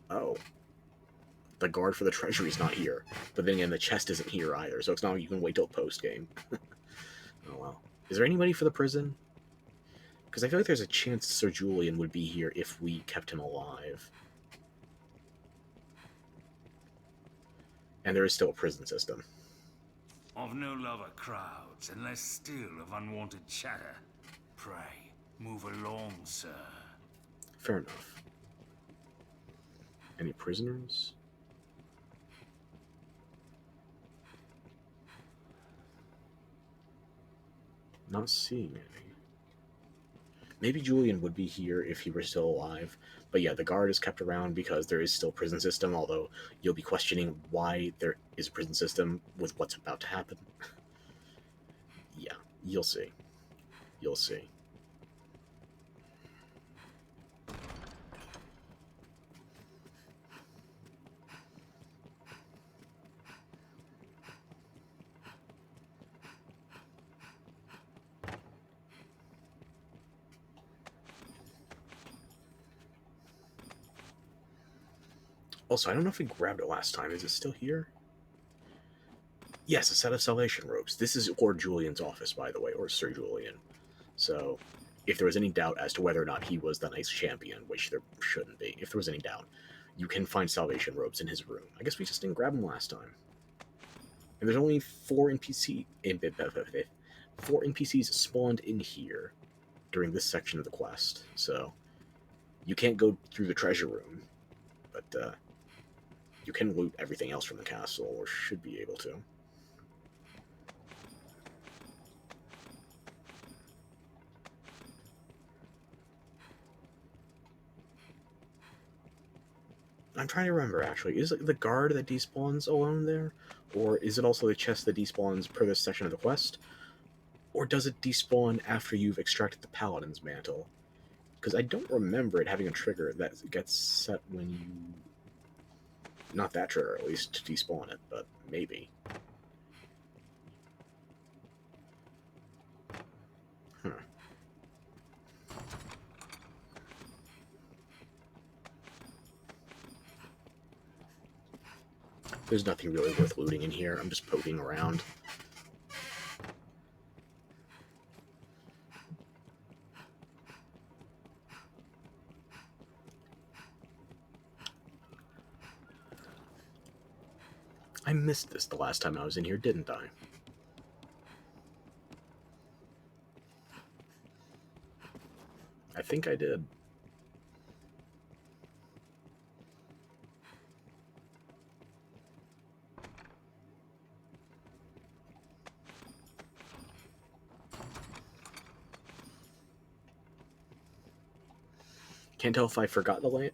Oh. The guard for the treasury's not here. But then again, the chest isn't here either, so it's not like you can wait till post-game. Oh well. Is there anybody for the prison? Because I feel like there's a chance Sir Julian would be here if we kept him alive. And there is still a prison system. I've no love of crowds, and less still of unwanted chatter. Pray, move along, sir. Fair enough. Any prisoners? Not seeing any. Maybe Julian would be here if he were still alive. But yeah, the guard is kept around because there is still a prison system, although you'll be questioning why there is a prison system with what's about to happen. Yeah, you'll see. You'll see. Also, I don't know if we grabbed it last time. Is it still here? Yes, a set of salvation robes. This is Lord Julian's office, by the way, or Sir Julian. So, if there was any doubt as to whether or not he was the Knights Champion, which there shouldn't be, if there was any doubt, you can find salvation robes in his room. I guess we just didn't grab them last time. And there's only 4 NPCs spawned in here during this section of the quest. So, you can't go through the treasure room, but you can loot everything else from the castle, or should be able to. I'm trying to remember, actually. Is it the guard that despawns alone there? Or is it also the chest that despawns per this section of the quest? Or does it despawn after you've extracted the paladin's mantle? Because I don't remember it having a trigger that gets set when you... Not that trigger, at least, to despawn it, but maybe. Huh. There's nothing really worth looting in here. I'm just poking around. I missed this the last time I was in here, didn't I? I think I did. Can't tell if I forgot the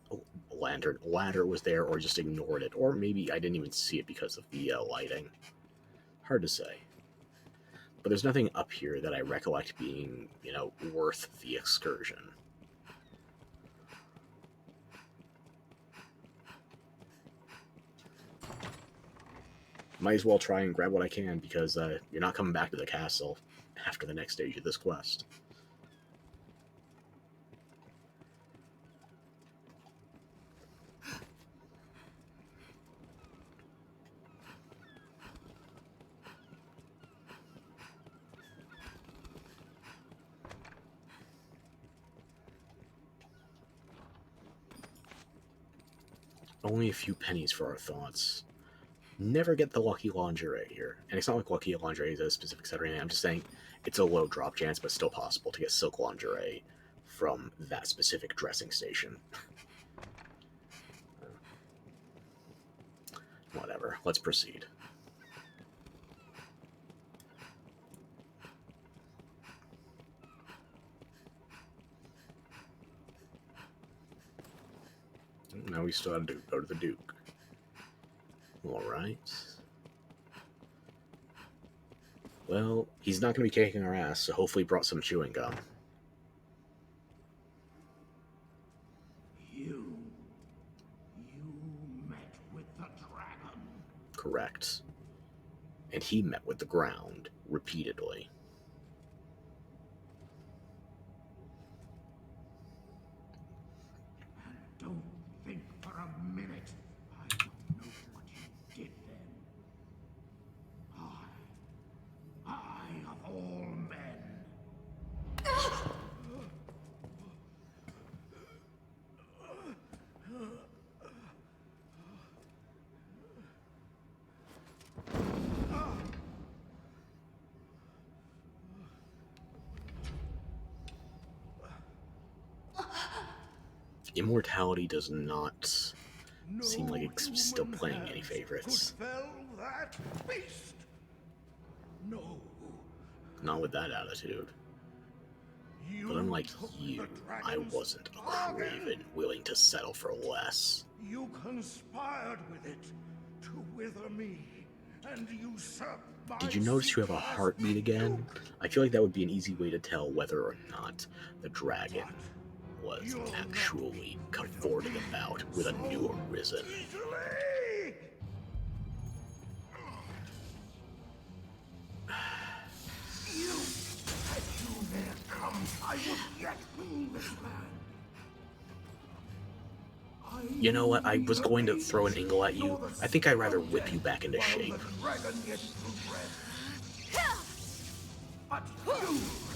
ladder was there or just ignored it, or maybe I didn't even see it because of the lighting. Hard to say. But there's nothing up here that I recollect being, worth the excursion. Might as well try and grab what I can, because you're not coming back to the castle after the next stage of this quest. Only a few pennies for our thoughts. Never get the lucky lingerie here. And it's not like lucky lingerie is a specific set or anything. I'm just saying it's a low drop chance, but still possible to get silk lingerie from that specific dressing station. Whatever. Let's proceed. Now we still have to go to the Duke. Alright. Well, he's not going to be kicking our ass, so hopefully he brought some chewing gum. You met with the dragon. Correct. And he met with the ground repeatedly. Don't think for a minute I don't know what you did then. I of all men. Immortality does not seem like it's still playing any favorites. Fell that beast. No. Not with that attitude. But unlike you, I wasn't a craven willing to settle for less. You conspired with it to wither me and usurp my Did you notice you have a heartbeat again? I feel like that would be an easy way to tell whether or not the dragon was actually cavorting about with a new Arisen. I would yet rule this land. You know what? I was going to throw an angle at you. I think I'd rather whip you back into shape. But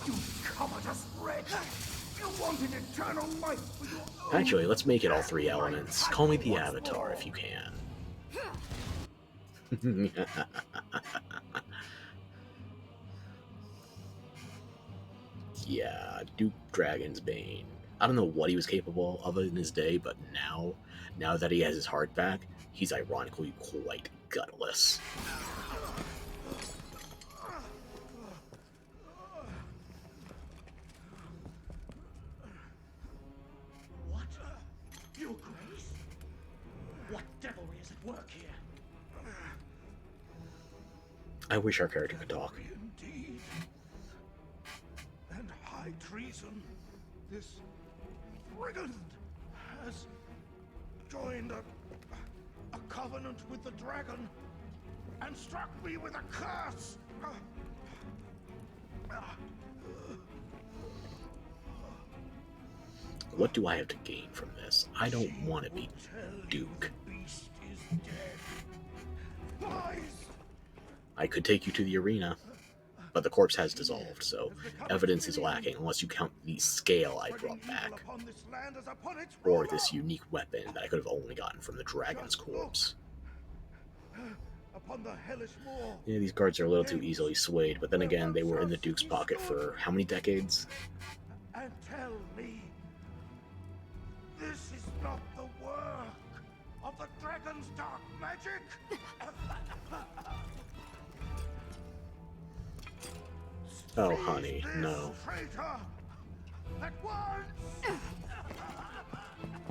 you covetous wretch, you wanted eternal life for your own. Actually, let's make it all three elements. Call me the Avatar if you can. Yeah, Duke Dragon's Bane. I don't know what he was capable of in his day, but now that he has his heart back, he's ironically quite gutless. What? Your Grace? What devilry is at work here? I wish our character could talk. Indeed. And high treason. This brigand has joined a covenant with the dragon and struck me with a curse. What do I have to gain from this? I don't want to be Duke. I could take you to the arena, but the corpse has dissolved, so evidence is lacking unless you count the scale I brought back, or this unique weapon that I could have only gotten from the dragon's corpse. Yeah, these guards are a little too easily swayed, but then again, they were in the Duke's pocket for how many decades? And tell me, this is not the work of the dragon's dark magic? Oh, honey, no.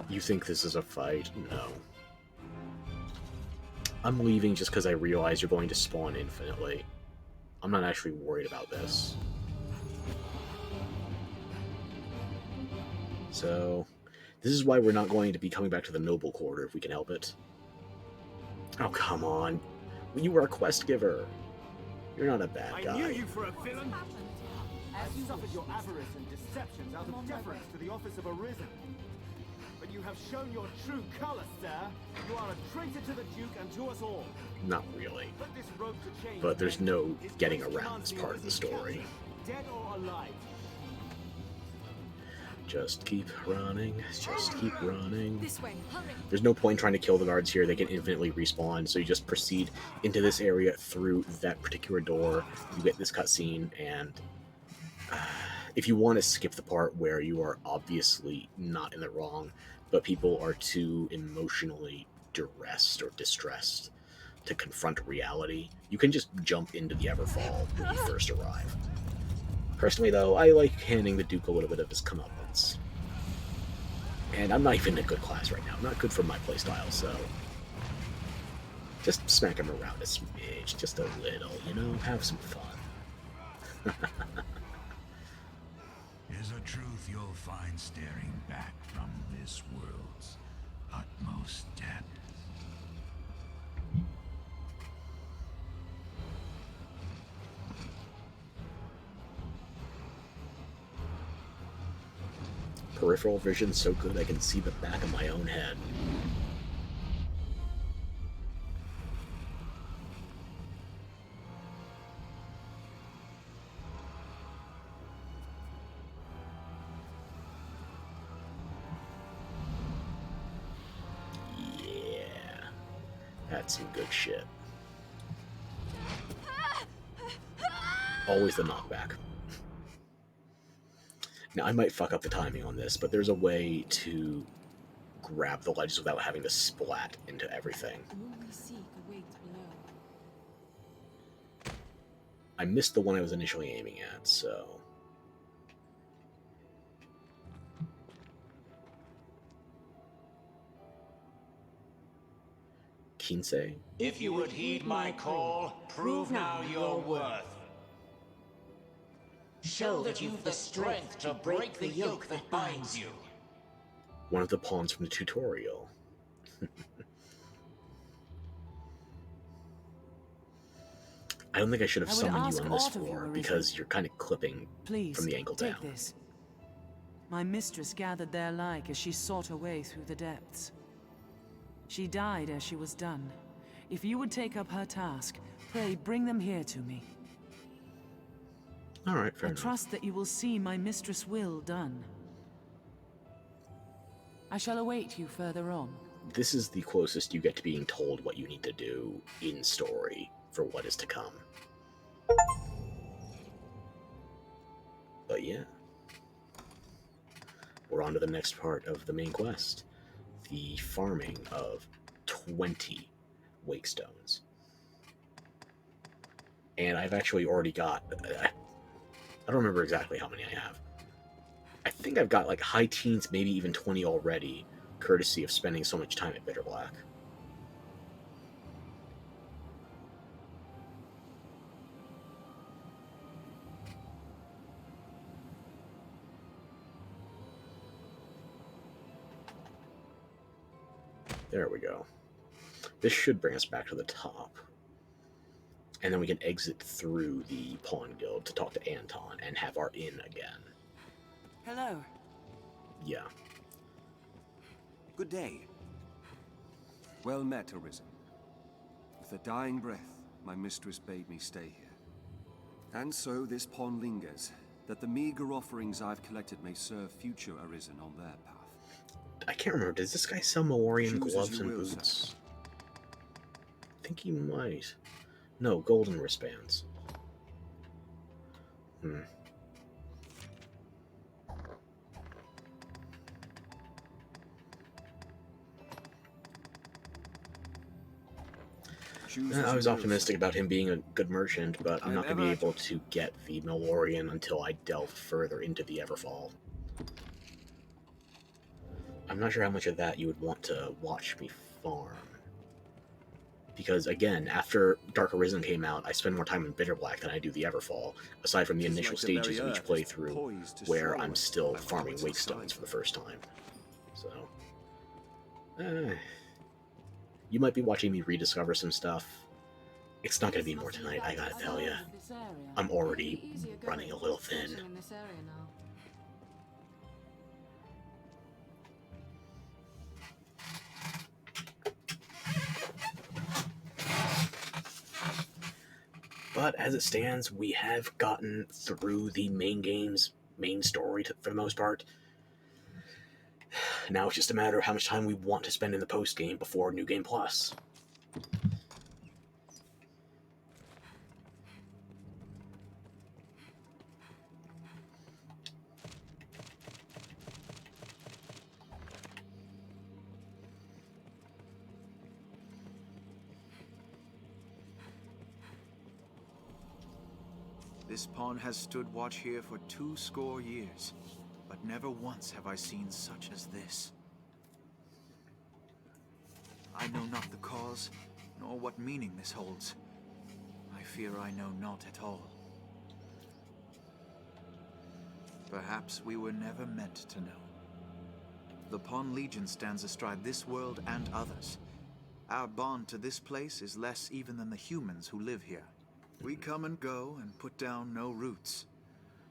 You think this is a fight? No. I'm leaving just because I realize you're going to spawn infinitely. I'm not actually worried about this. So, this is why we're not going to be coming back to the Noble Quarter if we can help it. Oh, come on. You were a quest giver. You're not a bad guy. I knew you for a villain. I've suffered your avarice and deceptions out of deference to the office of Arisen. But you have shown your true colors, sir. You are a traitor to the Duke and to us all. Not really. Put this road to change, But there's no getting around this part of the story. dead or alive. Just keep running. Just keep running. This way, hurry. There's no point trying to kill the guards here. They can infinitely respawn. So you just proceed into this area through that particular door. You get this cutscene, and if you want to skip the part where you are obviously not in the wrong, but people are too emotionally duressed or distressed to confront reality, you can just jump into the Everfall when you first arrive. Personally, though, I like handing the Duke a little bit of his comeuppance. And I'm not even in a good class right now. I'm not good for my playstyle, so... just smack him around a smidge, just a little, you know? Have some fun. There's a truth you'll find staring back from this world's utmost depths. Peripheral vision's so good I can see the back of my own head. Yeah, that's some good shit. Always the knockback. Now, I might fuck up the timing on this, but there's a way to grab the ledges without having to splat into everything. I missed the one I was initially aiming at, so... Kinsei? If you would heed my call, prove now your worth. Show that you've the strength to break the yoke that binds you. One of the pawns from the tutorial. I don't think I should have summoned you on this floor, because you're kind of clipping from the ankle down. Take this. My mistress gathered their like as she sought her way through the depths. She died as she was done. If you would take up her task, pray bring them here to me. All right, fair enough. I trust that you will see my mistress' will done. I shall await you further on. This is the closest you get to being told what you need to do in story for what is to come. But yeah. We're on to the next part of the main quest. The farming of 20 wake stones. And I've actually already got... I don't remember exactly how many I have. I think I've got like high teens, maybe even 20 already, courtesy of spending so much time at Bitter Black. There we go. This should bring us back to the top. And then we can exit through the Pawn Guild to talk to Anton and have our inn again. Hello. Yeah. Good day. Well met, Arisen. With a dying breath, my mistress bade me stay here. And so this pawn lingers, that the meager offerings I've collected may serve future Arisen on their path. I can't remember, does this guy sell Malorian Choose gloves as you and will, boots? sir. I think he might. No, golden wristbands. I was optimistic about him being a good merchant, but I'm not going to be able to get the Malorian until I delve further into the Everfall. I'm not sure how much of that you would want to watch me farm. Because, again, after Dark Arisen came out, I spend more time in Bitter Black than I do the Everfall, aside from the initial stages of each playthrough, where I'm still farming wake stones for the first time. So, you might be watching me rediscover some stuff. It's not going to be more tonight, I gotta tell ya. I'm already running a little thin. But as it stands, we have gotten through the main game's main story for the most part. Now it's just a matter of how much time we want to spend in the post-game before New Game Plus. This pawn has stood watch here for 20 years, but never once have I seen such as this. I know not the cause, nor what meaning this holds. I fear I know not at all. Perhaps we were never meant to know. The Pawn Legion stands astride this world and others. Our bond to this place is less even than the humans who live here. We come and go and put down no roots.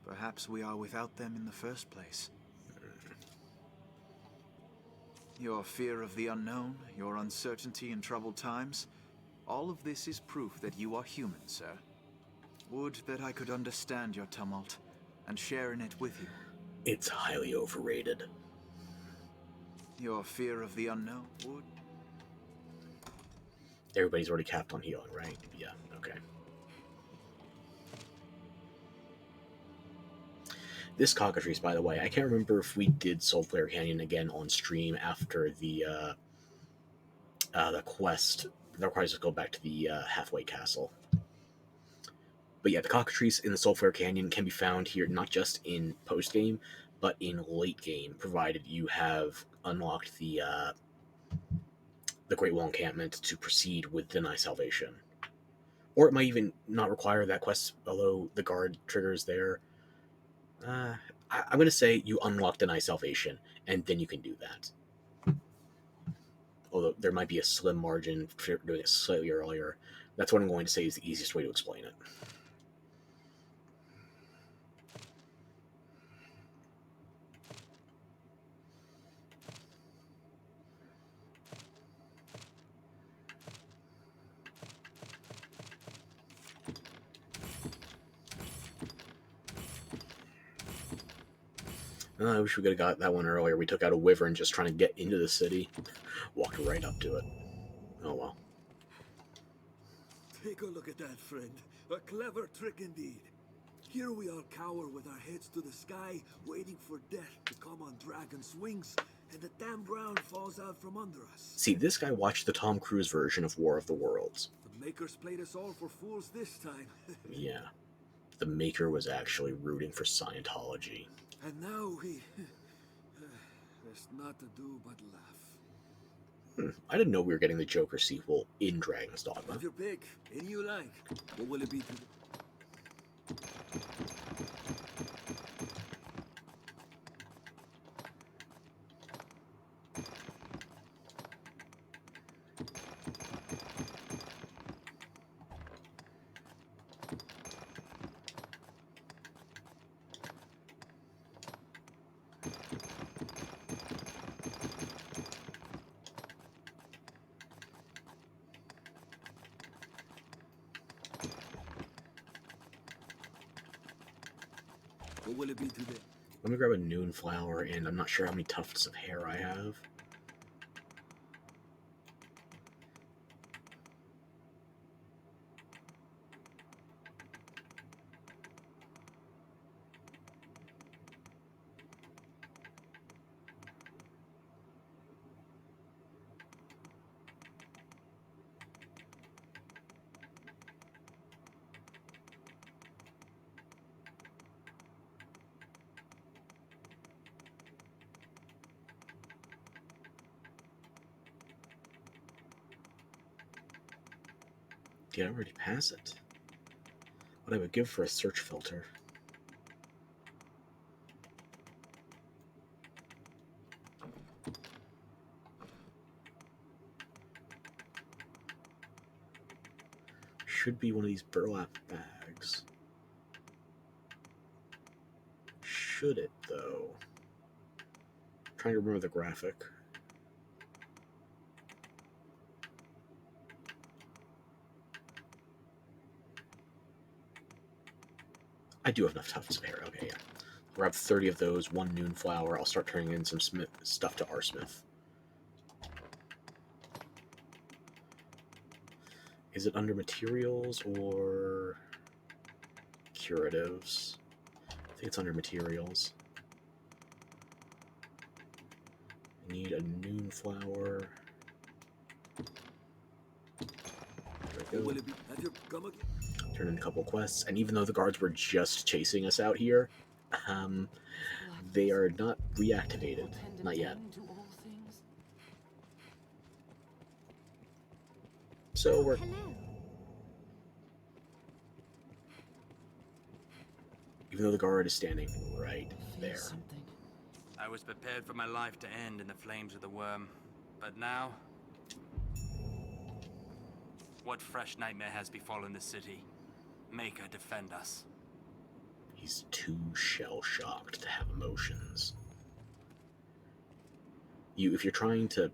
Perhaps we are without them in the first place. Your fear of the unknown, your uncertainty in troubled times, all of this is proof that you are human, sir. Would that I could understand your tumult and share in it with you. It's highly overrated. Your fear of the unknown would... Everybody's already capped on healing, right? Yeah, okay. This cockatrice, by the way, I can't remember if we did Soulflare Canyon again on stream after the quest that requires us to go back to the halfway castle. But yeah, the cockatrice in the Soulflare Canyon can be found here not just in post-game, but in late game, provided you have unlocked the Great Wall Encampment to proceed with Deny Salvation. Or it might even not require that quest, although the guard triggers there. I'm going to say you unlock Deny Salvation, and then you can do that. Although there might be a slim margin for doing it slightly earlier. That's what I'm going to say is the easiest way to explain it. I wish we could have got that one earlier. We took out a wyvern just trying to get into the city. Walked right up to it. Oh well. Take a look at that, friend. A clever trick indeed. Here we all cower with our heads to the sky, waiting for death to come on dragon's wings, and the damn ground falls out from under us. See, this guy watched the Tom Cruise version of War of the Worlds. The Makers played us all for fools this time. Yeah. The Maker was actually rooting for Scientology. And now there's not to do but laugh. I didn't know we were getting the Joker sequel in Dragon's Dogma. Have your pick, any you like. What will it be today? What will it be today? Let me grab a noon flower, and I'm not sure how many tufts of hair I have. Did I already pass it? What I would give for a search filter. Should be one of these burlap bags. Should it, though? I'm trying to remember the graphic. I do have enough tufts of hair. Okay, yeah. Grab 30 of those, one noon flower. I'll start turning in some stuff to R-Smith. Is it under materials or curatives? I think it's under materials. I need a noon flower. There we go. Turn in a couple quests, and even though the guards were just chasing us out here, they are not reactivated. Not yet. So we're... Even though the guard is standing right there. I was prepared for my life to end in the flames of the worm, but now... What fresh nightmare has befallen the city? Make her defend us. He's too shell-shocked to have emotions. If you're trying to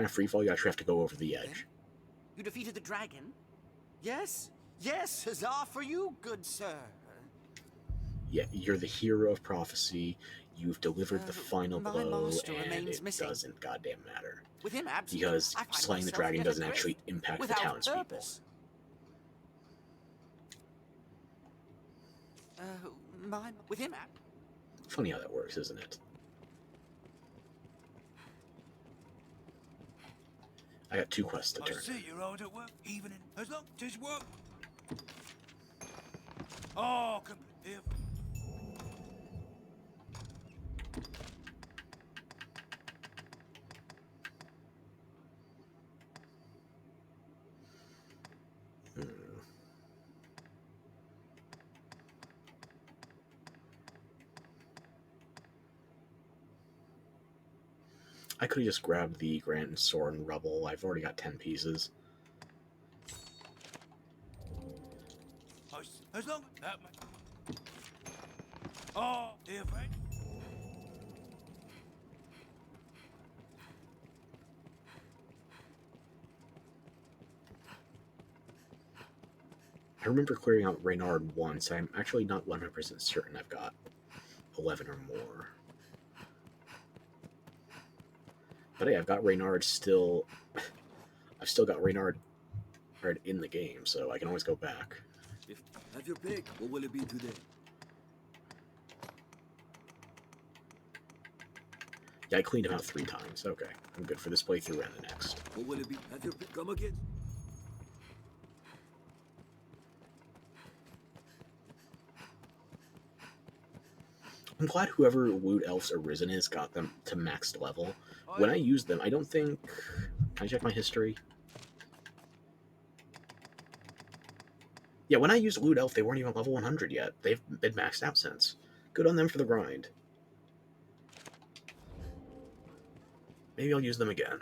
free fall, you actually have to go over the edge. You defeated the dragon? Yes? Yes, huzzah for you, good sir. Yeah, you're the hero of prophecy. You've delivered the final blow, and it missing. doesn't goddamn matter. With him absent, because I find slaying the myself dragon yet doesn't adrift, actually impact the without townspeople. purpose. With him Funny how that works, isn't it? I got 2 quests to turn. I see you're hard at work, even in as long as work. Oh, come here. I could have just grabbed the Grant and Sword and Rubble. I've already got 10 pieces. As long as that much. Oh, dear friend. I remember clearing out Reynard once. I'm actually not 100% certain I've got 11 or more. But hey, I've got Reynard still... I've still got Reynard in the game, so I can always go back. Have your pick. What will it be today? Yeah, I cleaned him out 3 times. Okay, I'm good for this playthrough and the next. What will it be? Have your pick. Come again. I'm glad whoever Wood Elf's Arisen is got them to maxed level. When I use them, I don't think... Can I check my history? Yeah, when I used Wood Elf, they weren't even level 100 yet. They've been maxed out since. Good on them for the grind. Maybe I'll use them again.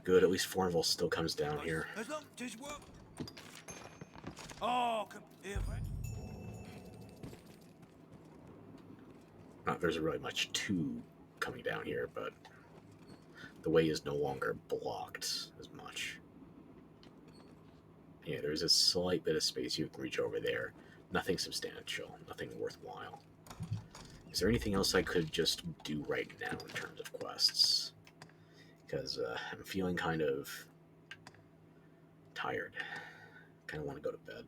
Good, at least Fornville still comes down here. As long as work. Oh, come here, friend. Not there's really much to coming down here, but the way is no longer blocked as much. Yeah, there's a slight bit of space you can reach over there. Nothing substantial, nothing worthwhile. Is there anything else I could just do right now in terms of quests? Because I'm feeling kind of tired. Kind of want to go to bed.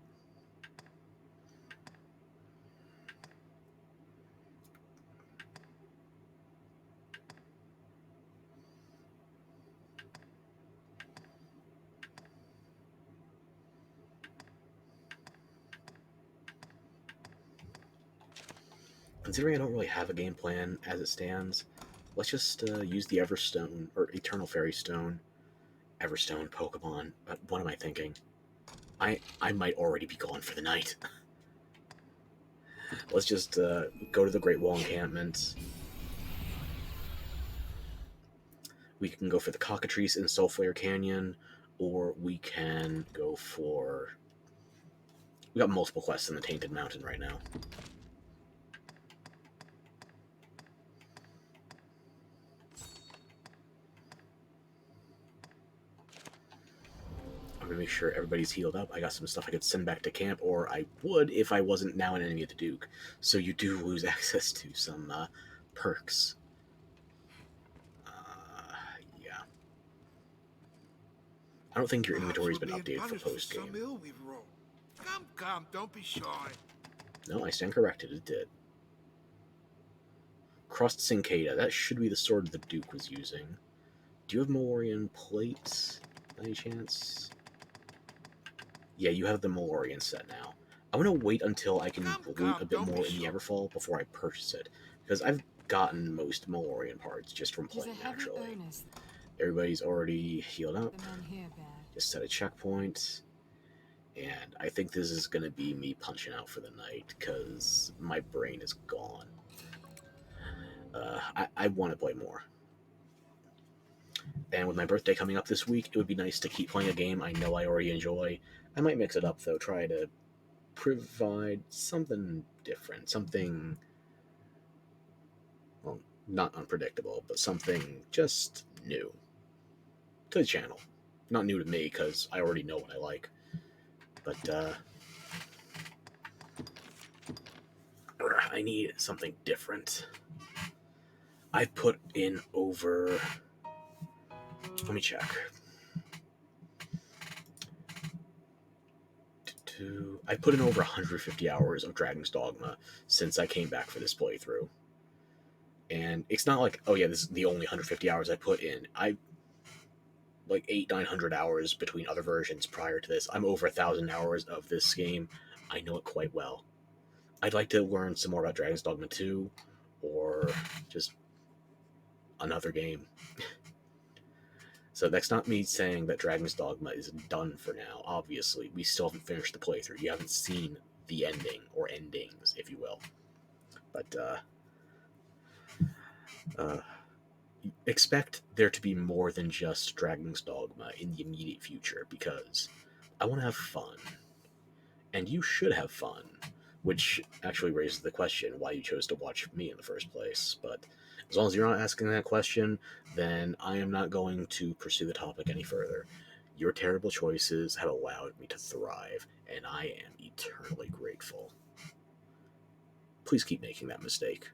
Considering I don't really have a game plan as it stands, let's just use the Everstone, or Eternal Fairy Stone. Everstone Pokemon. What am I thinking? I might already be gone for the night. Let's just go to the Great Wall Encampment. We can go for the Cockatrice in Soulflare Canyon, or we can go for... We got multiple quests in the Tainted Mountain right now. I'm gonna make sure everybody's healed up. I got some stuff I could send back to camp, or I would if I wasn't now an enemy of the Duke. So you do lose access to some perks. Yeah. I don't think your inventory's been updated for post-game. Come, don't be shy. No, I stand corrected. It did. Crust Cincada. That should be the sword the Duke was using. Do you have Malorian plates, by any chance? Yeah, you have the Malorian set now. I'm going to wait until I can loot a bit more in the Everfall before I purchase it, because I've gotten most Malorian parts just from playing naturally. Everybody's already healed up. Just set a checkpoint. And I think this is going to be me punching out for the night, because my brain is gone. I want to play more. And with my birthday coming up this week, it would be nice to keep playing a game I know I already enjoy. I might mix it up, though, try to provide something different, something, well, not unpredictable, but something just new to the channel. Not new to me, because I already know what I like. But, I need something different. I've put in over... Let me check. I put in over 150 hours of Dragon's Dogma since I came back for this playthrough. And it's not like, oh yeah, this is the only 150 hours I put in. Like 800-900 hours between other versions prior to this. I'm over 1,000 hours of this game. I know it quite well. I'd like to learn some more about Dragon's Dogma 2, or just another game. So that's not me saying that Dragon's Dogma is done for now. Obviously, we still haven't finished the playthrough. You haven't seen the ending, or endings, if you will. But, expect there to be more than just Dragon's Dogma in the immediate future, because I want to have fun. And you should have fun. Which actually raises the question why you chose to watch me in the first place. But as long as you're not asking that question, then I am not going to pursue the topic any further. Your terrible choices have allowed me to thrive, and I am eternally grateful. Please keep making that mistake.